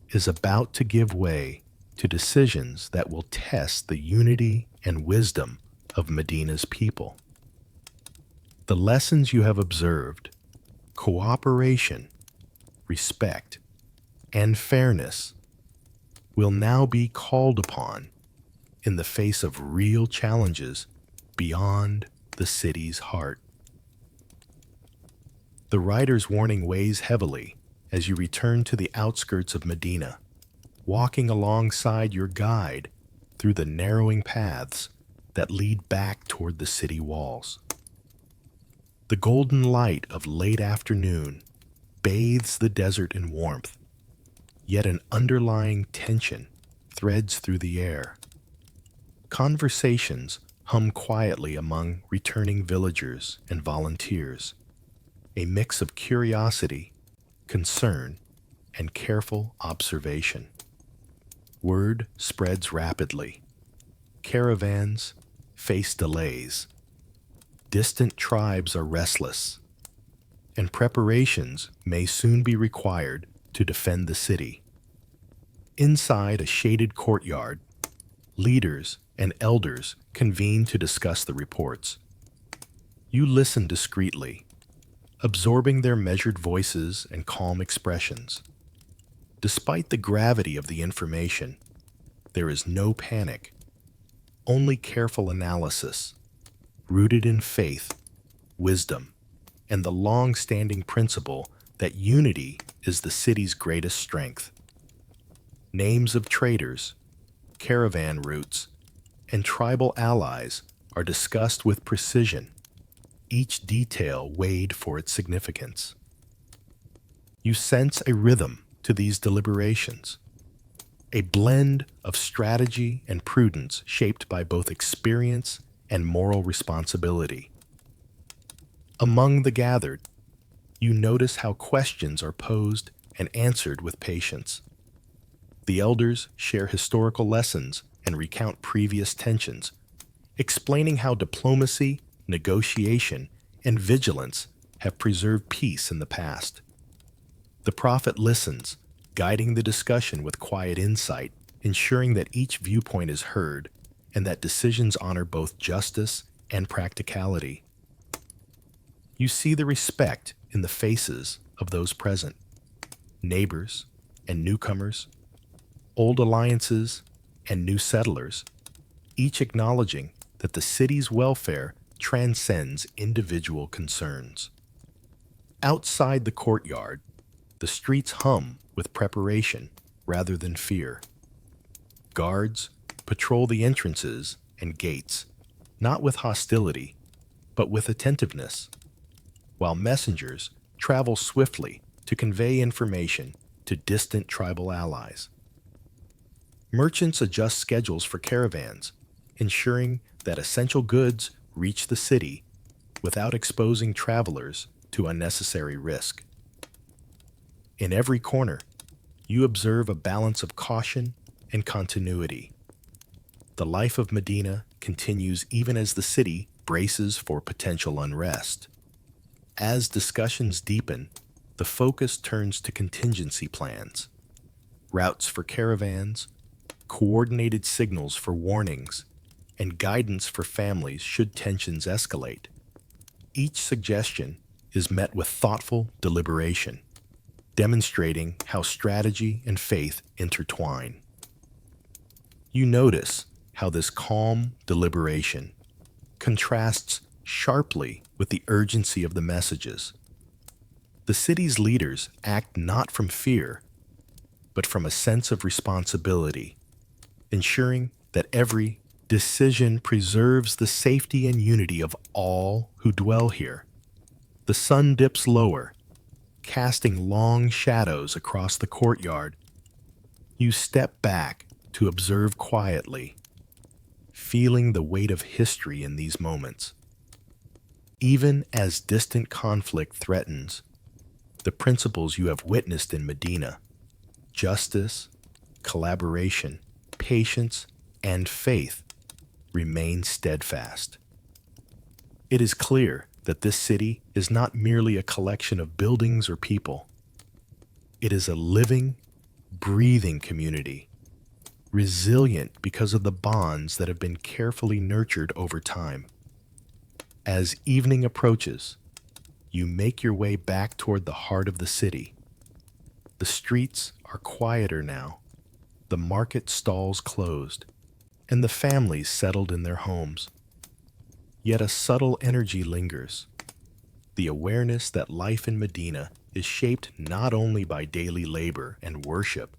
is about to give way to decisions that will test the unity and wisdom of Medina's people. The lessons you have observed, cooperation, respect, and fairness, will now be called upon in the face of real challenges beyond the city's heart. The rider's warning weighs heavily as you return to the outskirts of Medina, walking alongside your guide through the narrowing paths that lead back toward the city walls. The golden light of late afternoon bathes the desert in warmth, yet an underlying tension threads through the air. Conversations hum quietly among returning villagers and volunteers, a mix of curiosity, concern, and careful observation. Word spreads rapidly. Caravans face delays. Distant tribes are restless, and preparations may soon be required to defend the city. Inside a shaded courtyard, leaders and elders convene to discuss the reports. You listen discreetly, absorbing their measured voices and calm expressions. Despite the gravity of the information, there is no panic, only careful analysis, rooted in faith, wisdom, and the long-standing principle that unity is the city's greatest strength. Names of traders, caravan routes, and tribal allies are discussed with precision, each detail weighed for its significance. You sense a rhythm to these deliberations, a blend of strategy and prudence shaped by both experience and moral responsibility. Among the gathered, you notice how questions are posed and answered with patience. The elders share historical lessons and recount previous tensions, explaining how diplomacy, negotiation, and vigilance have preserved peace in the past. The Prophet listens, guiding the discussion with quiet insight, ensuring that each viewpoint is heard and that decisions honor both justice and practicality. You see the respect in the faces of those present, neighbors and newcomers, old alliances and new settlers, each acknowledging that the city's welfare transcends individual concerns. Outside the courtyard, the streets hum with preparation rather than fear. Guards patrol the entrances and gates, not with hostility, but with attentiveness, while messengers travel swiftly to convey information to distant tribal allies. Merchants adjust schedules for caravans, ensuring that essential goods reach the city without exposing travelers to unnecessary risk. In every corner, you observe a balance of caution and continuity. The life of Medina continues even as the city braces for potential unrest. As discussions deepen, the focus turns to contingency plans, routes for caravans, coordinated signals for warnings, and guidance for families should tensions escalate. Each suggestion is met with thoughtful deliberation, demonstrating how strategy and faith intertwine. You notice how this calm deliberation contrasts sharply with the urgency of the messages. The city's leaders act not from fear, but from a sense of responsibility, ensuring that every decision preserves the safety and unity of all who dwell here. The sun dips lower, casting long shadows across the courtyard. You step back to observe quietly, feeling the weight of history in these moments. Even as distant conflict threatens, the principles you have witnessed in Medina, justice, collaboration, patience, and faith, remain steadfast. It is clear that this city is not merely a collection of buildings or people. It is a living, breathing community, resilient because of the bonds that have been carefully nurtured over time. As evening approaches, you make your way back toward the heart of the city. The streets are quieter now, the market stalls closed, and the families settled in their homes. Yet a subtle energy lingers, the awareness that life in Medina is shaped not only by daily labor and worship,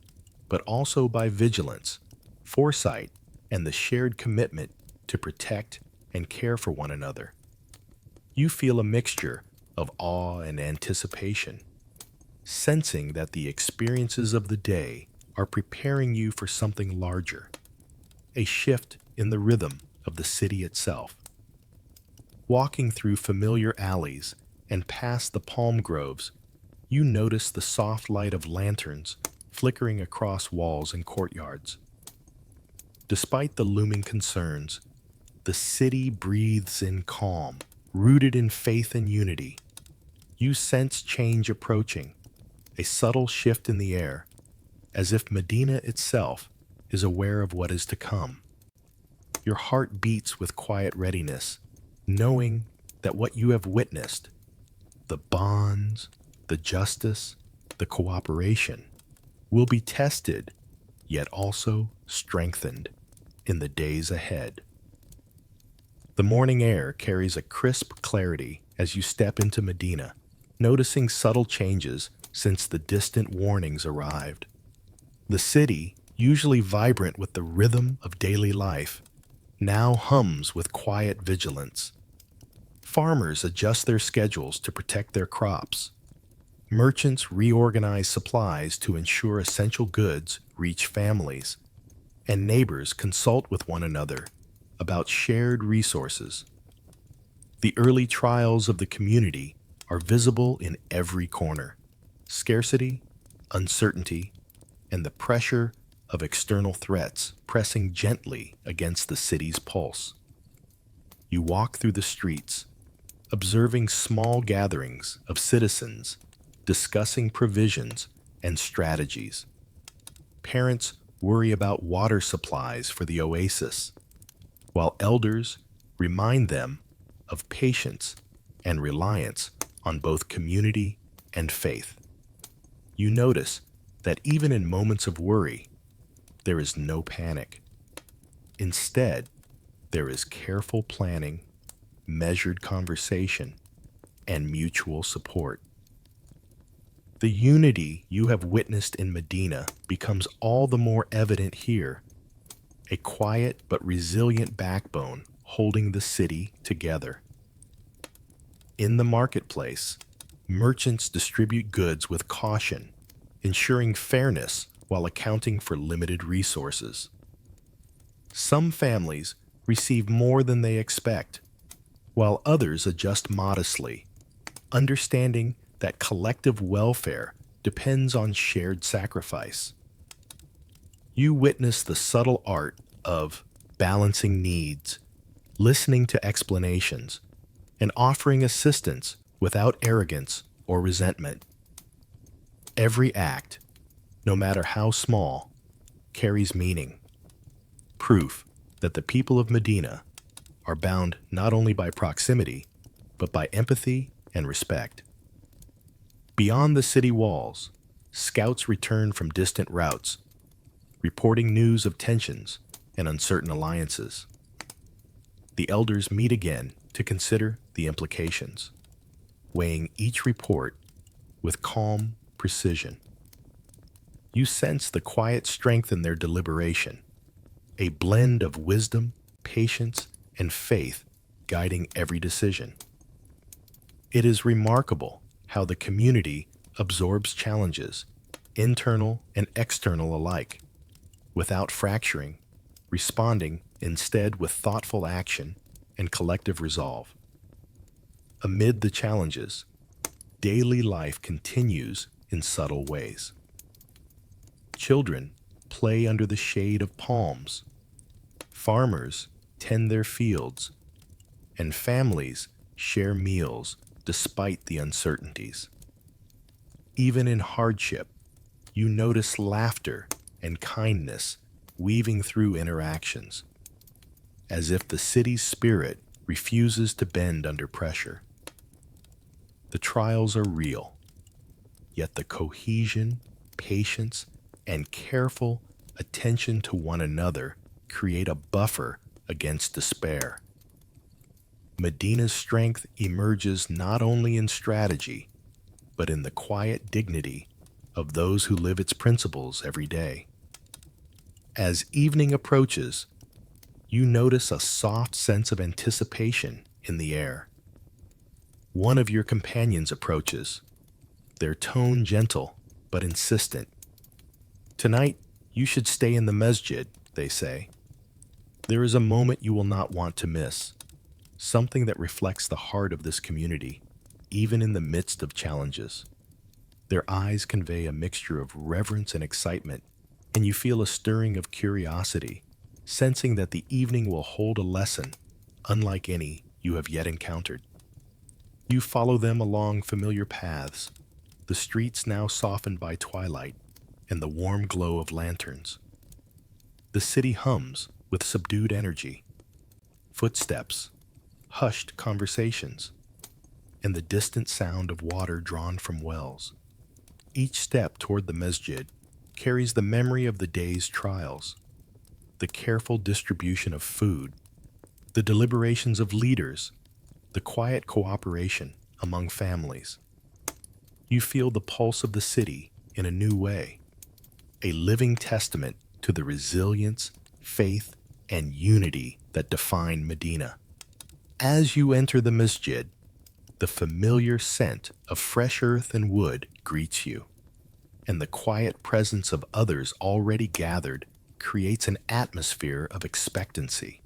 but also by vigilance, foresight, and the shared commitment to protect and care for one another. You feel a mixture of awe and anticipation, sensing that the experiences of the day are preparing you for something larger, a shift in the rhythm of the city itself. Walking through familiar alleys and past the palm groves, you notice the soft light of lanterns flickering across walls and courtyards. Despite the looming concerns, the city breathes in calm, rooted in faith and unity. You sense change approaching, a subtle shift in the air, as if Medina itself is aware of what is to come. Your heart beats with quiet readiness, knowing that what you have witnessed, the bonds, the justice, the cooperation, will be tested, yet also strengthened in the days ahead. The morning air carries a crisp clarity as you step into Medina, noticing subtle changes since the distant warnings arrived. The city, usually vibrant with the rhythm of daily life, now hums with quiet vigilance. Farmers adjust their schedules to protect their crops. Merchants reorganize supplies to ensure essential goods reach families, and neighbors consult with one another about shared resources. The early trials of the community are visible in every corner: scarcity, uncertainty, and the pressure of external threats pressing gently against the city's pulse. You walk through the streets, observing small gatherings of citizens discussing provisions and strategies. Parents worry about water supplies for the oasis, while elders remind them of patience and reliance on both community and faith. You notice that even in moments of worry, there is no panic. Instead, there is careful planning, measured conversation, and mutual support. The unity you have witnessed in Medina becomes all the more evident here, a quiet but resilient backbone holding the city together. In the marketplace, merchants distribute goods with caution, ensuring fairness while accounting for limited resources. Some families receive more than they expect, while others adjust modestly, understanding that collective welfare depends on shared sacrifice. You witness the subtle art of balancing needs, listening to explanations, and offering assistance without arrogance or resentment. Every act, no matter how small, carries meaning, proof that the people of Medina are bound not only by proximity, but by empathy and respect. Beyond the city walls, scouts return from distant routes, reporting news of tensions and uncertain alliances. The elders meet again to consider the implications, weighing each report with calm precision. You sense the quiet strength in their deliberation, a blend of wisdom, patience, and faith guiding every decision. It is remarkable how the community absorbs challenges, internal and external alike, without fracturing, responding instead with thoughtful action and collective resolve. Amid the challenges, daily life continues in subtle ways. Children play under the shade of palms, farmers tend their fields, and families share meals despite the uncertainties. Even in hardship, you notice laughter and kindness weaving through interactions, as if the city's spirit refuses to bend under pressure. The trials are real, yet the cohesion, patience, and careful attention to one another create a buffer against despair. Medina's strength emerges not only in strategy, but in the quiet dignity of those who live its principles every day. As evening approaches, you notice a soft sense of anticipation in the air. One of your companions approaches, their tone gentle but insistent. "Tonight, you should stay in the masjid," they say. There is a moment you will not want to miss, something that reflects the heart of this community, even in the midst of challenges. Their eyes convey a mixture of reverence and excitement, and you feel a stirring of curiosity, sensing that the evening will hold a lesson unlike any you have yet encountered. You follow them along familiar paths, the streets now softened by twilight and the warm glow of lanterns. The city hums with subdued energy, footsteps, hushed conversations, and the distant sound of water drawn from wells. Each step toward the masjid carries the memory of the day's trials, the careful distribution of food, the deliberations of leaders, the quiet cooperation among families. You feel the pulse of the city in a new way, a living testament to the resilience, faith, and unity that define Medina. As you enter the masjid, the familiar scent of fresh earth and wood greets you, and the quiet presence of others already gathered creates an atmosphere of expectancy.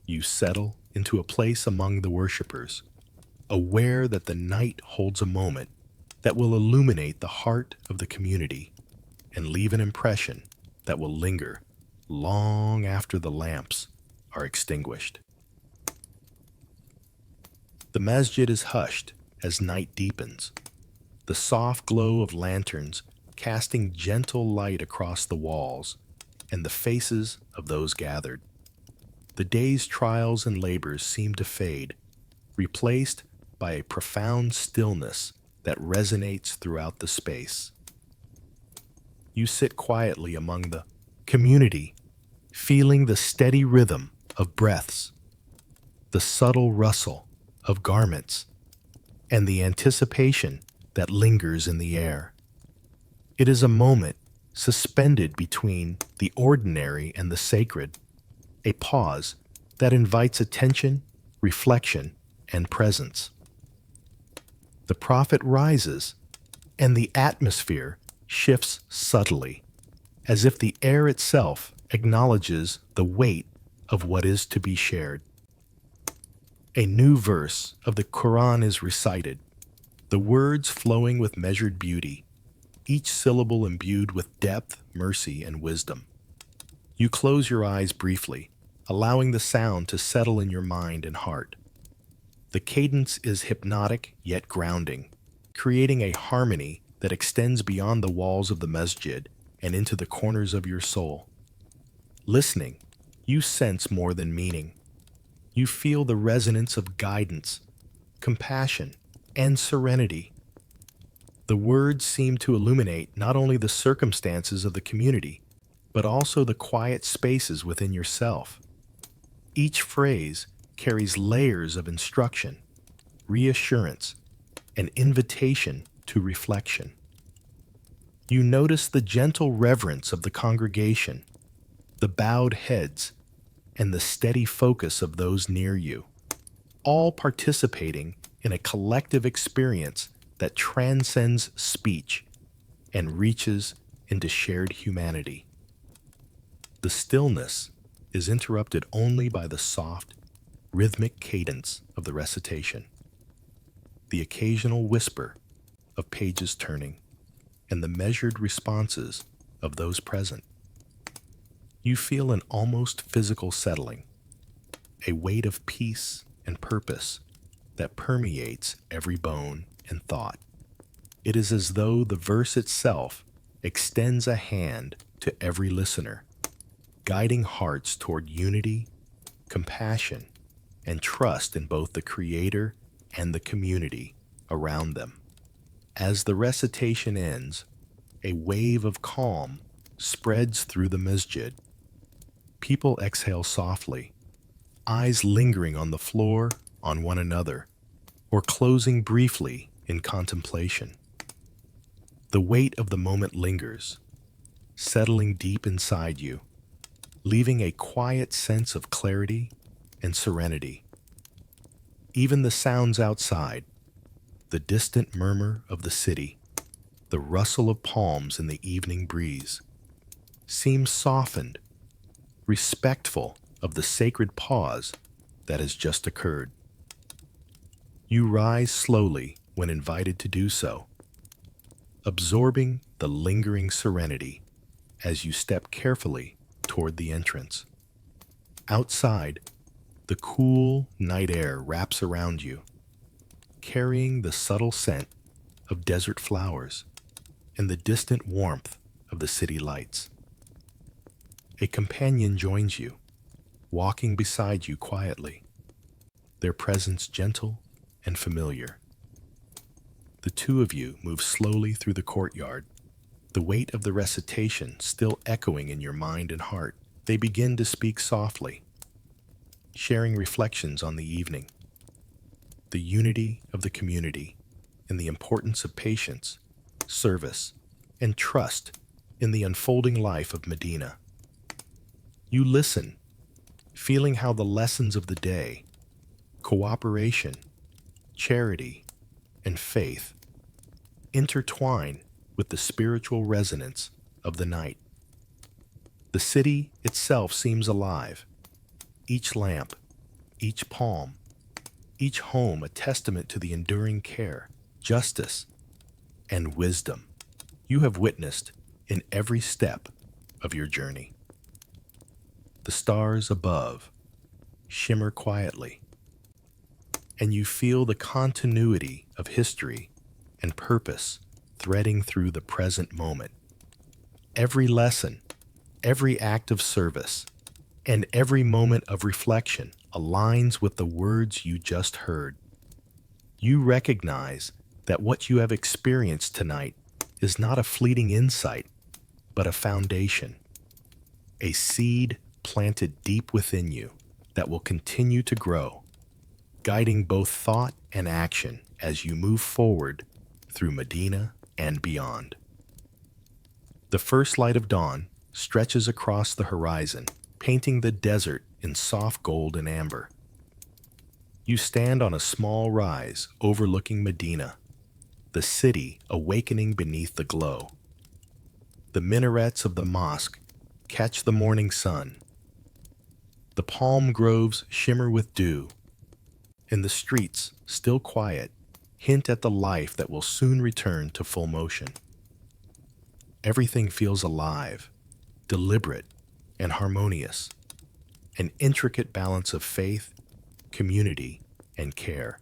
You settle into a place among the worshippers, aware that the night holds a moment that will illuminate the heart of the community and leave an impression that will linger long after the lamps are extinguished. The masjid is hushed as night deepens, the soft glow of lanterns casting gentle light across the walls and the faces of those gathered. The day's trials and labors seem to fade, replaced by a profound stillness that resonates throughout the space. You sit quietly among the community, feeling the steady rhythm of breaths, the subtle rustle of garments, and the anticipation that lingers in the air. It is a moment suspended between the ordinary and the sacred, a pause that invites attention, reflection, and presence. The prophet rises, and the atmosphere shifts subtly, as if the air itself acknowledges the weight of what is to be shared. A new verse of the Quran is recited, the words flowing with measured beauty, each syllable imbued with depth, mercy, and wisdom. You close your eyes briefly, allowing the sound to settle in your mind and heart. The cadence is hypnotic yet grounding, creating a harmony that extends beyond the walls of the masjid and into the corners of your soul. Listening, you sense more than meaning. You feel the resonance of guidance, compassion, and serenity. The words seem to illuminate not only the circumstances of the community, but also the quiet spaces within yourself. Each phrase carries layers of instruction, reassurance, and invitation to reflection. You notice the gentle reverence of the congregation, the bowed heads, and the steady focus of those near you, all participating in a collective experience that transcends speech and reaches into shared humanity. The stillness is interrupted only by the soft, rhythmic cadence of the recitation, the occasional whisper of pages turning, and the measured responses of those present. You feel an almost physical settling, a weight of peace and purpose that permeates every bone and thought. It is as though the verse itself extends a hand to every listener, guiding hearts toward unity, compassion, and trust in both the Creator and the community around them. As the recitation ends, a wave of calm spreads through the masjid. People exhale softly, eyes lingering on the floor, on one another, or closing briefly in contemplation. The weight of the moment lingers, settling deep inside you, leaving a quiet sense of clarity and serenity. Even the sounds outside, the distant murmur of the city, the rustle of palms in the evening breeze, seem softened, respectful of the sacred pause that has just occurred. You rise slowly when invited to do so, absorbing the lingering serenity as you step carefully toward the entrance. Outside, the cool night air wraps around you, carrying the subtle scent of desert flowers and the distant warmth of the city lights. A companion joins you, walking beside you quietly, their presence gentle and familiar. The two of you move slowly through the courtyard, the weight of the recitation still echoing in your mind and heart. They begin to speak softly, sharing reflections on the evening, the unity of the community, and the importance of patience, service, and trust in the unfolding life of Medina. You listen, feeling how the lessons of the day, cooperation, charity, and faith intertwine with the spiritual resonance of the night. The city itself seems alive, each lamp, each palm, each home a testament to the enduring care, justice, and wisdom you have witnessed in every step of your journey. The stars above shimmer quietly, and you feel the continuity of history and purpose threading through the present moment. Every lesson, every act of service, and every moment of reflection aligns with the words you just heard. You recognize that what you have experienced tonight is not a fleeting insight, but a foundation, a seed planted deep within you that will continue to grow, guiding both thought and action as you move forward through Medina and beyond. The first light of dawn stretches across the horizon, painting the desert in soft gold and amber. You stand on a small rise overlooking Medina, the city awakening beneath the glow. The minarets of the mosque catch the morning sun. The palm groves shimmer with dew, and the streets, still quiet, hint at the life that will soon return to full motion. Everything feels alive, deliberate, and harmonious, an intricate balance of faith, community, and care.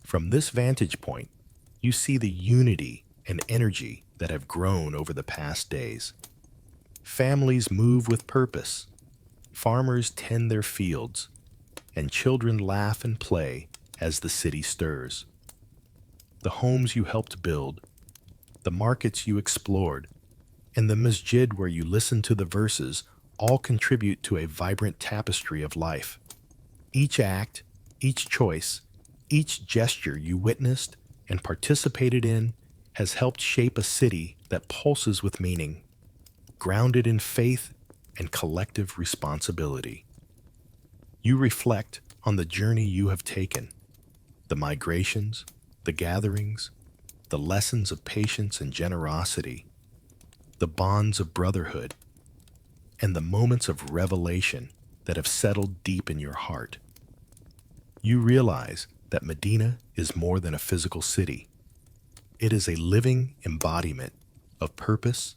From this vantage point, you see the unity and energy that have grown over the past days. Families move with purpose, farmers tend their fields, and children laugh and play as the city stirs. The homes you helped build, the markets you explored, and the masjid where you listened to the verses all contribute to a vibrant tapestry of life. Each act, each choice, each gesture you witnessed and participated in has helped shape a city that pulses with meaning, grounded in faith and collective responsibility. You reflect on the journey you have taken, the migrations, the gatherings, the lessons of patience and generosity, the bonds of brotherhood, and the moments of revelation that have settled deep in your heart. You realize that Medina is more than a physical city. It is a living embodiment of purpose,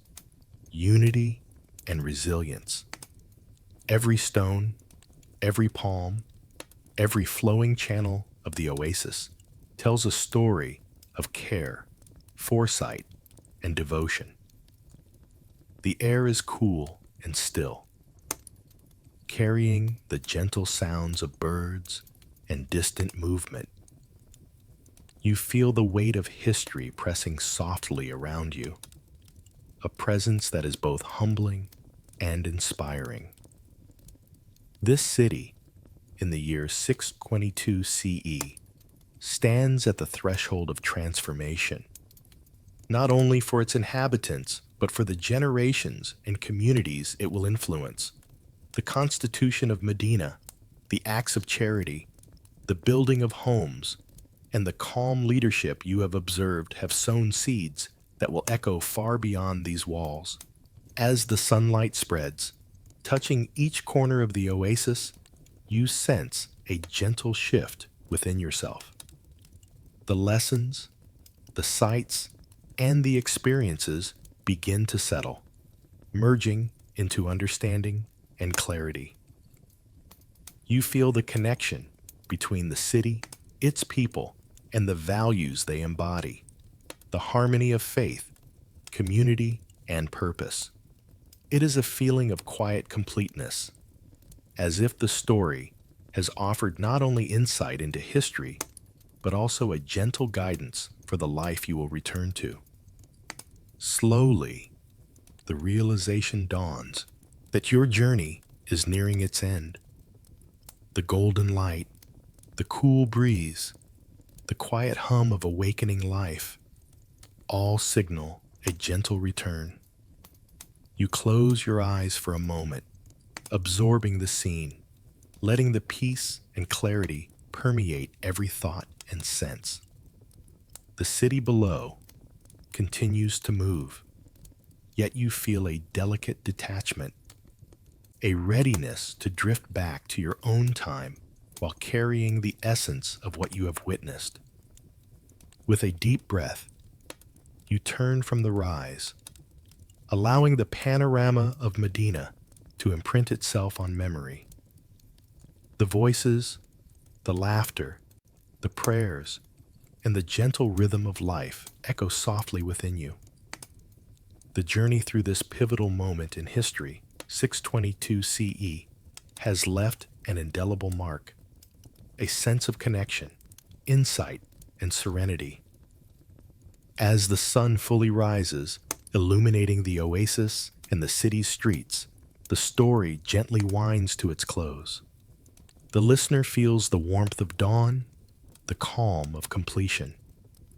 unity, and resilience. Every stone, every palm, every flowing channel of the oasis tells a story of care, foresight, and devotion. The air is cool and still, carrying the gentle sounds of birds and distant movement. You feel the weight of history pressing softly around you, a presence that is both humbling and inspiring. This city, in the year 622 CE, stands at the threshold of transformation, not only for its inhabitants, but for the generations and communities it will influence. The constitution of Medina, the acts of charity, the building of homes, and the calm leadership you have observed have sown seeds that will echo far beyond these walls. As the sunlight spreads, touching each corner of the oasis, you sense a gentle shift within yourself. The lessons, the sights, and the experiences begin to settle, merging into understanding and clarity. You feel the connection between the city, its people, and the values they embody, the harmony of faith, community, and purpose. It is a feeling of quiet completeness, as if the story has offered not only insight into history, but also a gentle guidance for the life you will return to. Slowly, the realization dawns that your journey is nearing its end. The golden light, the cool breeze, the quiet hum of awakening life, all signal a gentle return. You close your eyes for a moment, absorbing the scene, letting the peace and clarity permeate every thought and sense. The city below continues to move, yet you feel a delicate detachment, a readiness to drift back to your own time while carrying the essence of what you have witnessed. With a deep breath, you turn from the rise, allowing the panorama of Medina to imprint itself on memory. The voices, The laughter, the prayers, and the gentle rhythm of life echo softly within you. The journey through this pivotal moment in history, 622 CE, has left an indelible mark, a sense of connection, insight, and serenity. As the sun fully rises, illuminating the oasis and the city's streets, the story gently winds to its close. The listener feels the warmth of dawn, the calm of completion,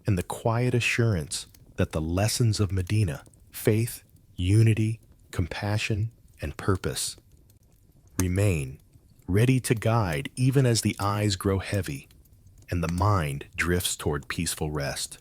and the quiet assurance that the lessons of Medina, faith, unity, compassion, and purpose, remain ready to guide even as the eyes grow heavy and the mind drifts toward peaceful rest.